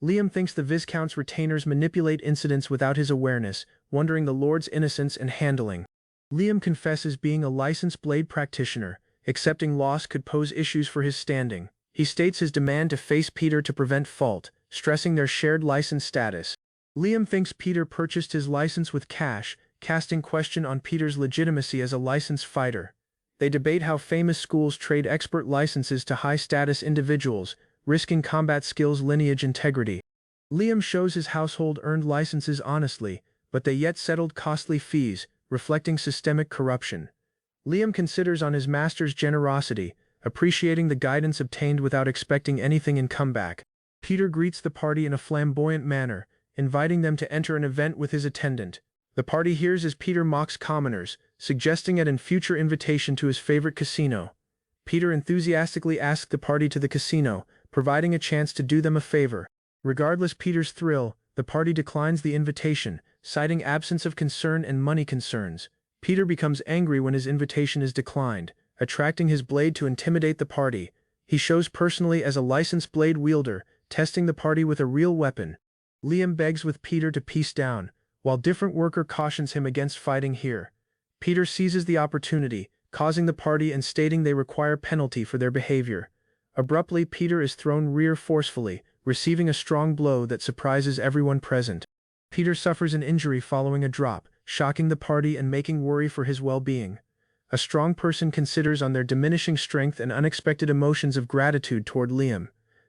Liam thinks the Viscount's retainers manipulate incidents without his awareness, wondering the Lord's innocence and handling. Liam confesses being a licensed blade practitioner, accepting loss could pose issues for his standing. He states his demand to face Peter to prevent fault, stressing their shared license status. Liam thinks Peter purchased his license with cash, casting question on Peter's legitimacy as a licensed fighter. They debate how famous schools trade expert licenses to high-status individuals, risking combat skills, lineage, integrity. Liam shows his household earned licenses honestly, but they yet settled costly fees, reflecting systemic corruption. Liam considers on his master's generosity, appreciating the guidance obtained without expecting anything in comeback. Peter greets the party in a flamboyant manner, inviting them to enter an event with his attendant. The party hears as Peter mocks commoners, suggesting it in future invitation to his favorite casino. Peter enthusiastically asked the party to the casino, providing a chance to do them a favor. Regardless Peter's thrill, the party declines the invitation, citing absence of concern and money concerns. Peter becomes angry when his invitation is declined, attracting his blade to intimidate the party. He shows personally as a licensed blade wielder, testing the party with a real weapon. Liam begs with Peter to peace down, while different worker cautions him against fighting here. Peter seizes the opportunity, causing the party and stating they require penalty for their behavior. Abruptly, Peter is thrown rear forcefully, receiving a strong blow that surprises everyone present. Peter suffers an injury following a drop, shocking the party and making worry for his well-being. A strong person considers on their diminishing strength and unexpected emotions of gratitude toward Liam.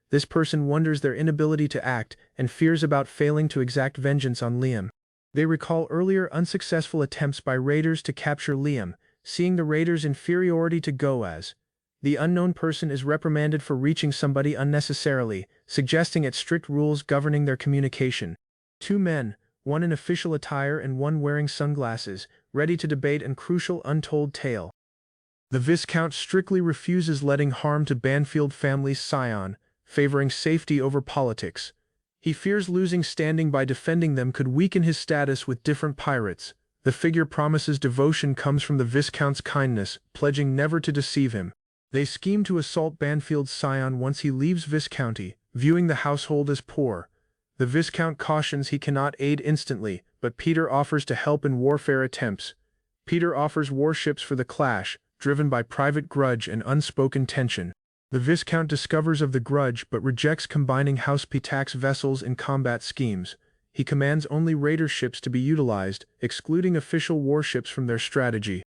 This person wonders their inability to act and fears about failing to exact vengeance on Liam. They recall earlier unsuccessful attempts by raiders to capture Liam, seeing the raiders' inferiority to Goaz. The unknown person is reprimanded for reaching somebody unnecessarily, suggesting its strict rules governing their communication. Two men, one in official attire and one wearing sunglasses, ready to debate an crucial untold tale. The Viscount strictly refuses letting harm to Banfield family's scion, favoring safety over politics. He fears losing standing by defending them could weaken his status with different pirates. The figure promises devotion comes from the Viscount's kindness, pledging never to deceive him. They scheme to assault Banfield's scion once he leaves Viscounty, viewing the household as poor. The Viscount cautions he cannot aid instantly, but Peter offers to help in warfare attempts. Peter offers warships for the clash, driven by private grudge and unspoken tension. The Viscount discovers of the grudge but rejects combining House Pitak's vessels in combat schemes. He commands only raider ships to be utilized, excluding official warships from their strategy.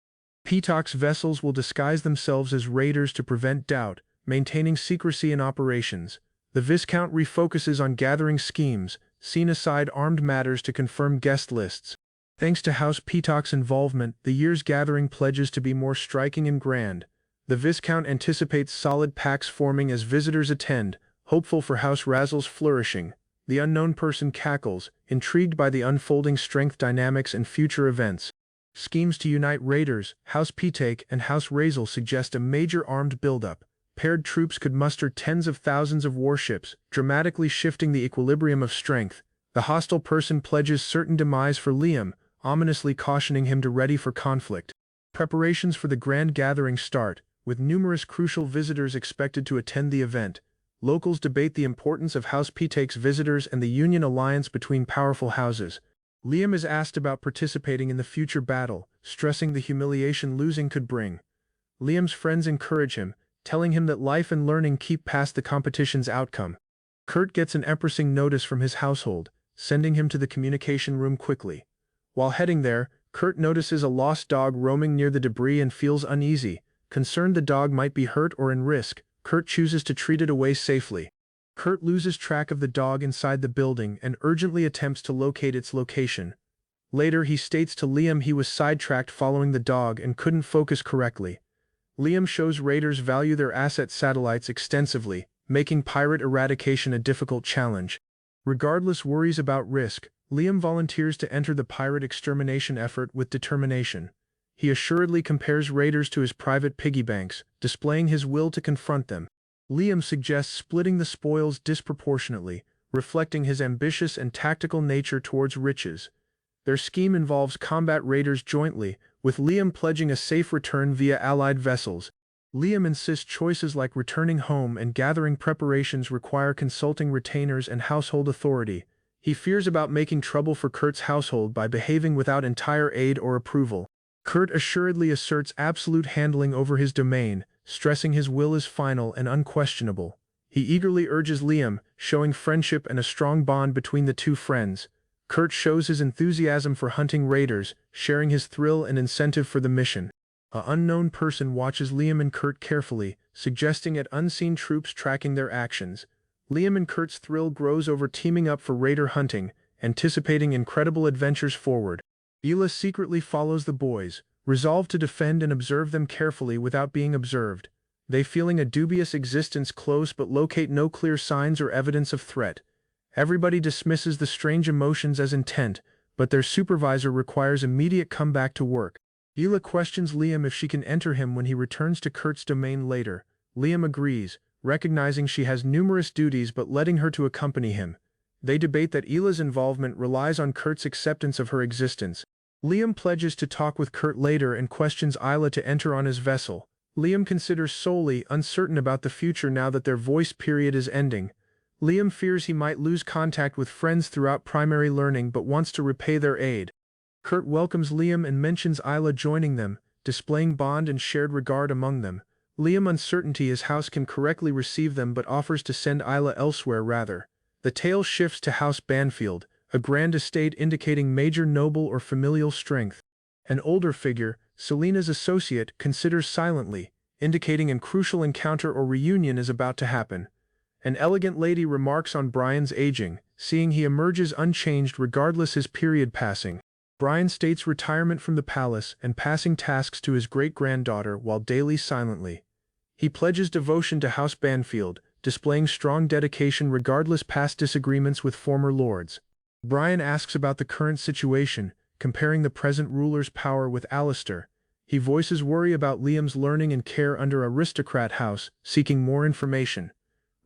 Pitak's vessels will disguise themselves as raiders to prevent doubt, maintaining secrecy in operations. The Viscount refocuses on gathering schemes, setting aside armed matters to confirm guest lists. Thanks to House Pitak's involvement, the year's gathering pledges to be more striking and grand. The Viscount anticipates solid packs forming as visitors attend, hopeful for House Razzle's flourishing. The unknown person cackles, intrigued by the unfolding strength dynamics and future events. Schemes to unite raiders, House Pitak and House Razzle suggest a major armed buildup. Paired troops could muster tens of thousands of warships, dramatically shifting the equilibrium of strength. The hostile person pledges certain demise for Liam, ominously cautioning him to ready for conflict. Preparations for the grand gathering start, with numerous crucial visitors expected to attend the event. Locals debate the importance of House Pitak's visitors and the union alliance between powerful houses. Liam is asked about participating in the future battle, stressing the humiliation losing could bring. Liam's friends encourage him, telling him that life and learning keep past the competition's outcome. Kurt gets an embarrassing notice from his household, sending him to the communication room quickly. While heading there, Kurt notices a lost dog roaming near the debris and feels uneasy. Concerned the dog might be hurt or in risk, Kurt chooses to treat it away safely. Kurt loses track of the dog inside the building and urgently attempts to locate its location. Later he states to Liam he was sidetracked following the dog and couldn't focus correctly. Liam shows raiders value their asset satellites extensively, making pirate eradication a difficult challenge. Regardless worries about risk, Liam volunteers to enter the pirate extermination effort with determination. He assuredly compares raiders to his private piggy banks, displaying his will to confront them. Liam suggests splitting the spoils disproportionately, reflecting his ambitious and tactical nature towards riches. Their scheme involves combat raiders jointly, with Liam pledging a safe return via allied vessels. Liam insists choices like returning home and gathering preparations require consulting retainers and household authority. He fears about making trouble for Kurt's household by behaving without entire aid or approval. Kurt assuredly asserts absolute handling over his domain, stressing his will is final and unquestionable. He eagerly urges Liam, showing friendship and a strong bond between the two friends. Kurt shows his enthusiasm for hunting raiders, sharing his thrill and incentive for the mission. An unknown person watches Liam and Kurt carefully, suggesting at unseen troops tracking their actions. Liam and Kurt's thrill grows over teaming up for raider hunting, anticipating incredible adventures forward. Ela secretly follows the boys, resolved to defend and observe them carefully without being observed. They feeling a dubious existence close but locate no clear signs or evidence of threat. Everybody dismisses the strange emotions as intent, but their supervisor requires immediate comeback to work. Ila questions Liam if she can enter him when he returns to Kurt's domain later. Liam agrees, recognizing she has numerous duties but letting her to accompany him. They debate that Ila's involvement relies on Kurt's acceptance of her existence. Liam pledges to talk with Kurt later and questions Ila to enter on his vessel. Liam considers solely uncertain about the future now that their voice period is ending. Liam fears he might lose contact with friends throughout primary learning but wants to repay their aid. Kurt welcomes Liam and mentions Ila joining them, displaying bond and shared regard among them. Liam uncertainty his house can correctly receive them but offers to send Ila elsewhere rather. The tale shifts to House Banfield, a grand estate indicating major noble or familial strength. An older figure, Selena's associate, considers silently, indicating a crucial encounter or reunion is about to happen. An elegant lady remarks on Brian's aging, seeing he emerges unchanged regardless his period passing. Brian states retirement from the palace and passing tasks to his great-granddaughter while daily silently. He pledges devotion to House Banfield, displaying strong dedication regardless past disagreements with former lords. Brian asks about the current situation, comparing the present ruler's power with Alistair. He voices worry about Liam's learning and care under aristocrat house, seeking more information.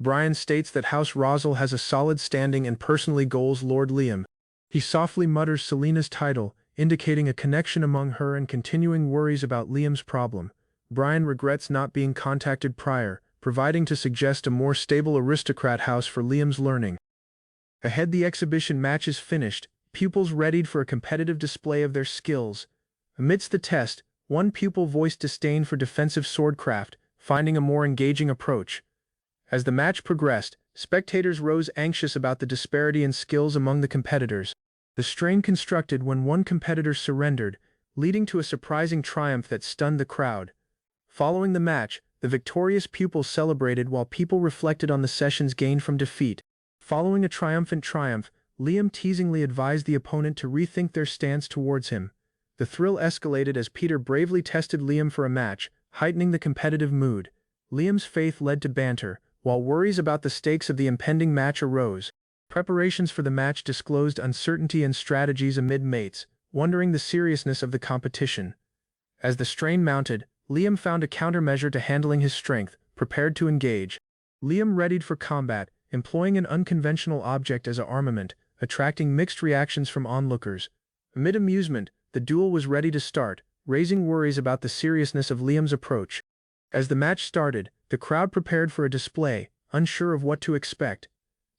Brian states that House Rosal has a solid standing and personally goals Lord Liam. He softly mutters Selena's title, indicating a connection among her and continuing worries about Liam's problem. Brian regrets not being contacted prior, providing to suggest a more stable aristocrat house for Liam's learning. Ahead the exhibition match is finished, pupils readied for a competitive display of their skills. Amidst the test, one pupil voiced disdain for defensive swordcraft, finding a more engaging approach. As the match progressed, spectators rose anxious about the disparity in skills among the competitors. The strain constructed when one competitor surrendered, leading to a surprising triumph that stunned the crowd. Following the match, the victorious pupil celebrated while people reflected on the sessions gained from defeat. Following a triumphant triumph, Liam teasingly advised the opponent to rethink their stance towards him. The thrill escalated as Peter bravely tested Liam for a match, heightening the competitive mood. Liam's faith led to banter, while worries about the stakes of the impending match arose. Preparations for the match disclosed uncertainty and strategies amid mates, wondering the seriousness of the competition. As the strain mounted, Liam found a countermeasure to handling his strength, prepared to engage. Liam readied for combat, employing an unconventional object as an armament, attracting mixed reactions from onlookers. Amid amusement, the duel was ready to start, raising worries about the seriousness of Liam's approach. As the match started, the crowd prepared for a display, unsure of what to expect.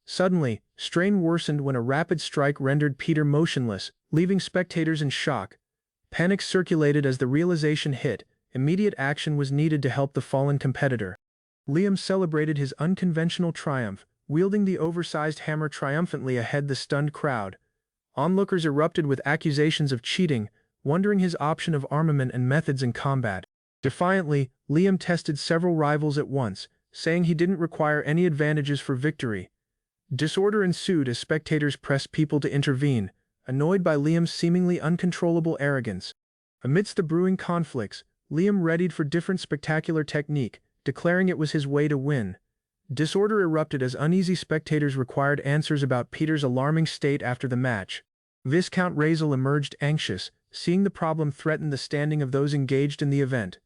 Suddenly, strain worsened when a rapid strike rendered Peter motionless, leaving spectators in shock. Panic circulated as the realization hit. Immediate action was needed to help the fallen competitor. Liam celebrated his unconventional triumph, wielding the oversized hammer triumphantly ahead the stunned crowd. Onlookers erupted with accusations of cheating, wondering his option of armament and methods in combat. Defiantly, Liam tested several rivals at once, saying he didn't require any advantages for victory. Disorder ensued as spectators pressed people to intervene, annoyed by Liam's seemingly uncontrollable arrogance. Amidst the brewing conflicts, Liam readied for different spectacular technique, declaring it was his way to win. Disorder erupted as uneasy spectators required answers about Peter's alarming state after the match. Viscount Razel emerged anxious, seeing the problem threaten the standing of those engaged in the event.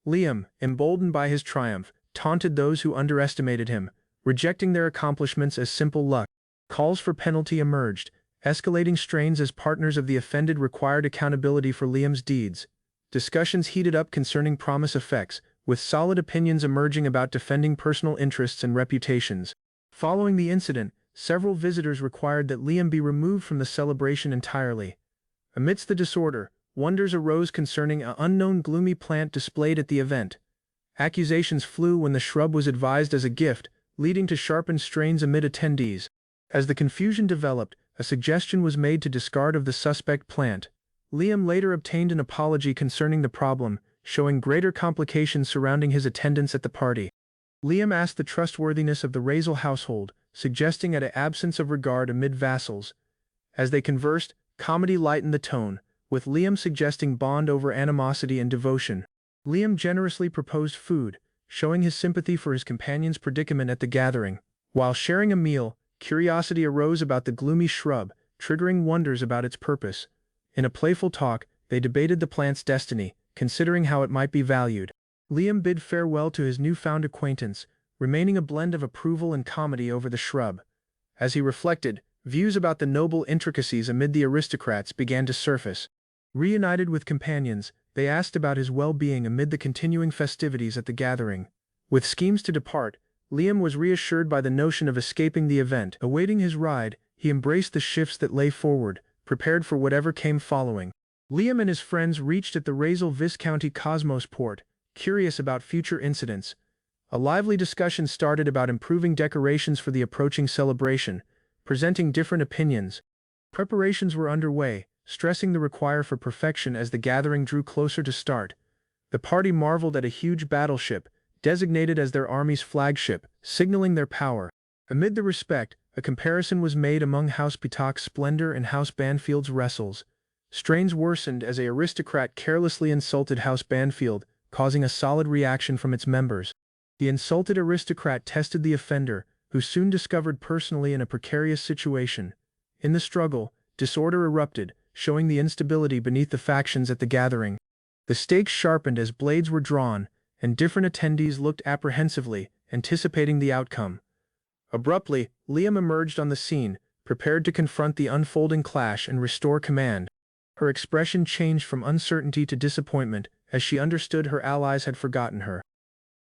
Liam, emboldened by his triumph, taunted those who underestimated him, rejecting their accomplishments as simple luck. Calls for penalty emerged, escalating strains as partners of the offended required accountability for Liam's deeds. Discussions heated up concerning promise effects, with solid opinions emerging about defending personal interests and reputations. Following the incident, several visitors required that Liam be removed from the celebration entirely. Amidst the disorder, wonders arose concerning an unknown gloomy plant displayed at the event. Accusations flew when the shrub was advised as a gift, leading to sharpened strains amid attendees. As the confusion developed, a suggestion was made to discard of the suspect plant. Liam later obtained an apology concerning the problem, showing greater complications surrounding his attendance at the party. Liam asked the trustworthiness of the Razel household, suggesting an absence of regard amid vassals. As they conversed, comedy lightened the tone, with Liam suggesting bond over animosity and devotion. Liam generously proposed food, showing his sympathy for his companion's predicament at the gathering. While sharing a meal, curiosity arose about the gloomy shrub, triggering wonders about its purpose. In a playful talk, They debated the plant's destiny, considering how it might be valued. Liam bid farewell to his newfound acquaintance, remaining a blend of approval and comedy over the shrub. As he reflected, views about the noble intricacies amid the aristocrats began to surface. Reunited with companions, they asked about his well-being amid the continuing festivities at the gathering. With schemes to depart, Liam was reassured by the notion of escaping the event. Awaiting his ride, he embraced the shifts that lay forward, prepared for whatever came following. Liam and his friends reached at the Razel Viscounty Cosmos port, curious about future incidents. A lively discussion started about improving decorations for the approaching celebration, presenting different opinions. Preparations were underway, stressing the require for perfection as the gathering drew closer to start. The party marveled at a huge battleship, designated as their army's flagship, signaling their power. Amid the respect, a comparison was made among House Pitak's splendor and House Banfield's wrestles. Strains worsened as a aristocrat carelessly insulted House Banfield, causing a solid reaction from its members. The insulted aristocrat tested the offender, who soon discovered personally in a precarious situation. In the struggle, disorder erupted, showing the instability beneath the factions at the gathering. The stakes sharpened as blades were drawn, and different attendees looked apprehensively, anticipating the outcome. Abruptly, Liam emerged on the scene, prepared to confront the unfolding clash and restore command. Her expression changed from uncertainty to disappointment, as she understood her allies had forgotten her.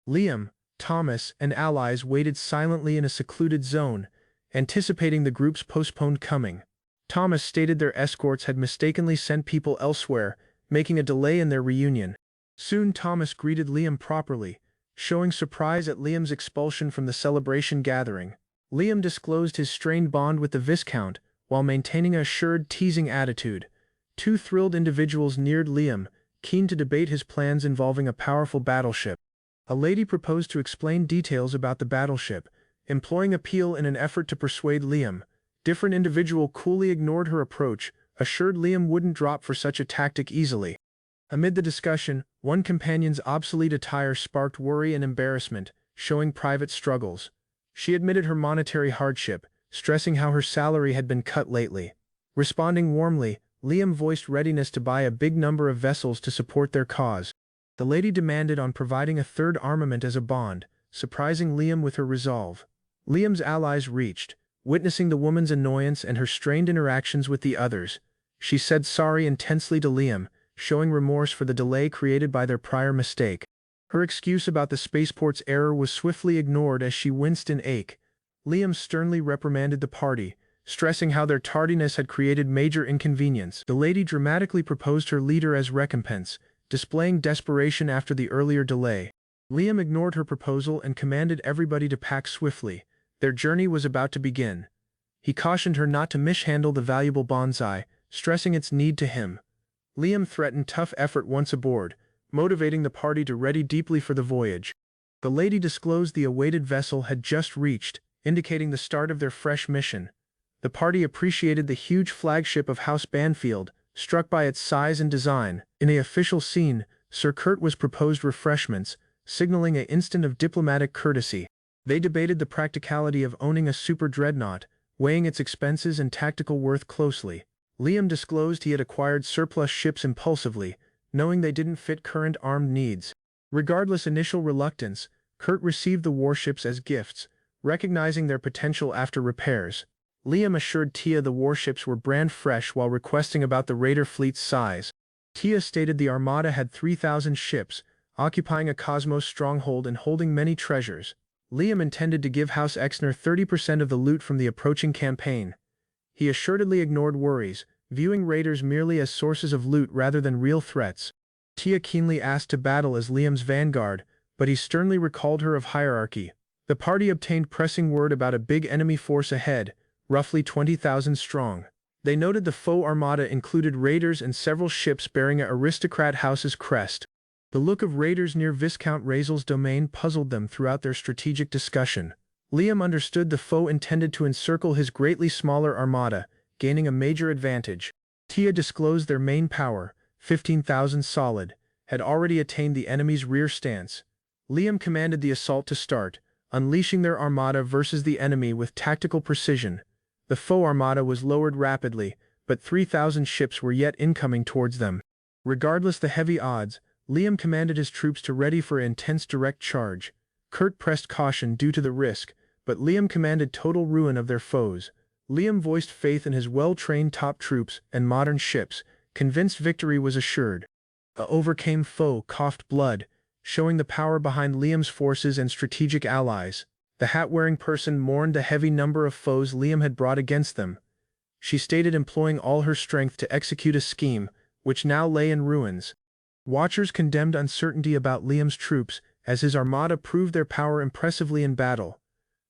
Liam, Thomas, and allies waited silently in a secluded zone, anticipating the group's postponed coming. Thomas stated their escorts had mistakenly sent people elsewhere, making a delay in their reunion. Soon Thomas greeted Liam properly, showing surprise at Liam's expulsion from the celebration gathering. Liam disclosed his strained bond with the Viscount, while maintaining a assured, teasing attitude. Two thrilled individuals neared Liam, keen to debate his plans involving a powerful battleship. A lady proposed to explain details about the battleship, employing appeal in an effort to persuade Liam. Different individual coolly ignored her approach, assured Liam wouldn't drop for such a tactic easily. Amid the discussion, one companion's obsolete attire sparked worry and embarrassment, showing private struggles. She admitted her monetary hardship, stressing how her salary had been cut lately. Responding warmly, Liam voiced readiness to buy a big number of vessels to support their cause. The lady demanded on providing a third armament as a bond, surprising Liam with her resolve. Liam's allies reached, witnessing the woman's annoyance and her strained interactions with the others. She said sorry intensely to Liam, showing remorse for the delay created by their prior mistake. Her excuse about the spaceport's error was swiftly ignored as she winced in ache. Liam sternly reprimanded the party, stressing how their tardiness had created major inconvenience. The lady dramatically proposed her leader as recompense, displaying desperation after the earlier delay. Liam ignored her proposal and commanded everybody to pack swiftly. Their journey was about to begin. He cautioned her not to mishandle the valuable bonsai, stressing its need to him. Liam threatened tough effort once aboard, motivating the party to ready deeply for the voyage. The lady disclosed the awaited vessel had just reached, indicating the start of their fresh mission. The party appreciated the huge flagship of House Banfield, struck by its size and design. In a official scene, Sir Kurt was proposed refreshments, signaling an instant of diplomatic courtesy. They debated the practicality of owning a super dreadnought, weighing its expenses and tactical worth closely. Liam disclosed he had acquired surplus ships impulsively, knowing they didn't fit current armed needs. Regardless initial reluctance, Kurt received the warships as gifts, recognizing their potential after repairs. Liam assured Tia the warships were brand fresh while requesting about the raider fleet's size. Tia stated the armada had 3,000 ships, occupying a cosmos stronghold and holding many treasures. Liam intended to give House Exner 30% of the loot from the approaching campaign. He assuredly ignored worries, viewing raiders merely as sources of loot rather than real threats. Tia keenly asked to battle as Liam's vanguard, but he sternly recalled her of hierarchy. The party obtained pressing word about a big enemy force ahead, roughly 20,000 strong. They noted the foe armada included raiders and several ships bearing an aristocrat house's crest. The look of raiders near Viscount Razel's domain puzzled them throughout their strategic discussion. Liam understood the foe intended to encircle his greatly smaller armada, gaining a major advantage. Tia disclosed their main power, 15,000 solid, had already attained the enemy's rear stance. Liam commanded the assault to start, unleashing their armada versus the enemy with tactical precision. The foe armada was lowered rapidly, but 3,000 ships were yet incoming towards them. Regardless the heavy odds, Liam commanded his troops to ready for an intense direct charge. Kurt pressed caution due to the risk, but Liam commanded total ruin of their foes. Liam voiced faith in his well-trained top troops and modern ships, convinced victory was assured. A overcame foe coughed blood, showing the power behind Liam's forces and strategic allies. The hat-wearing person mourned the heavy number of foes Liam had brought against them. She stated employing all her strength to execute a scheme, which now lay in ruins. Watchers condemned uncertainty about Liam's troops, as his armada proved their power impressively in battle.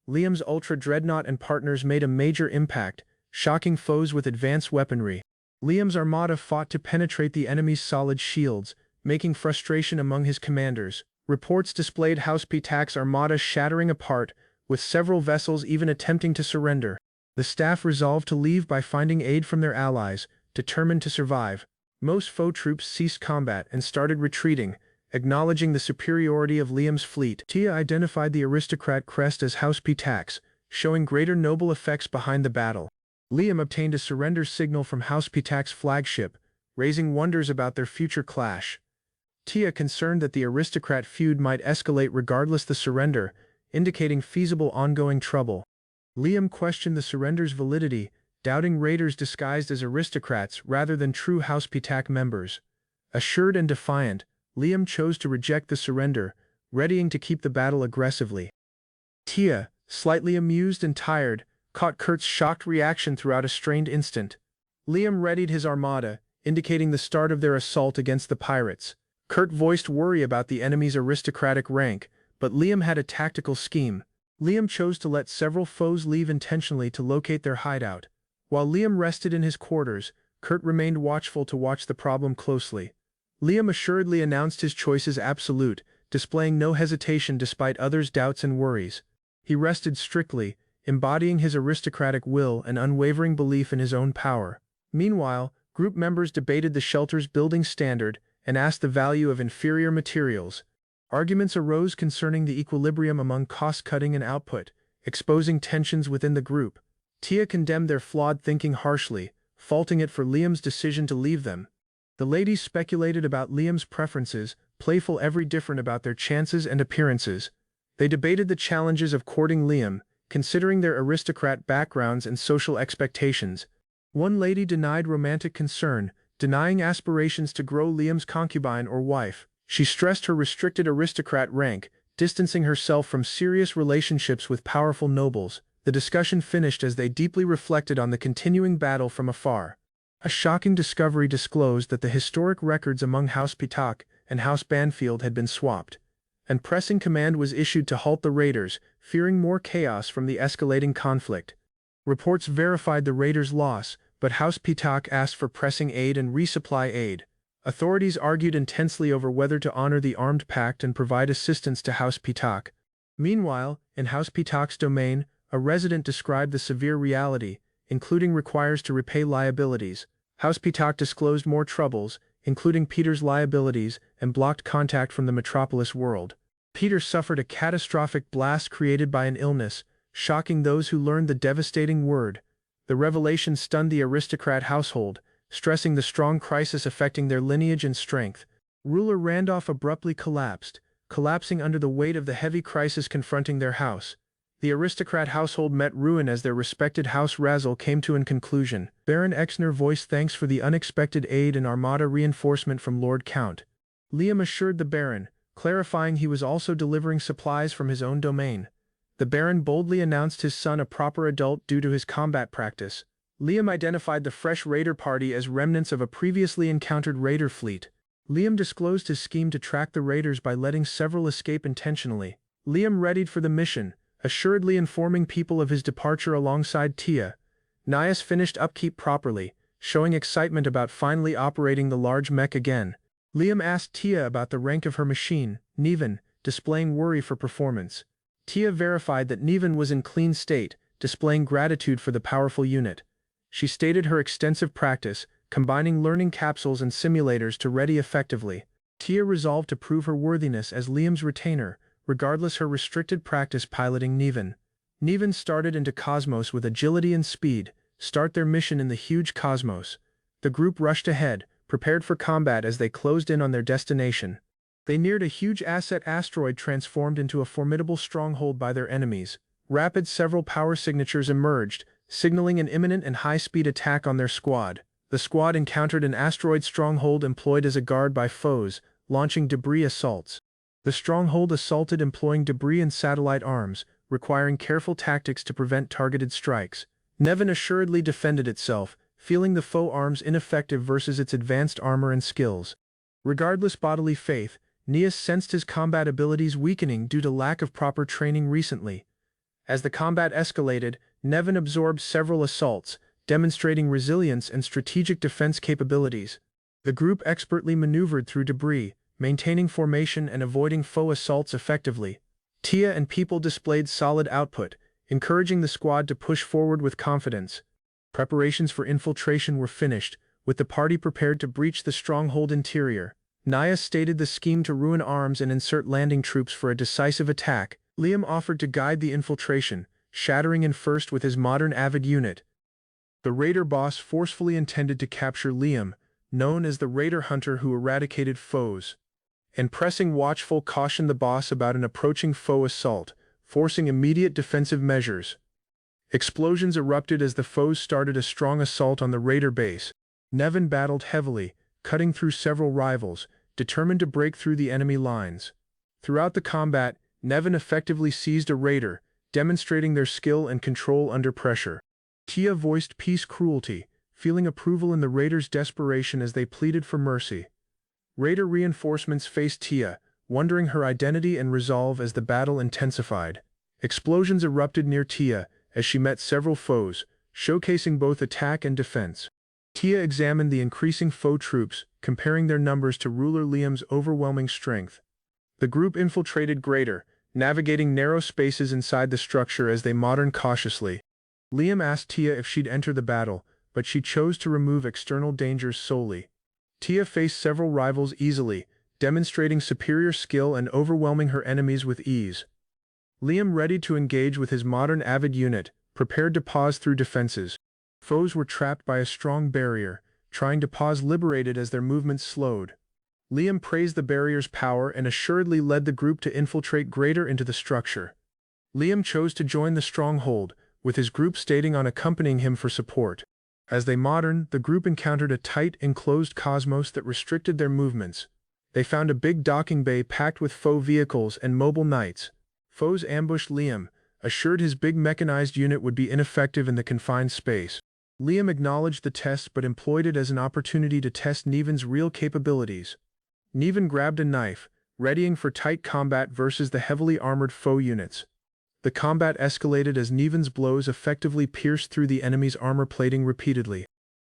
Liam's ultra-dreadnought and partners made a major impact, shocking foes with advanced weaponry. Liam's armada fought to penetrate the enemy's solid shields, making frustration among his commanders. Reports displayed House Pitak's armada shattering apart, with several vessels even attempting to surrender. The staff resolved to leave by finding aid from their allies, determined to survive. Most foe troops ceased combat and started retreating, acknowledging the superiority of Liam's fleet. Tia identified the aristocrat crest as House Pitak's, showing greater noble effects behind the battle. Liam obtained a surrender signal from House Pitak's flagship, raising wonders about their future clash. Tia concerned that the aristocrat feud might escalate regardless the surrender, indicating feasible ongoing trouble. Liam questioned the surrender's validity, doubting raiders disguised as aristocrats rather than true House Pitak members. Assured and defiant, Liam chose to reject the surrender, readying to keep the battle aggressively. Tia, slightly amused and tired, caught Kurt's shocked reaction throughout a strained instant. Liam readied his armada, indicating the start of their assault against the pirates. Kurt voiced worry about the enemy's aristocratic rank, but Liam had a tactical scheme. Liam chose to let several foes leave intentionally to locate their hideout. While Liam rested in his quarters, Kurt remained watchful to watch the problem closely. Liam assuredly announced his choice as absolute, displaying no hesitation despite others' doubts and worries. He rested strictly, embodying his aristocratic will and unwavering belief in his own power. Meanwhile, group members debated the shelter's building standard and asked the value of inferior materials. Arguments arose concerning the equilibrium among cost-cutting and output, exposing tensions within the group. Tia condemned their flawed thinking harshly, faulting it for Liam's decision to leave them. The ladies speculated about Liam's preferences, playful every different about their chances and appearances. They debated the challenges of courting Liam, considering their aristocrat backgrounds and social expectations. One lady denied romantic concern, denying aspirations to grow Liam's concubine or wife. She stressed her restricted aristocrat rank, distancing herself from serious relationships with powerful nobles. The discussion finished as they deeply reflected on the continuing battle from afar. A shocking discovery disclosed that the historic records among House Pitak and House Banfield had been swapped. An pressing command was issued to halt the raiders, fearing more chaos from the escalating conflict. Reports verified the raiders' loss, but House Pitak asked for pressing aid and resupply aid. Authorities argued intensely over whether to honor the armed pact and provide assistance to House Pitak. Meanwhile, in House Pitak's domain, a resident described the severe reality, including requires to repay liabilities. House Pitak disclosed more troubles, including Peter's liabilities, and blocked contact from the metropolis world. Peter suffered a catastrophic blast created by an illness, shocking those who learned the devastating word. The revelation stunned the aristocrat household, stressing the strong crisis affecting their lineage and strength. Ruler Randolph abruptly collapsing under the weight of the heavy crisis confronting their house. The aristocrat household met ruin as their respected House Razzle came to an conclusion. Baron Exner voiced thanks for the unexpected aid and armada reinforcement from Lord Count. Liam assured the Baron, clarifying he was also delivering supplies from his own domain. The Baron boldly announced his son a proper adult due to his combat practice. Liam identified the fresh raider party as remnants of a previously encountered raider fleet. Liam disclosed his scheme to track the raiders by letting several escape intentionally. Liam readied for the mission, assuredly informing people of his departure alongside Tia. Nias finished upkeep properly, showing excitement about finally operating the large mech again. Liam asked Tia about the rank of her machine, Niven, displaying worry for performance. Tia verified that Niven was in clean state, displaying gratitude for the powerful unit. She stated her extensive practice, combining learning capsules and simulators to ready effectively. Tia resolved to prove her worthiness as Liam's retainer, regardless her restricted practice piloting Niven. Niven started into Cosmos with agility and speed, start their mission in the huge cosmos. The group rushed ahead, prepared for combat as they closed in on their destination. They neared a huge asset asteroid transformed into a formidable stronghold by their enemies. Rapid several power signatures emerged, signaling an imminent and high-speed attack on their squad. The squad encountered an asteroid stronghold employed as a guard by foes, launching debris assaults. The stronghold assaulted employing debris and satellite arms, requiring careful tactics to prevent targeted strikes. Nevin assuredly defended itself, feeling the foe arms ineffective versus its advanced armor and skills. Regardless bodily faith, Neas sensed his combat abilities weakening due to lack of proper training recently. As the combat escalated, Nevin absorbed several assaults, demonstrating resilience and strategic defense capabilities. The group expertly maneuvered through debris, maintaining formation and avoiding foe assaults effectively. Tia and people displayed solid output, encouraging the squad to push forward with confidence. Preparations for infiltration were finished, with the party prepared to breach the stronghold interior. Naya stated the scheme to ruin arms and insert landing troops for a decisive attack. Liam offered to guide the infiltration, shattering in first with his modern Avid unit. The raider boss forcefully intended to capture Liam, known as the raider hunter who eradicated foes. And pressing watchful cautioned the boss about an approaching foe assault, forcing immediate defensive measures. Explosions erupted as the foes started a strong assault on the raider base. Nevin battled heavily, cutting through several rivals, determined to break through the enemy lines. Throughout the combat, Nevin effectively seized a raider, demonstrating their skill and control under pressure. Tia voiced peace cruelty, feeling approval in the raiders' desperation as they pleaded for mercy. Raider reinforcements faced Tia, wondering her identity and resolve as the battle intensified. Explosions erupted near Tia as she met several foes, showcasing both attack and defense. Tia examined the increasing foe troops, comparing their numbers to ruler Liam's overwhelming strength. The group infiltrated Greater, navigating narrow spaces inside the structure as they moderned cautiously. Liam asked Tia if she'd enter the battle, but she chose to remove external dangers solely. Tia faced several rivals easily, demonstrating superior skill and overwhelming her enemies with ease. Liam readied to engage with his modern Avid unit, prepared to pause through defenses. Foes were trapped by a strong barrier, trying to pause liberated as their movements slowed. Liam praised the barrier's power and assuredly led the group to infiltrate Greater into the structure. Liam chose to join the stronghold, with his group stating on accompanying him for support. As they moderned, the group encountered a tight, enclosed cosmos that restricted their movements. They found a big docking bay packed with foe vehicles and mobile knights. Foes ambushed Liam, assured his big mechanized unit would be ineffective in the confined space. Liam acknowledged the test but employed it as an opportunity to test Nevin's real capabilities. Nevin grabbed a knife, readying for tight combat versus the heavily armored foe units. The combat escalated as Nevin's blows effectively pierced through the enemy's armor plating repeatedly.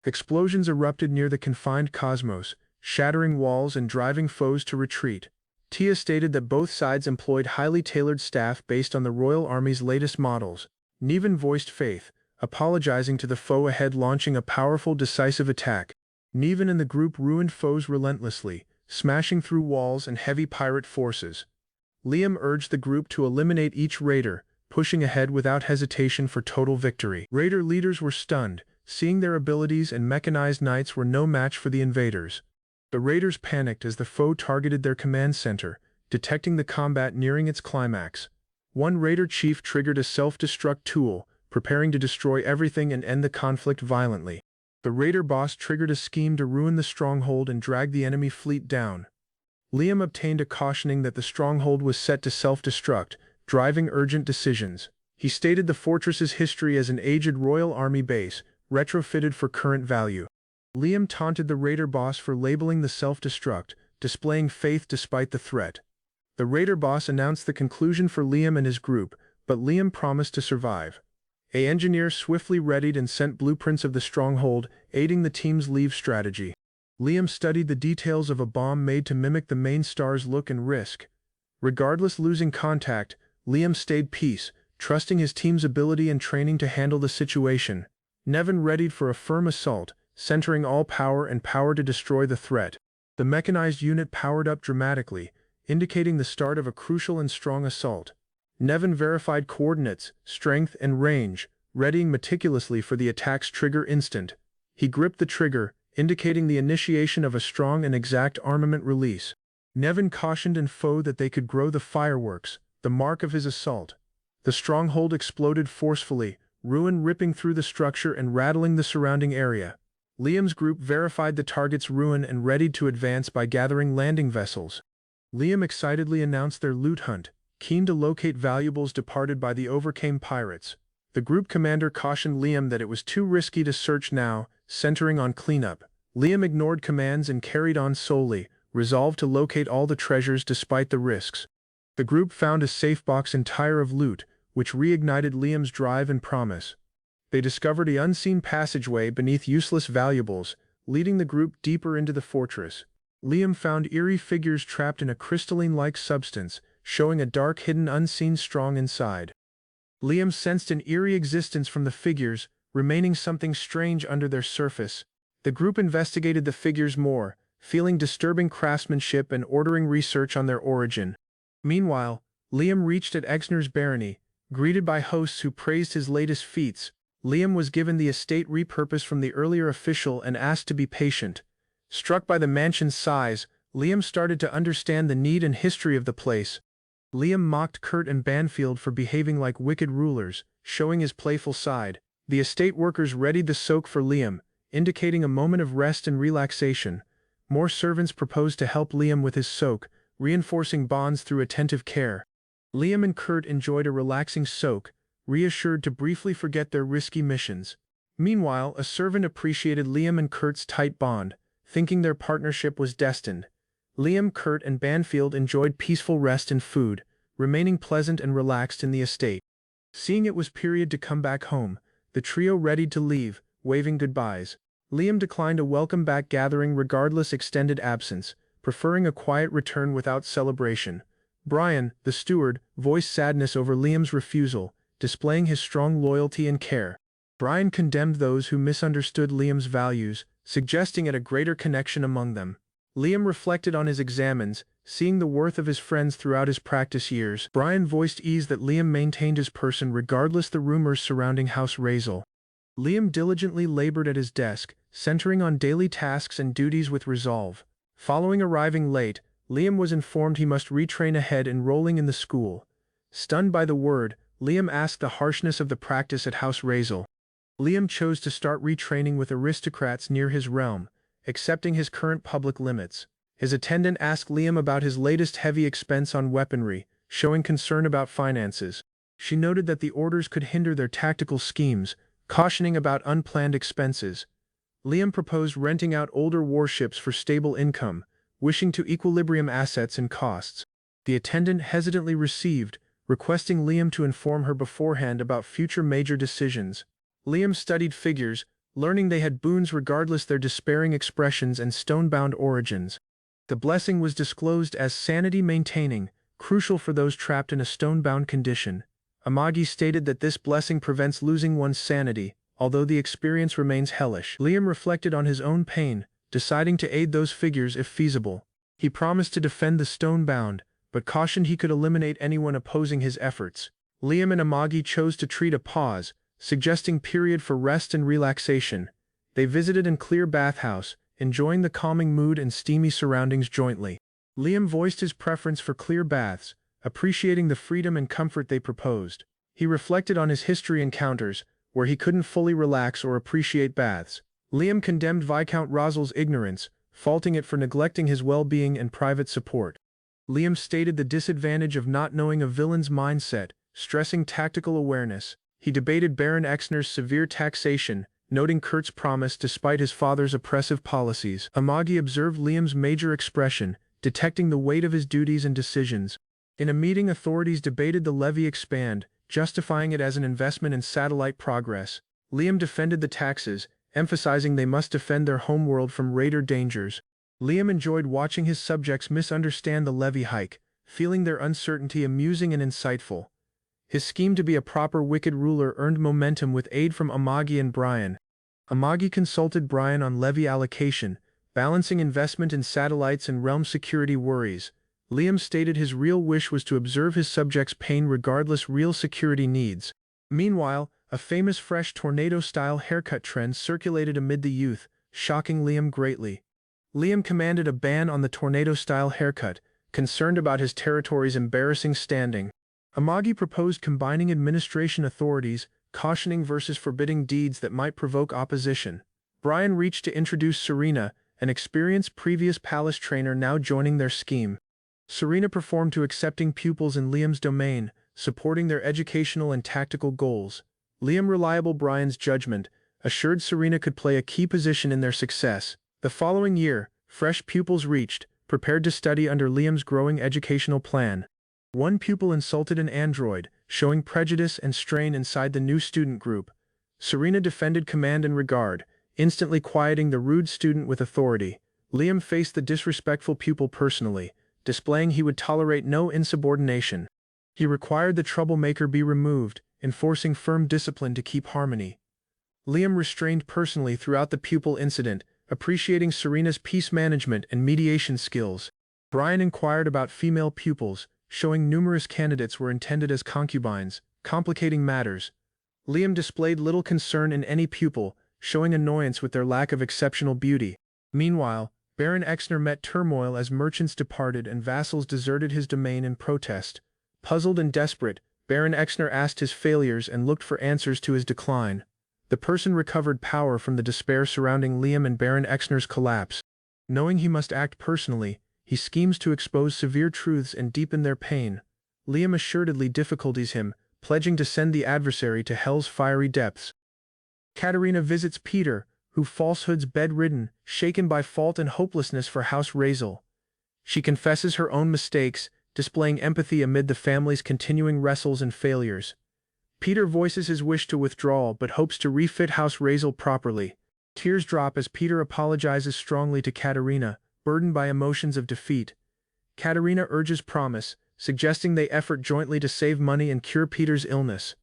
Explosions erupted near the confined cosmos, shattering walls and driving foes to retreat. Tia stated that both sides employed highly tailored staff based on the Royal Army's latest models. Nevin voiced faith, apologizing to the foe ahead launching a powerful decisive attack. Nevin and the group ruined foes relentlessly, smashing through walls and heavy pirate forces. Liam urged the group to eliminate each raider, pushing ahead without hesitation for total victory. Raider leaders were stunned, seeing their abilities and mechanized knights were no match for the invaders. The raiders panicked as the foe targeted their command center, detecting the combat nearing its climax. One raider chief triggered a self-destruct tool, preparing to destroy everything and end the conflict violently. The raider boss triggered a scheme to ruin the stronghold and drag the enemy fleet down. Liam obtained a cautioning that the stronghold was set to self-destruct, driving urgent decisions. He stated the fortress's history as an aged Royal Army base, retrofitted for current value. Liam taunted the raider boss for labeling the self-destruct, displaying faith despite the threat. The raider boss announced the conclusion for Liam and his group, but Liam promised to survive. An engineer swiftly readied and sent blueprints of the stronghold, aiding the team's leave strategy. Liam studied the details of a bomb made to mimic the main star's look and risk. Regardless losing contact, Liam stayed peace, trusting his team's ability and training to handle the situation. Nevin readied for a firm assault, centering all power and power to destroy the threat. The mechanized unit powered up dramatically, indicating the start of a crucial and strong assault. Nevin verified coordinates, strength, and range, readying meticulously for the attack's trigger instant. He gripped the trigger, indicating the initiation of a strong and exact armament release. Nevin cautioned and Foe that they could grow the fireworks, the mark of his assault. The stronghold exploded forcefully, ruin ripping through the structure and rattling the surrounding area. Liam's group verified the target's ruin and readied to advance by gathering landing vessels. Liam excitedly announced their loot hunt, keen to locate valuables departed by the overcame pirates. The group commander cautioned Liam that it was too risky to search now, centering on cleanup. Liam ignored commands and carried on solely, resolved to locate all the treasures despite the risks. The group found a safe box entire of loot, which reignited Liam's drive and promise. They discovered an unseen passageway beneath useless valuables, leading the group deeper into the fortress. Liam found eerie figures trapped in a crystalline-like substance, showing a dark hidden unseen strong inside. Liam sensed an eerie existence from the figures, remaining something strange under their surface. The group investigated the figures more, feeling disturbing craftsmanship and ordering research on their origin. Meanwhile, Liam reached at Exner's barony, greeted by hosts who praised his latest feats. Liam was given the estate repurposed from the earlier official and asked to be patient. Struck by the mansion's size, Liam started to understand the need and history of the place. Liam mocked Kurt and Banfield for behaving like wicked rulers, showing his playful side. The estate workers readied the soak for Liam, indicating a moment of rest and relaxation. More servants proposed to help Liam with his soak, reinforcing bonds through attentive care. Liam and Kurt enjoyed a relaxing soak, reassured to briefly forget their risky missions. Meanwhile, a servant appreciated Liam and Kurt's tight bond, thinking their partnership was destined. Liam, Kurt, and Banfield enjoyed peaceful rest and food, remaining pleasant and relaxed in the estate. Seeing it was period to come back home, the trio readied to leave, waving goodbyes. Liam declined a welcome-back gathering regardless extended absence, preferring a quiet return without celebration. Brian, the steward, voiced sadness over Liam's refusal, displaying his strong loyalty and care. Brian condemned those who misunderstood Liam's values, suggesting a greater connection among them. Liam reflected on his examens, seeing the worth of his friends throughout his practice years. Brian voiced ease that Liam maintained his person regardless the rumors surrounding House Razel. Liam diligently labored at his desk, centering on daily tasks and duties with resolve. Following arriving late, Liam was informed he must retrain ahead enrolling in the school. Stunned by the word, Liam asked the harshness of the practice at House Razel. Liam chose to start retraining with aristocrats near his realm, accepting his current public limits. His attendant asked Liam about his latest heavy expense on weaponry, showing concern about finances. She noted that the orders could hinder their tactical schemes, cautioning about unplanned expenses. Liam proposed renting out older warships for stable income, wishing to equilibrium assets and costs. The attendant hesitantly received, requesting Liam to inform her beforehand about future major decisions. Liam studied figures, learning they had boons regardless their despairing expressions and stone-bound origins. The blessing was disclosed as sanity-maintaining, crucial for those trapped in a stone-bound condition. Amagi stated that this blessing prevents losing one's sanity, although the experience remains hellish. Liam reflected on his own pain, deciding to aid those figures if feasible. He promised to defend the stone-bound, but cautioned he could eliminate anyone opposing his efforts. Liam and Amagi chose to treat a pause, suggesting period for rest and relaxation. They visited an clear bathhouse, enjoying the calming mood and steamy surroundings jointly. Liam voiced his preference for clear baths, appreciating the freedom and comfort they proposed. He reflected on his history encounters, where he couldn't fully relax or appreciate baths. Liam condemned Viscount Rozel's ignorance, faulting it for neglecting his well-being and private support. Liam stated the disadvantage of not knowing a villain's mindset, stressing tactical awareness. He debated Baron Exner's severe taxation, noting Kurt's promise despite his father's oppressive policies. Amagi observed Liam's major expression, detecting the weight of his duties and decisions. In a meeting, authorities debated the levy expand, justifying it as an investment in satellite progress. Liam defended the taxes, emphasizing they must defend their homeworld from raider dangers. Liam enjoyed watching his subjects misunderstand the levy hike, feeling their uncertainty amusing and insightful. His scheme to be a proper wicked ruler earned momentum with aid from Amagi and Brian. Amagi consulted Brian on levy allocation, balancing investment in satellites and realm security worries. Liam stated his real wish was to observe his subjects' pain regardless real security needs. Meanwhile, a famous fresh tornado-style haircut trend circulated amid the youth, shocking Liam greatly. Liam commanded a ban on the tornado-style haircut, concerned about his territory's embarrassing standing. Amagi proposed combining administration authorities, cautioning versus forbidding deeds that might provoke opposition. Brian reached to introduce Serena, an experienced previous palace trainer now joining their scheme. Serena performed to accepting pupils in Liam's domain, supporting their educational and tactical goals. Liam reliable Brian's judgment, assured Serena could play a key position in their success. The following year, fresh pupils reached, prepared to study under Liam's growing educational plan. One pupil insulted an android, showing prejudice and strain inside the new student group. Serena defended command and regard, instantly quieting the rude student with authority. Liam faced the disrespectful pupil personally, displaying he would tolerate no insubordination. He required the troublemaker be removed, enforcing firm discipline to keep harmony. Liam restrained personally throughout the pupil incident, appreciating Serena's peace management and mediation skills. Brian inquired about female pupils, showing numerous candidates were intended as concubines, complicating matters. Liam displayed little concern in any pupil, showing annoyance with their lack of exceptional beauty. Meanwhile, Baron Exner met turmoil as merchants departed and vassals deserted his domain in protest. Puzzled and desperate, Baron Exner asked his failures and looked for answers to his decline. The person recovered power from the despair surrounding Liam and Baron Exner's collapse. Knowing he must act personally, he schemes to expose severe truths and deepen their pain. Liam assuredly difficulties him, pledging to send the adversary to hell's fiery depths. Katerina visits Peter, who falsehood's bedridden, shaken by fault and hopelessness for House Razel. She confesses her own mistakes, displaying empathy amid the family's continuing wrestles and failures. Peter voices his wish to withdraw but hopes to refit House Razel properly. Tears drop as Peter apologizes strongly to Katerina, burdened by emotions of defeat. Katerina urges promise, suggesting they effort jointly to save money and cure Peter's illness.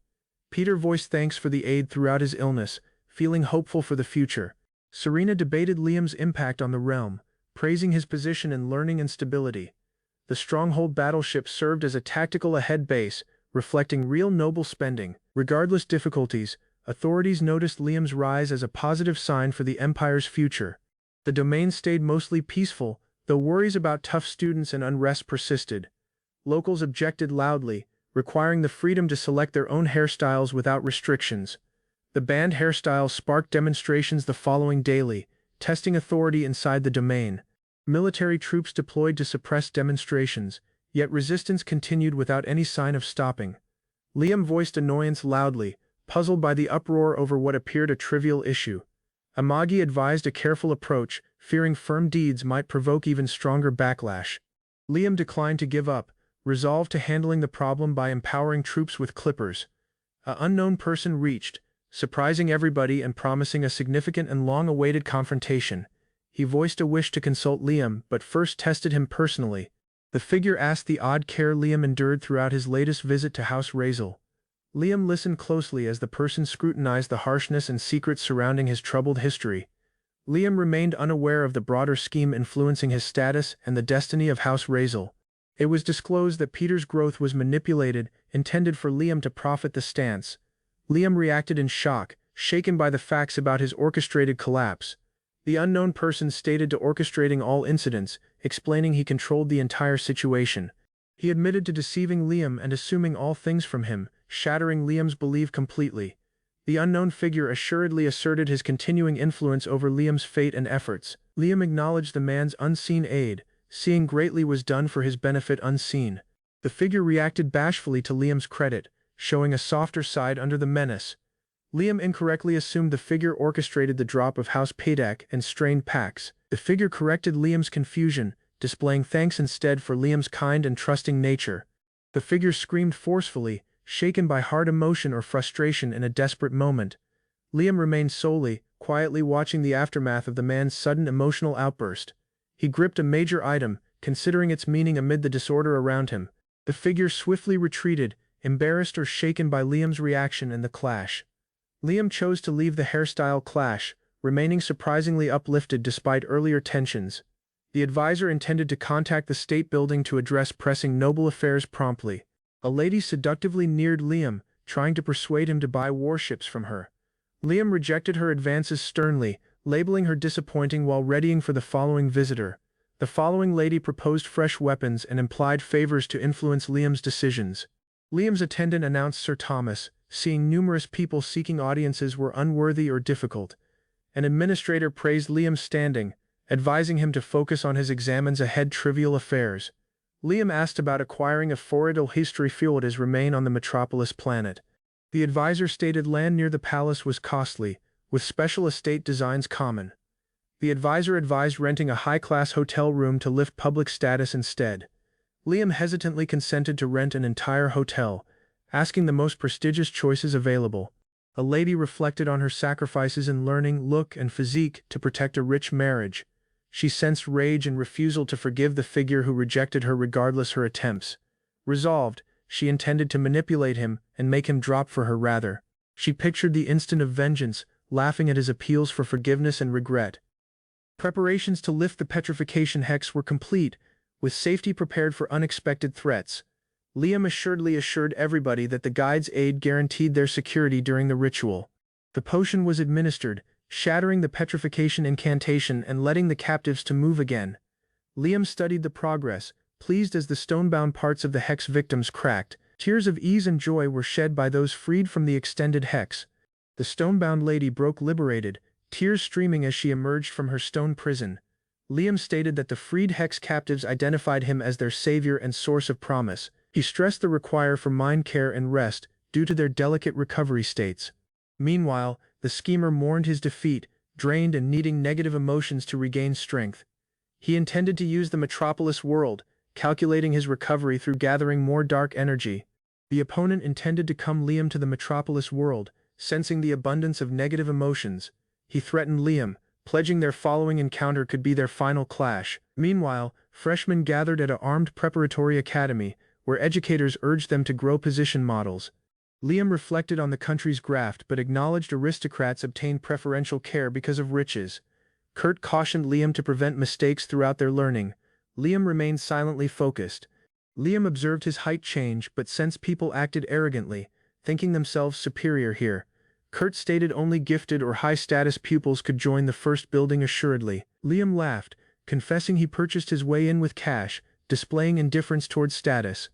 Peter voiced thanks for the aid throughout his illness, feeling hopeful for the future. Serena debated Liam's impact on the realm, praising his position in learning and stability. The Stronghold battleship served as a tactical ahead base, reflecting real noble spending. Regardless difficulties, authorities noticed Liam's rise as a positive sign for the Empire's future. The domain stayed mostly peaceful, though worries about tough students and unrest persisted. Locals objected loudly, requiring the freedom to select their own hairstyles without restrictions. The banned hairstyles sparked demonstrations the following daily, testing authority inside the domain. Military troops deployed to suppress demonstrations, yet resistance continued without any sign of stopping. Liam voiced annoyance loudly, puzzled by the uproar over what appeared a trivial issue. Amagi advised a careful approach, fearing firm deeds might provoke even stronger backlash. Liam declined to give up, resolved to handling the problem by empowering troops with clippers. An unknown person reached, surprising everybody and promising a significant and long-awaited confrontation. He voiced a wish to consult Liam but first tested him personally. The figure asked the odd care Liam endured throughout his latest visit to House Razel. Liam listened closely as the person scrutinized the harshness and secrets surrounding his troubled history. Liam remained unaware of the broader scheme influencing his status and the destiny of House Razel. It was disclosed that Peter's growth was manipulated, intended for Liam to profit the stance. Liam reacted in shock, shaken by the facts about his orchestrated collapse. The unknown person stated to orchestrating all incidents, explaining he controlled the entire situation. He admitted to deceiving Liam and assuming all things from him, shattering Liam's belief completely. The unknown figure assuredly asserted his continuing influence over Liam's fate and efforts. Liam acknowledged the man's unseen aid, seeing greatly was done for his benefit unseen. The figure reacted bashfully to Liam's credit, showing a softer side under the menace. Liam incorrectly assumed the figure orchestrated the drop of House Paydak and strained Pax. The figure corrected Liam's confusion, displaying thanks instead for Liam's kind and trusting nature. The figure screamed forcefully, shaken by hard emotion or frustration in a desperate moment. Liam remained solely, quietly watching the aftermath of the man's sudden emotional outburst. He gripped a major item, considering its meaning amid the disorder around him. The figure swiftly retreated, embarrassed or shaken by Liam's reaction and the clash. Liam chose to leave the hairstyle clash, remaining surprisingly uplifted despite earlier tensions. The advisor intended to contact the state building to address pressing noble affairs promptly. A lady seductively neared Liam, trying to persuade him to buy warships from her. Liam rejected her advances sternly, labeling her disappointing while readying for the following visitor. The following lady proposed fresh weapons and implied favors to influence Liam's decisions. Liam's attendant announced Sir Thomas, seeing numerous people seeking audiences were unworthy or difficult. An administrator praised Liam's standing, advising him to focus on his examines ahead trivial affairs. Liam asked about acquiring a foridal history field as remain on the metropolis planet. The advisor stated land near the palace was costly, with special estate designs common. The advisor advised renting a high-class hotel room to lift public status instead. Liam hesitantly consented to rent an entire hotel, asking the most prestigious choices available. A lady reflected on her sacrifices in learning, look, and physique to protect a rich marriage. She sensed rage and refusal to forgive the figure who rejected her regardless her attempts. Resolved, she intended to manipulate him and make him drop for her rather. She pictured the instant of vengeance, laughing at his appeals for forgiveness and regret. Preparations to lift the petrification hex were complete, with safety prepared for unexpected threats. Liam assuredly assured everybody that the guide's aid guaranteed their security during the ritual. The potion was administered, shattering the petrification incantation and letting the captives to move again. Liam studied the progress, pleased as the stone-bound parts of the hex victims cracked. Tears of ease and joy were shed by those freed from the extended hex. The stone-bound lady broke liberated, tears streaming as she emerged from her stone prison. Liam stated that the freed hex captives identified him as their savior and source of promise. He stressed the require for mind care and rest, due to their delicate recovery states. Meanwhile, the schemer mourned his defeat, drained and needing negative emotions to regain strength. He intended to use the metropolis world, calculating his recovery through gathering more dark energy. The opponent intended to come Liam to the metropolis world, sensing the abundance of negative emotions. He threatened Liam, pledging their following encounter could be their final clash. Meanwhile, freshmen gathered at a armed preparatory academy, where educators urged them to grow position models. Liam reflected on the country's graft but acknowledged aristocrats obtained preferential care because of riches. Kurt cautioned Liam to prevent mistakes throughout their learning. Liam remained silently focused. Liam observed his height change but sensed people acted arrogantly, thinking themselves superior here. Kurt stated only gifted or high-status pupils could join the first building assuredly. Liam laughed, confessing he purchased his way in with cash, displaying indifference towards status.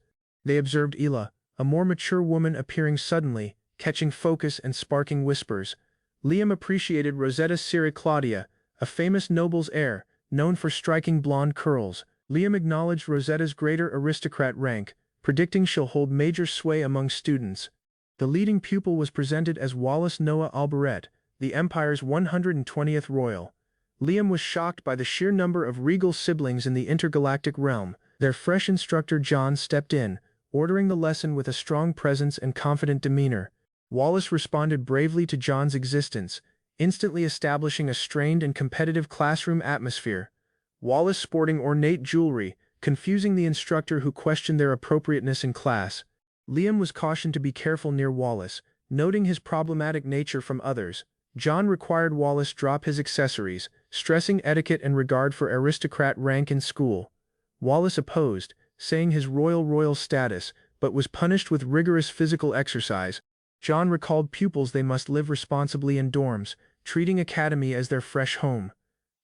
They observed Ila, a more mature woman appearing suddenly, catching focus and sparking whispers. Liam appreciated Rosetta Siri Claudia, a famous noble's heir, known for striking blonde curls. Liam acknowledged Rosetta's greater aristocrat rank, predicting she'll hold major sway among students. The leading pupil was presented as Wallace Noah Albaret, the Empire's 120th Royal. Liam was shocked by the sheer number of regal siblings in the intergalactic realm. Their fresh instructor John stepped in, ordering the lesson with a strong presence and confident demeanor. Wallace responded bravely to John's existence, instantly establishing a strained and competitive classroom atmosphere. Wallace sporting ornate jewelry, confusing the instructor who questioned their appropriateness in class. Liam was cautioned to be careful near Wallace, noting his problematic nature from others. John required Wallace drop his accessories, stressing etiquette and regard for aristocrat rank in school. Wallace opposed, saying his royal status, but was punished with rigorous physical exercise. John recalled pupils they must live responsibly in dorms, treating academy as their fresh home.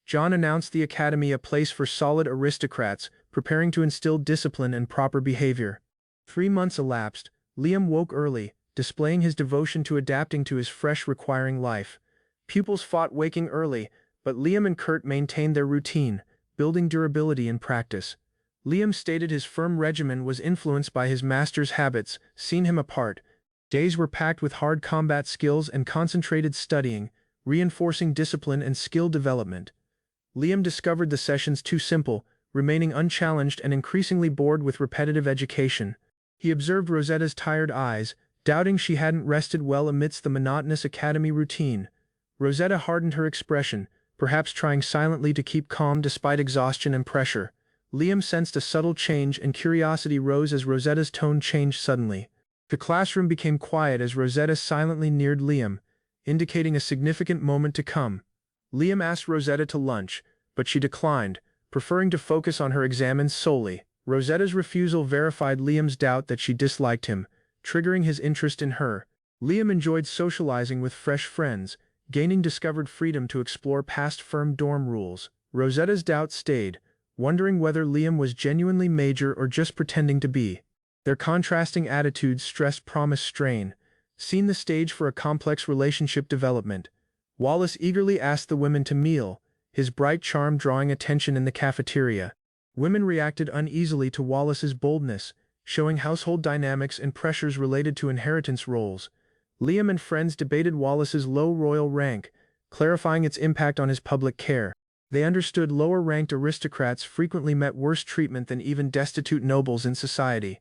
John announced the academy a place for solid aristocrats, preparing to instill discipline and proper behavior. 3 months elapsed. Liam woke early, displaying his devotion to adapting to his fresh requiring life. Pupils fought waking early, but Liam and Kurt maintained their routine, building durability in practice. Liam stated his firm regimen was influenced by his master's habits, seen him apart. Days were packed with hard combat skills and concentrated studying, reinforcing discipline and skill development. Liam discovered the sessions too simple, remaining unchallenged and increasingly bored with repetitive education. He observed Rosetta's tired eyes, doubting she hadn't rested well amidst the monotonous academy routine. Rosetta hardened her expression, perhaps trying silently to keep calm despite exhaustion and pressure. Liam sensed a subtle change and curiosity rose as Rosetta's tone changed suddenly. The classroom became quiet as Rosetta silently neared Liam, indicating a significant moment to come. Liam asked Rosetta to lunch, but she declined, preferring to focus on her examens solely. Rosetta's refusal verified Liam's doubt that she disliked him, triggering his interest in her. Liam enjoyed socializing with fresh friends, gaining discovered freedom to explore past firm dorm rules. Rosetta's doubts stayed, wondering whether Liam was genuinely major or just pretending to be. Their contrasting attitudes stressed promise strain, seeing the stage for a complex relationship development. Wallace eagerly asked the women to meal, his bright charm drawing attention in the cafeteria. Women reacted uneasily to Wallace's boldness, showing household dynamics and pressures related to inheritance roles. Liam and friends debated Wallace's low royal rank, clarifying its impact on his public care. They understood lower-ranked aristocrats frequently met worse treatment than even destitute nobles in society.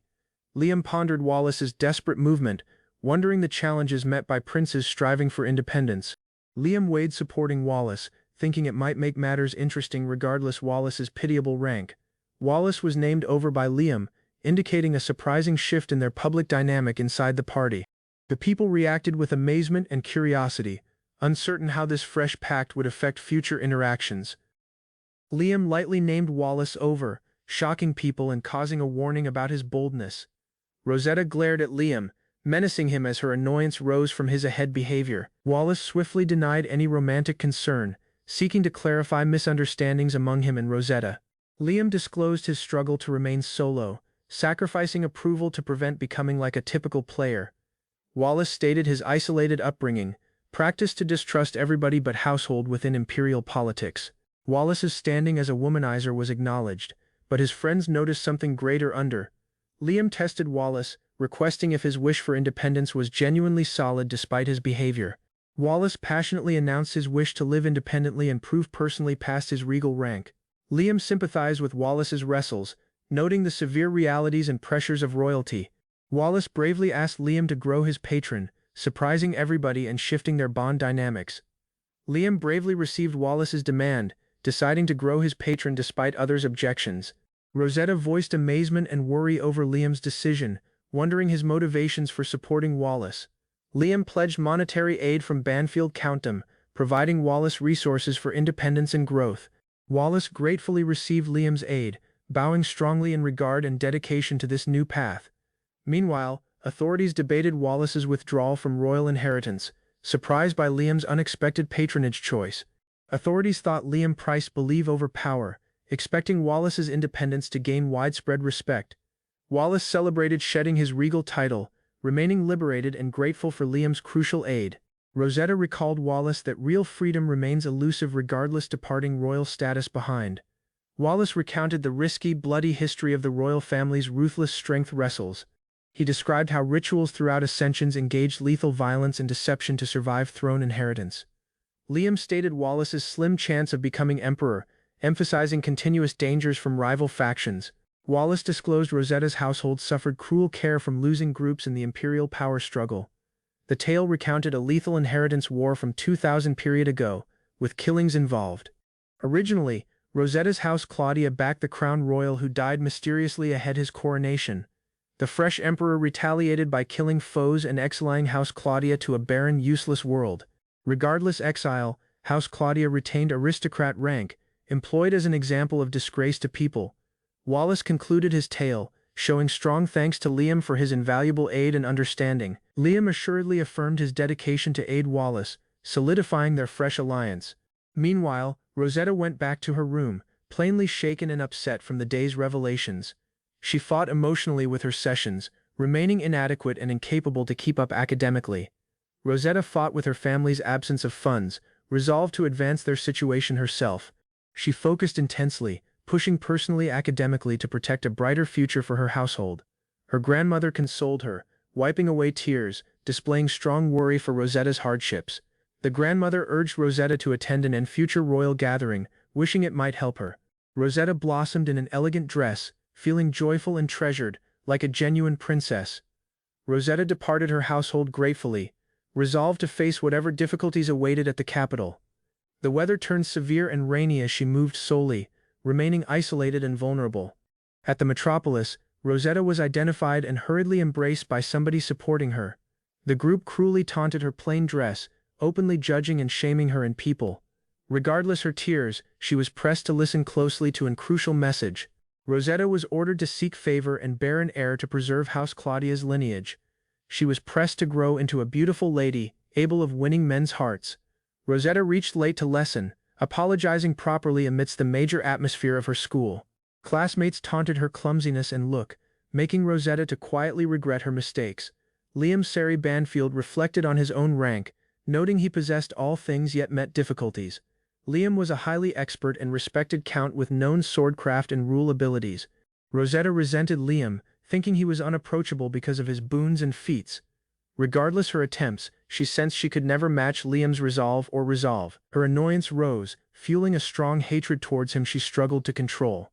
Liam pondered Wallace's desperate movement, wondering the challenges met by princes striving for independence. Liam weighed supporting Wallace, thinking it might make matters interesting regardless Wallace's pitiable rank. Wallace was named over by Liam, indicating a surprising shift in their public dynamic inside the party. The people reacted with amazement and curiosity, uncertain how this fresh pact would affect future interactions. Liam lightly named Wallace over, shocking people and causing a warning about his boldness. Rosetta glared at Liam, menacing him as her annoyance rose from his ahead behavior. Wallace swiftly denied any romantic concern, seeking to clarify misunderstandings among him and Rosetta. Liam disclosed his struggle to remain solo, sacrificing approval to prevent becoming like a typical player. Wallace stated his isolated upbringing, practiced to distrust everybody but household within imperial politics. Wallace's standing as a womanizer was acknowledged, but his friends noticed something greater under. Liam tested Wallace, requesting if his wish for independence was genuinely solid despite his behavior. Wallace passionately announced his wish to live independently and prove personally past his regal rank. Liam sympathized with Wallace's wrestles, noting the severe realities and pressures of royalty. Wallace bravely asked Liam to grow his patron, surprising everybody and shifting their bond dynamics. Liam bravely received Wallace's demand, deciding to grow his patron despite others' objections. Rosetta voiced amazement and worry over Liam's decision, wondering his motivations for supporting Wallace. Liam pledged monetary aid from Banfield Countum, providing Wallace resources for independence and growth. Wallace gratefully received Liam's aid, bowing strongly in regard and dedication to this new path. Meanwhile, authorities debated Wallace's withdrawal from royal inheritance, surprised by Liam's unexpected patronage choice. Authorities thought Liam priced belief over power, expecting Wallace's independence to gain widespread respect. Wallace celebrated shedding his regal title, remaining liberated and grateful for Liam's crucial aid. Rosetta recalled Wallace that real freedom remains elusive regardless departing royal status behind. Wallace recounted the risky, bloody history of the royal family's ruthless strength wrestles. He described how rituals throughout ascensions engaged lethal violence and deception to survive throne inheritance. Liam stated Wallace's slim chance of becoming emperor, emphasizing continuous dangers from rival factions. Wallace disclosed Rosetta's household suffered cruel care from losing groups in the imperial power struggle. The tale recounted a lethal inheritance war from 2000 period ago, with killings involved. Originally, Rosetta's house Claudia backed the crown royal who died mysteriously ahead his coronation. The fresh emperor retaliated by killing foes and exiling House Claudia to a barren, useless world. Regardless exile, House Claudia retained aristocrat rank, employed as an example of disgrace to people. Wallace concluded his tale, showing strong thanks to Liam for his invaluable aid and understanding. Liam assuredly affirmed his dedication to aid Wallace, solidifying their fresh alliance. Meanwhile, Rosetta went back to her room, plainly shaken and upset from the day's revelations. She fought emotionally with her sessions, remaining inadequate and incapable to keep up academically. Rosetta fought with her family's absence of funds, resolved to advance their situation herself. She focused intensely, pushing personally academically to protect a brighter future for her household. Her grandmother consoled her, wiping away tears, displaying strong worry for Rosetta's hardships. The grandmother urged Rosetta to attend an future royal gathering, wishing it might help her. Rosetta blossomed in an elegant dress, feeling joyful and treasured, like a genuine princess. Rosetta departed her household gratefully, resolved to face whatever difficulties awaited at the capital. The weather turned severe and rainy as she moved solely, remaining isolated and vulnerable. At the metropolis, Rosetta was identified and hurriedly embraced by somebody supporting her. The group cruelly taunted her plain dress, openly judging and shaming her in people. Regardless her tears, she was pressed to listen closely to a crucial message. Rosetta was ordered to seek favor and bear an heir to preserve House Claudia's lineage. She was pressed to grow into a beautiful lady, able of winning men's hearts. Rosetta reached late to lesson, apologizing properly amidst the major atmosphere of her school. Classmates taunted her clumsiness and look, making Rosetta to quietly regret her mistakes. Liam Sari Banfield reflected on his own rank, noting he possessed all things yet met difficulties. Liam was a highly expert and respected count with known swordcraft and rule abilities. Rosetta resented Liam, thinking he was unapproachable because of his boons and feats. Regardless her attempts, she sensed she could never match Liam's resolve. Her annoyance rose, fueling a strong hatred towards him she struggled to control.